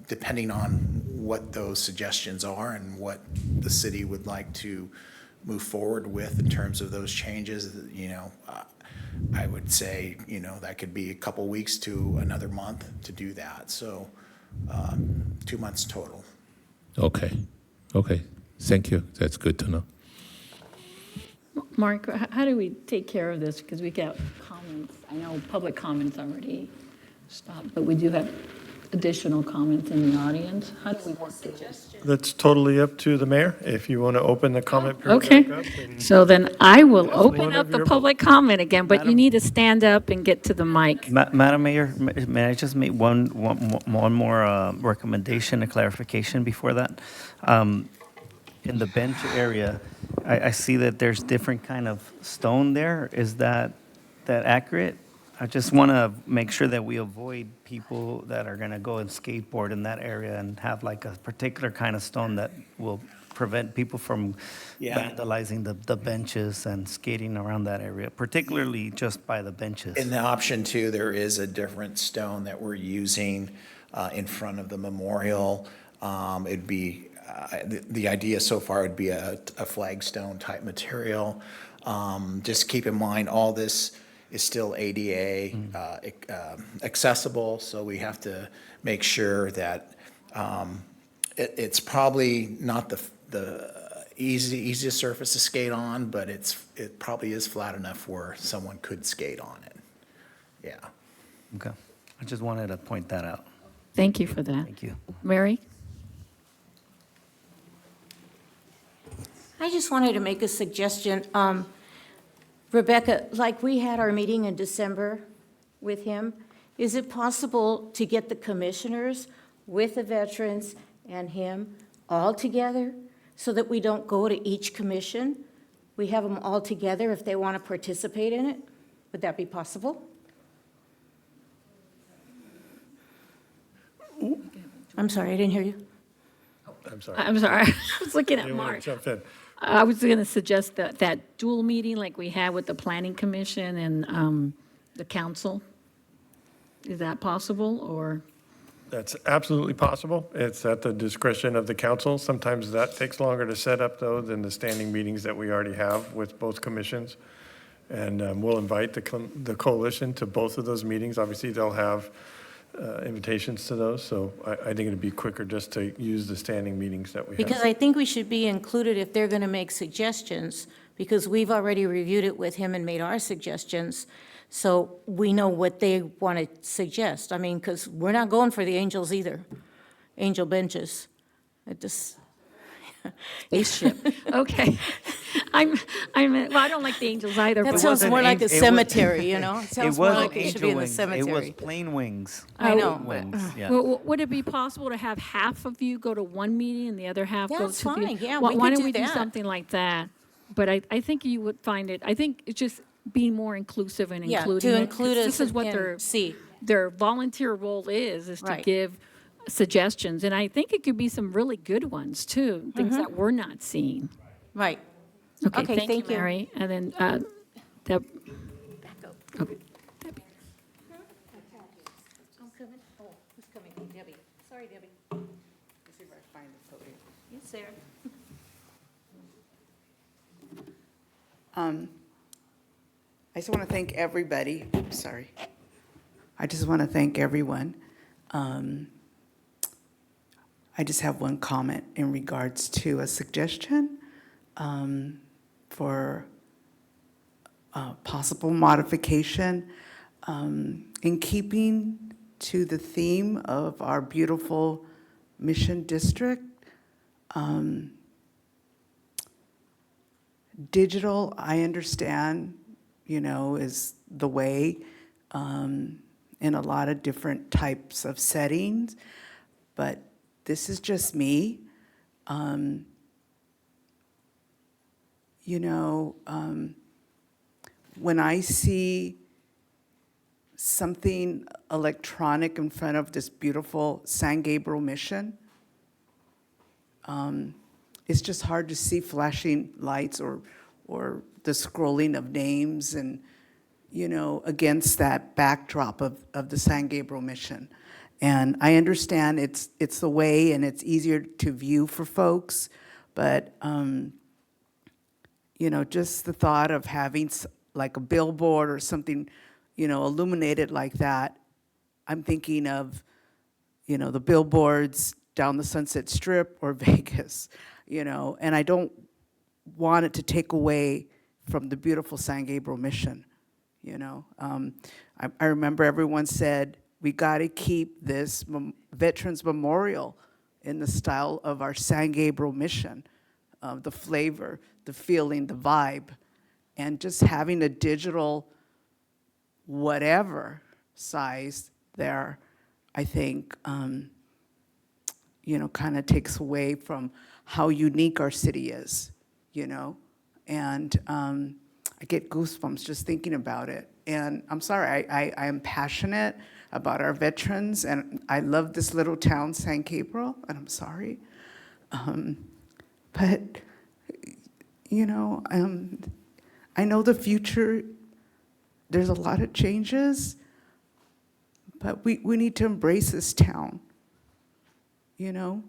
S16: depending on what those suggestions are and what the city would like to move forward with in terms of those changes, I would say, that could be a couple weeks to another month to do that. So 2 months total.
S19: Okay. Thank you. That's good to know.
S1: Mark, how do we take care of this? Because we got comments. I know public comments already stopped, but we do have additional comments in the audience. How do we work through this?
S9: That's totally up to the mayor. If you want to open the comment period
S1: Okay.
S9: back up. And
S1: So then I will
S9: That's
S1: open
S9: one
S1: up
S9: of
S1: the
S9: your-
S1: public comment again, but you need to stand up and get to the mic.
S17: Madam Mayor, may I just make one more recommendation, a clarification before that? In the bench area, I see that there's different kind of stone there. Is that accurate? I just want to make sure that we avoid people that are going to go and skateboard in that area and have like a particular kind of stone that will prevent people from vandalizing the benches and skating around that area, particularly just by the benches.
S16: In the option 2, there is a different stone that we're using in front of the memorial. It'd be, the idea so far would be a flagstone type material. Just keep in mind, all this is still ADA accessible, so we have to make sure that it's probably not the easiest surface to skate on, but it probably is flat enough where someone could skate on it. Yeah.
S17: Okay. I just wanted to point that out.
S1: Thank you for that.
S17: Thank you.
S1: Mary?
S5: I just wanted to make a suggestion. Rebecca, like we had our meeting in December with him, is it possible to get the commissioners with the veterans and him all together so that we don't go to each commission? We have them all together if they want to participate in it? Would that be possible? I'm sorry, I didn't hear you.
S9: I'm sorry.
S1: I'm sorry. I was looking at
S9: You wanna
S1: Mark.
S9: jump in?
S1: I was going to suggest that dual meeting like we had with the Planning Commission and the council. Is that possible, or?
S9: That's absolutely possible. It's at the discretion of the council. Sometimes that takes longer to set up, though, than the standing meetings that we already have with both commissions. And we'll invite the coalition to both of those meetings. Obviously, they'll have invitations to those, so I think it'd be quicker just to use the standing meetings that we have.
S5: Because I think we should be included if they're going to make suggestions, because we've already reviewed it with him and made our suggestions, so we know what they want to suggest. I mean, because we're not going for the angels either, angel benches. It just, Spaceship.
S1: Okay. Well, I don't like the angels either.
S5: That
S1: but-
S5: sounds more like a
S17: It was-
S5: cemetery, you know? It sounds more
S17: wasn't
S5: like it should
S17: angel
S5: be in the
S17: wings.
S5: cemetery.
S17: It was plane wings.
S5: I know,
S17: Plane
S5: but-
S17: wings, yeah.
S1: Well, would it be possible to have half of you go to one meeting and the other half go to the?
S5: That's fine, yeah,
S1: Why
S5: we
S1: why
S5: could
S1: don't
S5: do
S1: we do
S5: that.
S1: something like that? But I think you would find it, I think it's just being more inclusive and
S5: Yeah, to
S1: including it.
S5: include us
S1: This is what
S5: and see.
S1: their volunteer role is to
S5: Right.
S1: give suggestions. And I think it could be some really good ones, too, things that we're not seeing.
S5: Right.
S1: Okay,
S5: Okay,
S1: thank you,
S5: thank you.
S1: Mary. And then, Deb. Okay. Debbie.
S5: I'm coming. Oh, who's coming? Debbie. Sorry, Debbie. Let's see if I find the podium. Yes, there.
S7: I just want to thank everybody. Sorry. I just want to thank everyone. I just have one comment in regards to a suggestion for possible modification in keeping to the theme of our beautiful Mission District. Digital, I understand, is the way in a lot of different types of settings, but this is just me. When I see something electronic in front of this beautiful San Gabriel Mission, it's just hard to see flashing lights or the scrolling of names and, against that backdrop of the San Gabriel Mission. And I understand it's the way and it's easier to view for folks, but, just the thought of having like a billboard or something, illuminated like that, I'm thinking of, the billboards down the Sunset Strip or Vegas, and I don't want it to take away from the beautiful San Gabriel Mission, I remember everyone said, we got to keep this Veterans Memorial in the style of our San Gabriel Mission, the flavor, the feeling, the vibe, and just having a digital whatever size there, I think, kind of takes away from how unique our city is, and I get goosebumps just thinking about it. And I'm sorry, I am passionate about our veterans, and I love this little town, San Gabriel, and I'm sorry. But, I know the future, there's a lot of changes, but we need to embrace this town, and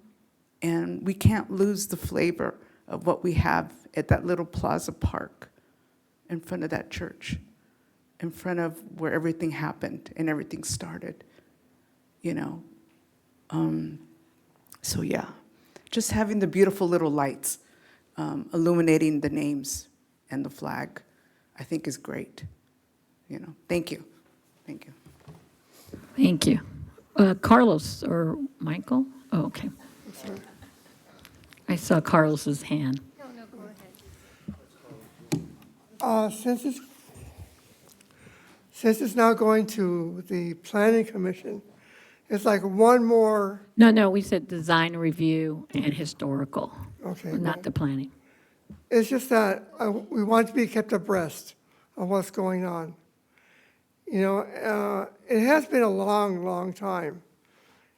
S7: we can't lose the flavor of what we have at that little plaza park in front of that church, in front of where everything happened and everything started, So yeah, just having the beautiful little lights illuminating the names and the flag, I think is great. Thank you. Thank you.
S1: Thank you. Carlos or Michael? Oh, okay. I saw Carlos's hand.
S12: Since it's now going to the Planning Commission, it's like one more,
S1: No, we said design review and historical,
S12: okay.
S1: not the planning.
S12: It's just that we want to be kept abreast of what's going on. It has been a long, long time.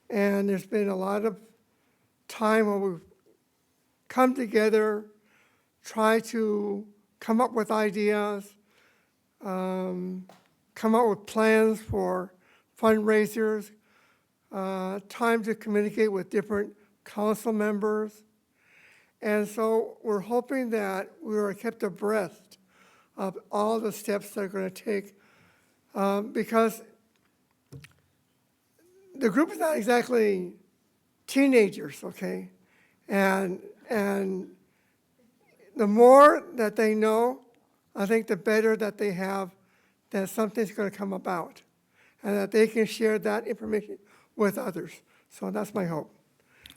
S12: And there's been a lot of time when we've come together, try to come up with ideas, come up with plans for fundraisers, time to communicate with different council members. And so we're hoping that we are kept abreast of all the steps they're going to take, because the group is not exactly teenagers, okay? And the more that they know, I think the better that they have that something's going to come about and that they can share that information with others. So that's my hope.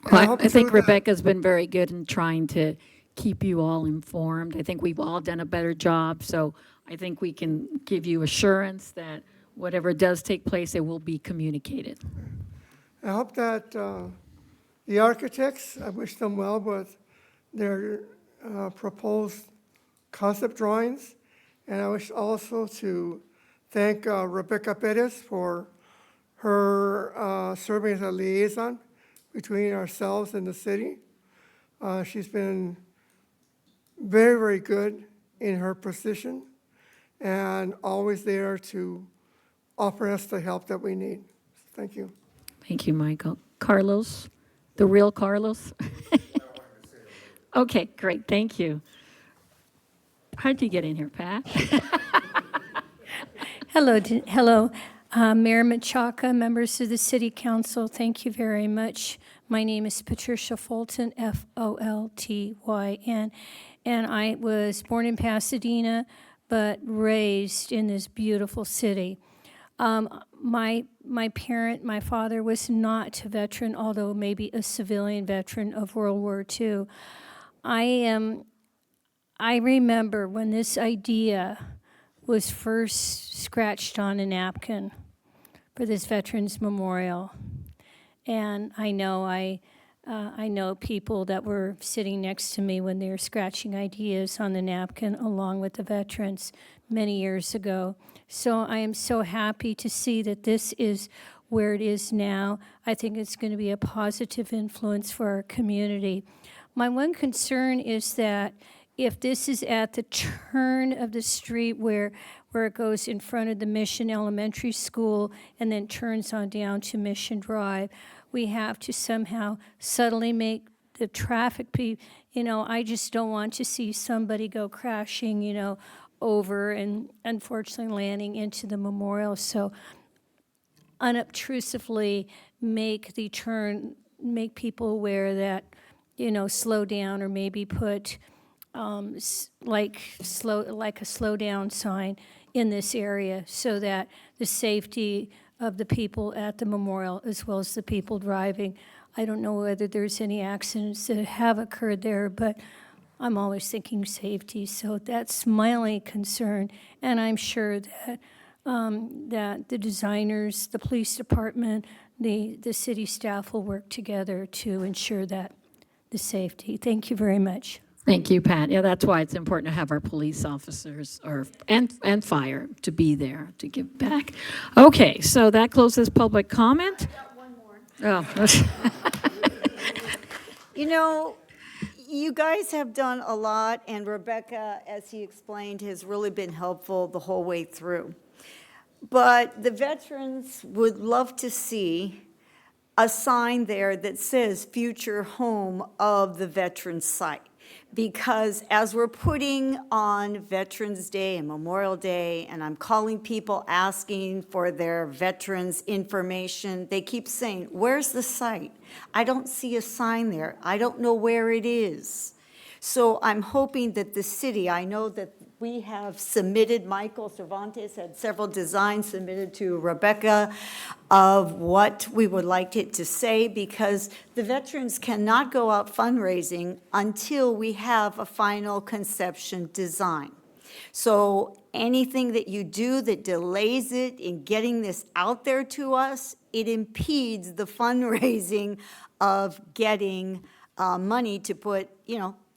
S12: And
S1: Well,
S12: hope
S1: I think
S12: too that-
S1: Rebecca's been very good in trying to keep you all informed. I think we've all done a better job, so I think we can give you assurance that whatever does take place, it will be communicated.
S12: I hope that the architects, I wish them well with their proposed concept drawings. And I wish also to thank Rebecca Perez for her serving as a liaison between ourselves and the city. She's been very, very good in her position and always there to offer us the help that we need. Thank you.
S1: Thank you, Michael. Carlos, the real Carlos? Okay, great, thank you. How'd you get in here, Pat?
S8: Hello. Mayor Machaca, members of the City Council, thank you very much. My name is Patricia Fulton, Foltyn, and I was born in Pasadena, but raised in this beautiful city. My father was not a veteran, although maybe a civilian veteran of World War II. I remember when this idea was first scratched on a napkin for this Veterans Memorial. And I know people that were sitting next to me when they were scratching ideas on the napkin along with the veterans many years ago. So I am so happy to see that this is where it is now. I think it's going to be a positive influence for our community. My one concern is that if this is at the turn of the street where it goes in front of the Mission Elementary School and then turns on down to Mission Drive, we have to somehow subtly make the traffic I just don't want to see somebody go crashing, over and unfortunately landing into the memorial. So unobtrusively make the turn, make people aware that, slow down, or maybe put like a slow down sign in this area so that the safety of the people at the memorial as well as the people driving. I don't know whether there's any accidents that have occurred there, but I'm always thinking safety, so that's my only concern. And I'm sure that that the designers, the police department, the city staff will work together to ensure that the safety. Thank you very much.
S1: Thank you, Pat. Yeah, that's why it's important to have our police officers and fire to be there to give back. Okay, so that closes public comment.
S6: I got one more.
S1: Oh.
S6: You guys have done a lot, and Rebecca, as he explained, has really been helpful the whole way through. But the veterans would love to see a sign there that says future home of the veterans site. Because as we're putting on Veterans Day and Memorial Day, and I'm calling people asking for their veterans information, they keep saying, where's the site? I don't see a sign there. I don't know where it is. So I'm hoping that the city, I know that we have submitted, Michael Cervantes had several designs submitted to Rebecca of what we would like it to say, because the veterans cannot go out fundraising until we have a final conception design. So anything that you do that delays it in getting this out there to us, it impedes the fundraising of getting money to put,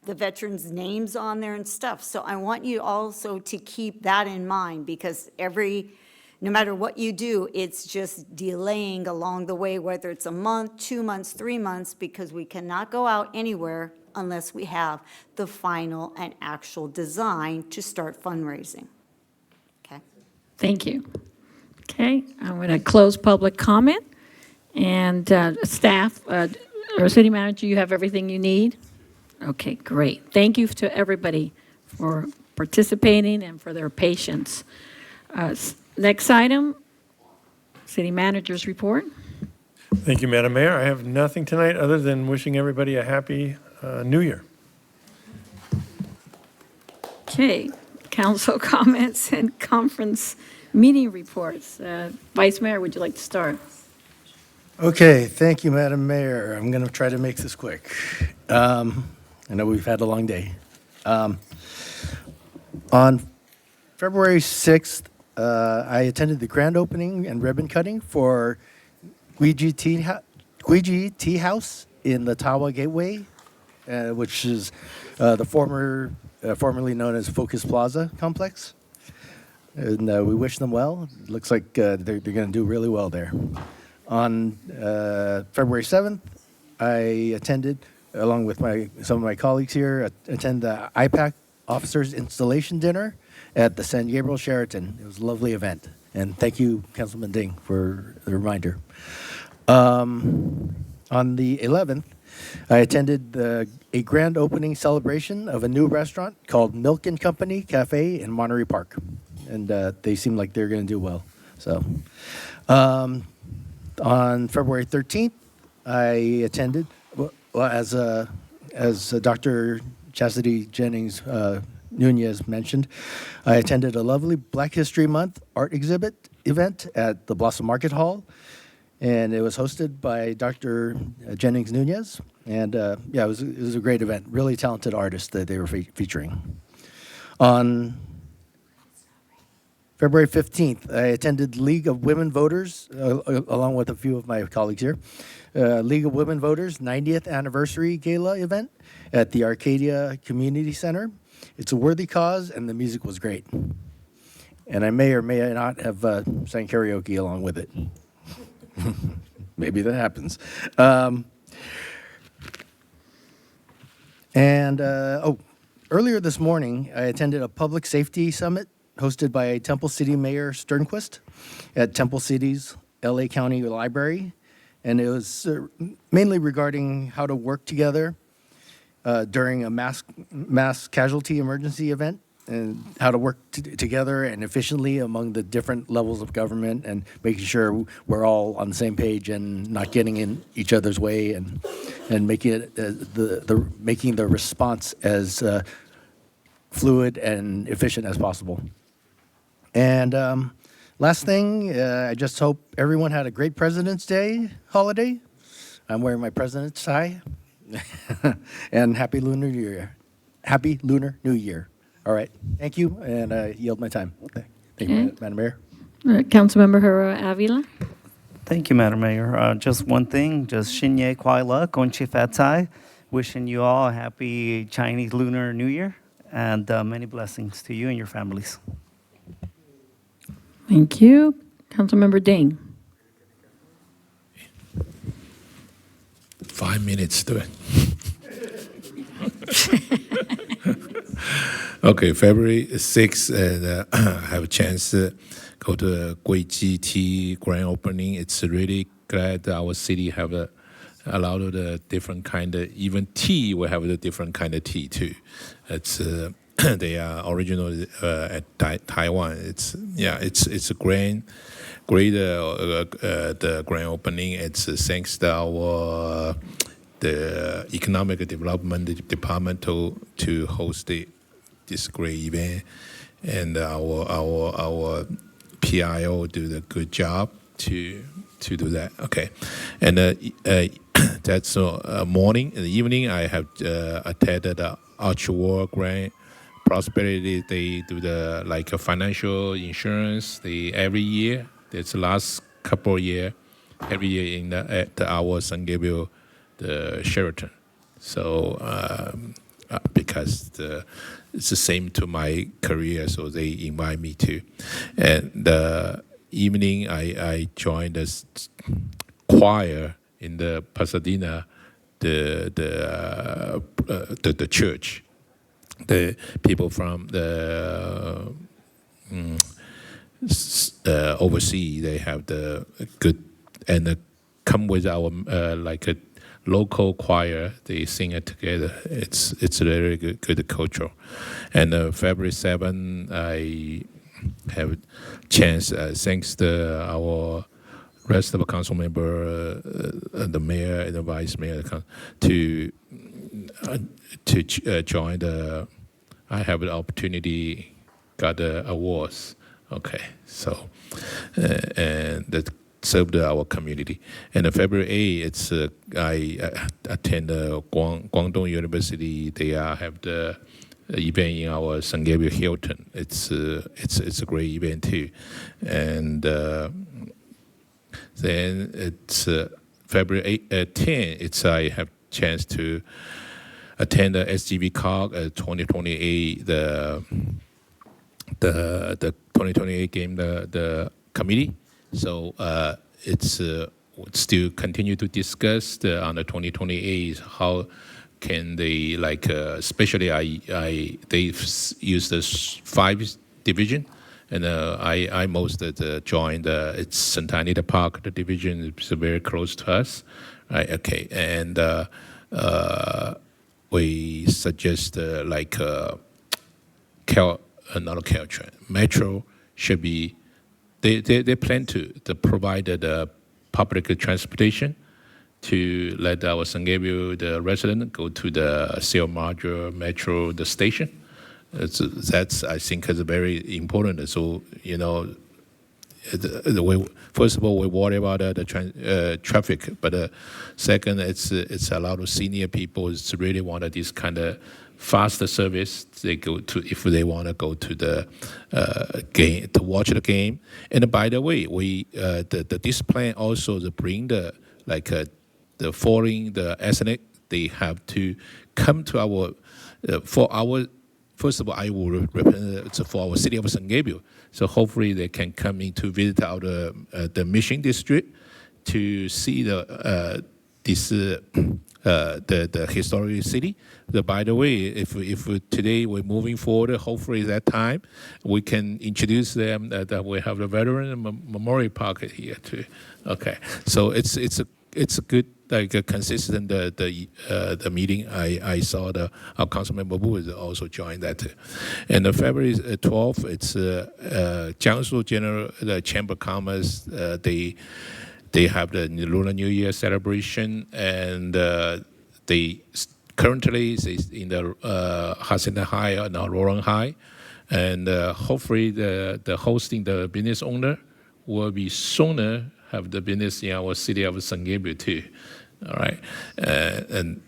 S6: the veterans' names on there and stuff. So I want you also to keep that in mind, because no matter what you do, it's just delaying along the way, whether it's a month, 2 months, 3 months, because we cannot go out anywhere unless we have the final and actual design to start fundraising. Okay?
S1: Thank you. Okay, I'm going to close public comment. And staff, or city manager, you have everything you need? Okay, great. Thank you to everybody for participating and for their patience. Next item, city manager's report.
S9: Thank you, Madam Mayor. I have nothing tonight other than wishing everybody a happy New Year.
S1: Okay, council comments and conference meeting reports. Vice Mayor, would you like to start?
S18: Okay, thank you, Madam Mayor. I'm going to try to make this quick. I know we've had a long day. On February 6th, I attended the grand opening and ribbon cutting for Guiji Tea House in the Tawa Gateway, which is the formerly known as Focus Plaza complex. And we wish them well. It looks like they're going to do really well there. On February 7th, I attended, along with some of my colleagues here, attend the IPAC Officers Installation Dinner at the San Gabriel Sheraton. It was a lovely event. And thank you, Councilman Ding, for the reminder. On the 11th, I attended a grand opening celebration of a new restaurant called Milk and Company Cafe in Monterey Park. And they seem like they're going to do well. So, on February 13th, I attended, as Dr. Chastity Jennings Nunez mentioned, I attended a lovely Black History Month art exhibit event at the Blossom Market Hall, and it was hosted by Dr. Jennings Nunez. And yeah, it was a great event. Really talented artists that they were featuring. On February 15th, I attended League of Women Voters, along with a few of my colleagues here, League of Women Voters 90th Anniversary Gala event at the Arcadia Community Center. It's a worthy cause, and the music was great. And I may or may not have sang karaoke along with it. Maybe that happens. Earlier this morning, I attended a public safety summit hosted by Temple City Mayor Sternquist at Temple City's LA County Library. And it was mainly regarding how to work together during a mass casualty emergency event, and how to work together and efficiently among the different levels of government, and making sure we're all on the same page and not getting in each other's way, and making it making the response as fluid and efficient as possible. And last thing, I just hope everyone had a great President's Day holiday. I'm wearing my President's tie. And Happy Lunar New Year. Happy Lunar New Year. All right. Thank you, and I yield my time. Thank you, Madam Mayor.
S1: Councilmember Herrera Avila.
S17: Thank you, Madam Mayor. Just one thing, just Shinye Kwai La, Gonchi Fatai. Wishing you all a happy Chinese Lunar New Year, and many blessings to you and your families.
S1: Thank you. Councilmember Ding.
S19: 5 minutes to it. Okay, February 6th, and I have a chance to go to the Guiji Tea grand opening. It's really glad that our city have a lot of the different kind of, even tea, we have a different kind of tea too. It's they are original at Taiwan. It's a great the grand opening. It's thanks to our the economic development department to host this great event, and our PIO do the good job to do that. Okay, and that's morning. In the evening, I have attended the Archwell Grand Prosperity. They do the like a financial insurance. They every year. It's the last couple of years. Every year at our San Gabriel, the Sheraton. So because it's the same to my career, so they invite me to. And the evening, I joined the choir in the Pasadena, the church. The people from the overseas, they have the good, and come with our like a local choir. They sing it together. It's a very good culture. And February 7th, I have chance, thanks to our rest of the council member, the mayor and the vice mayor, to join the. I have the opportunity, got the awards. Okay, so and the serve our community. And February 8th, it's I attend Guangdong University. They have the event in our San Gabriel Hilton. It's a great event too. And then it's February 10. It's I have chance to attend the SGB COG 2028 the 2028 game the committee. So it's still continue to discuss on the 2028 how can they especially they've used the 5 division, and I most joined it's Santa Anita Park. The division is very close to us, right? Okay, and we suggest not a Caltrain Metro should be. They plan to provide the public transportation to let our San Gabriel, the resident, go to the Seal Module Metro, the station. That's I think is very important. So first of all, we worry about the traffic, but second, it's a lot of senior people who really want this kind of faster service. They go to if they want to go to the game to watch the game. And by the way, this plan also to bring the foreign the ethnic. They have to come to our for our. First of all, I will represent for our city of San Gabriel. So hopefully they can come in to visit our the Mission District to see the historic city. By the way, if today we're moving forward, hopefully that time we can introduce them that we have the Veteran Memorial Park here too. Okay, so it's a good consistent the meeting. I saw our Councilmember Wu is also joined that too. And the February 12th, it's Jiangsu General the Chamber of Commerce. They have the Lunar New Year celebration, and they currently is in the Hacienda High and Roran High, and hopefully the hosting the business owner will be sooner have the business in our city of San Gabriel too. All right, and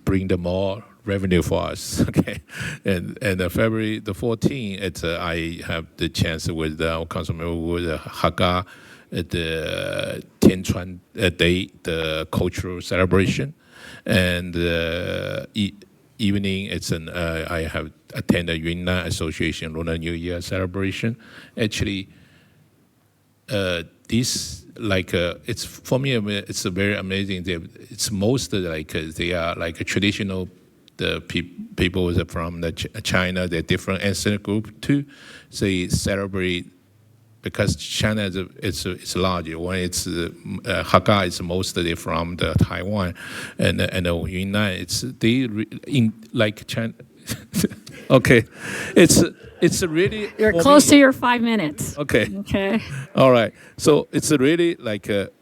S19: bring the more revenue for us. Okay, and February the 14th, it's I have the chance with our Councilmember with Haga at the Tianchuan Day, the cultural celebration, and evening it's I have attended Yunnan Association Lunar New Year celebration. Actually, this it's for me it's a very amazing. It's most they are a traditional people from China. They're different ethnic group too. So they celebrate because China it's large. When it's Hakka is mostly from the Taiwan, and Yunnan it's China. Okay, it's really
S1: You're close to your 5 minutes.
S19: Okay.
S1: Okay.
S19: All right. So it's really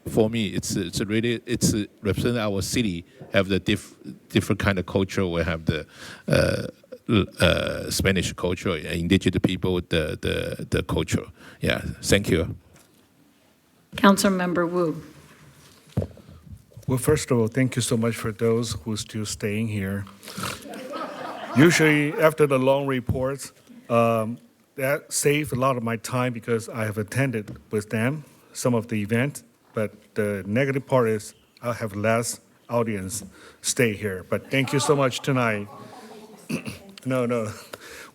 S19: for me. It's really represent our city. Have the different kind of culture. We have the Spanish culture, indigenous people, the culture. Yeah. Thank you.
S1: Councilmember Wu.
S2: Well, first of all, thank you so much for those who are still staying here. Usually, after the long reports, that saves a lot of my time because I have attended with them some of the events. But the negative part is I'll have less audience stay here. But thank you so much tonight. No.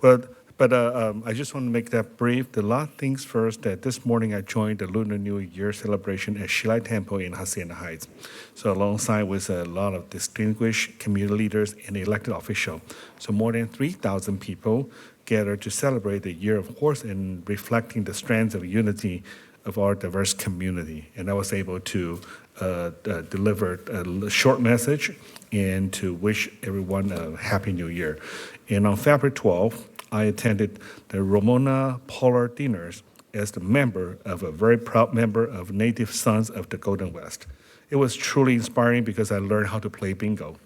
S2: Well, but I just want to make that brief. The last things first, that this morning I joined the Lunar New Year celebration at Shilai Temple in Hacienda Heights. So alongside with a lot of distinguished community leaders and elected officials. So more than 3,000 people gathered to celebrate the Year of Horse and reflecting the strengths of unity of our diverse community. And I was able to deliver a short message and to wish everyone a Happy New Year. And on February 12th, I attended the Ramona Polar Dinners as the member of a very proud member of Native Sons of the Golden West. It was truly inspiring because I learned how to play bingo.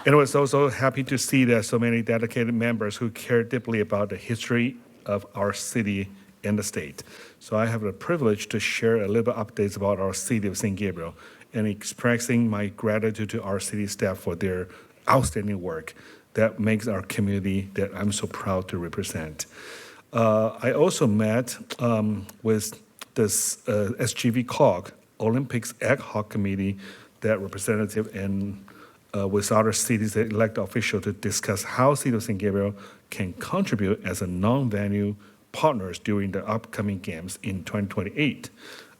S2: And I was also happy to see that so many dedicated members who care deeply about the history of our city and the state. So I have the privilege to share a little bit updates about our city of San Gabriel and expressing my gratitude to our city staff for their outstanding work that makes our community that I'm so proud to represent. I also met with this SGV COG, Olympics Ad Hoc Committee, that representative and with other cities that elect officials to discuss how City of San Gabriel can contribute as a non-venue partners during the upcoming games in 2028.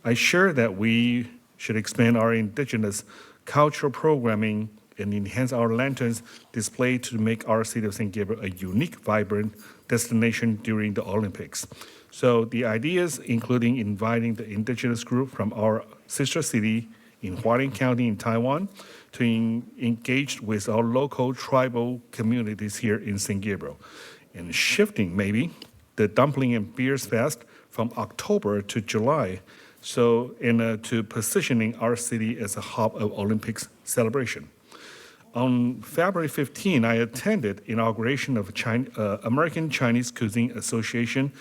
S2: I share that we should expand our indigenous cultural programming and enhance our lanterns display to make our City of San Gabriel a unique, vibrant destination during the Olympics. So the ideas, including inviting the indigenous group from our sister city in Hualien County in Taiwan to engage with our local tribal communities here in San Gabriel, and shifting maybe the Dumpling and Beers Fest from October to July, so to positioning our city as a hub of Olympics celebration. On February 15, I attended inauguration of American Chinese Cuisine Association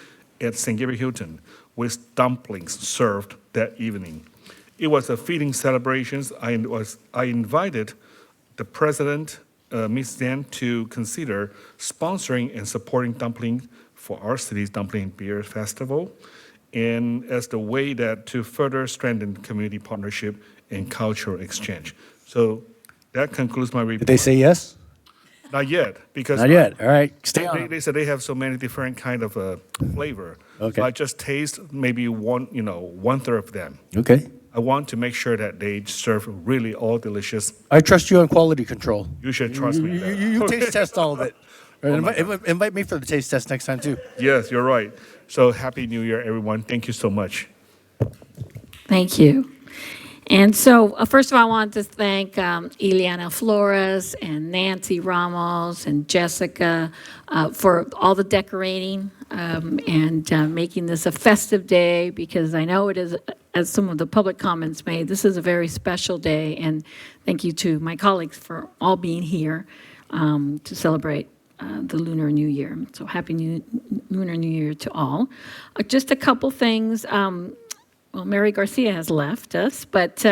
S2: at San Gabriel Hilton with dumplings served that evening. It was a fitting celebration. I invited the president, Ms. Zhang, to consider sponsoring and supporting dumpling for our city's Dumpling and Beer Festival, and as the way that to further strengthen community partnership and cultural exchange. So that concludes my report.
S18: Did they say yes?
S2: Not yet, because
S18: Not yet. All right, stay on.
S2: They said they have so many different kind of flavor.
S18: Okay.
S2: So I just taste maybe one third of them.
S18: Okay.
S2: I want to make sure that they serve really all delicious.
S18: I trust you on quality control.
S2: You should trust me.
S18: You taste test all of it. Invite me for the taste test next time, too.
S2: Yes, you're right. So happy New Year, everyone. Thank you so much.
S1: Thank you. And so, first of all, I want to thank Ileana Flores and Nancy Ramos and Jessica for all the decorating and making this a festive day, because I know it is, as some of the public comments made, this is a very special day. And thank you to my colleagues for all being here to celebrate the Lunar New Year. So happy Lunar New Year to all. Just a couple things. Well, Mary Garcia has left us, but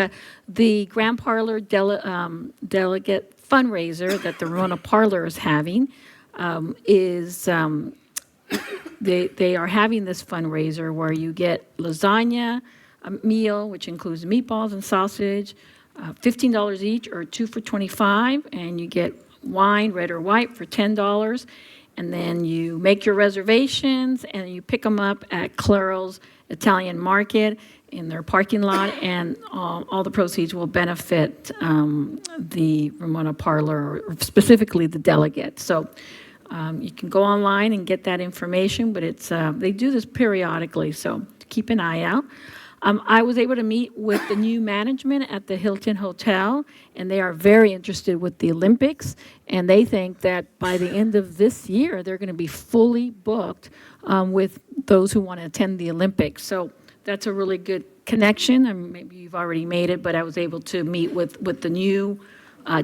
S1: the Grand Parlor delegate fundraiser that the Ramona Parlor is having is they are having this fundraiser where you get lasagna, a meal, which includes meatballs and sausage, $15 each, or 2 for $25, and you get wine, red or white, for $10. And then you make your reservations and you pick them up at Claro's Italian Market in their parking lot, and all the proceeds will benefit the Ramona Parlor, or specifically the delegate. So you can go online and get that information, but it's they do this periodically, so keep an eye out. I was able to meet with the new management at the Hilton Hotel, and they are very interested with the Olympics, and they think that by the end of this year, they're going to be fully booked with those who want to attend the Olympics. So that's a really good connection, and maybe you've already made it, but I was able to meet with the new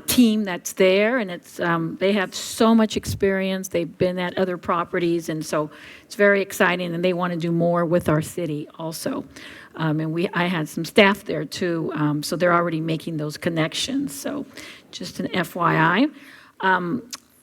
S1: team that's there, and it's they have so much experience. They've been at other properties, and so it's very exciting, and they want to do more with our city also. And I had some staff there too, so they're already making those connections. So just an FYI.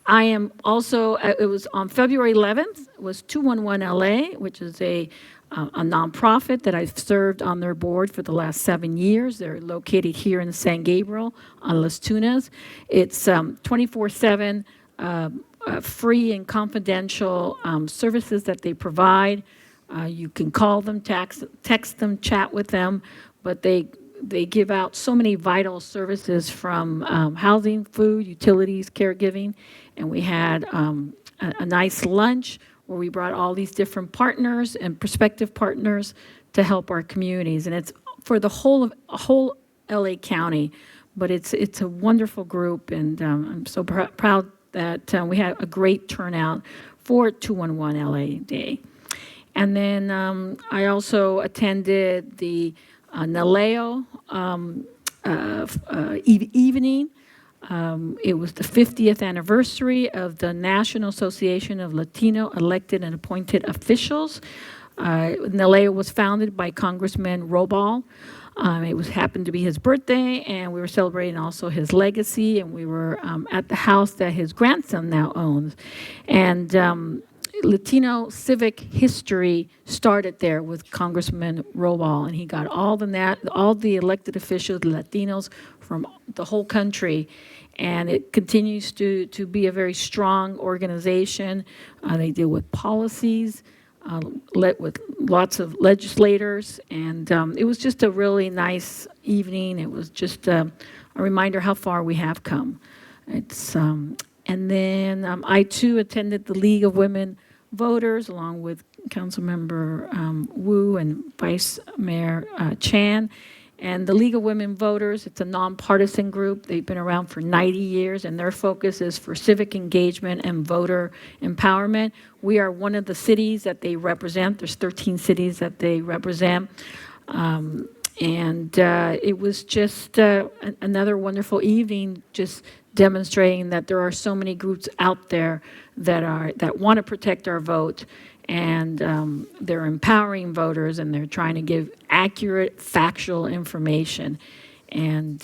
S1: I am also, it was on February 11th, it was 211 LA, which is a nonprofit that I've served on their board for the last 7 years. They're located here in San Gabriel on Las Tunas. It's 24/7 free and confidential services that they provide. You can call them, text them, chat with them, but they give out so many vital services from housing, food, utilities, caregiving, and we had a nice lunch where we brought all these different partners and prospective partners to help our communities, and it's for the whole LA County, but it's a wonderful group, and I'm so proud that we had a great turnout for 211 LA Day. And then I also attended the Naleo evening. It was the 50th anniversary of the National Association of Latino Elected and Appointed Officials. NALEO was founded by Congressman Robal. It happened to be his birthday, and we were celebrating also his legacy, and we were at the house that his grandson now owns. And Latino civic history started there with Congressman Robal, and he got all the elected officials, Latinos from the whole country, and it continues to be a very strong organization. They deal with policies, with lots of legislators, and it was just a really nice evening. It was just a reminder how far we have come. And then I too attended the League of Women Voters along with Councilmember Wu and Vice Mayor Chan. And the League of Women Voters, it's a nonpartisan group. They've been around for 90 years, and their focus is for civic engagement and voter empowerment. We are one of the cities that they represent. There's 13 cities that they represent. It was just another wonderful evening, just demonstrating that there are so many groups out there that want to protect our vote, and they're empowering voters, and they're trying to give accurate, factual information. And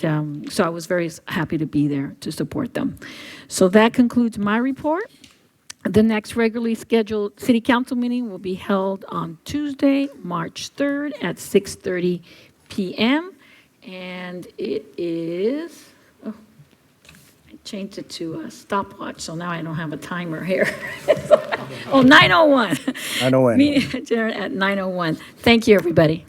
S1: so I was very happy to be there to support them. So that concludes my report. The next regularly scheduled City Council meeting will be held on Tuesday, March 3rd at 6:30 p.m. And it is, I changed it to a stopwatch, so now I don't have a timer here. 9:01.
S18: 9:01.
S1: Meeting adjourned at 9:01. Thank you, everybody.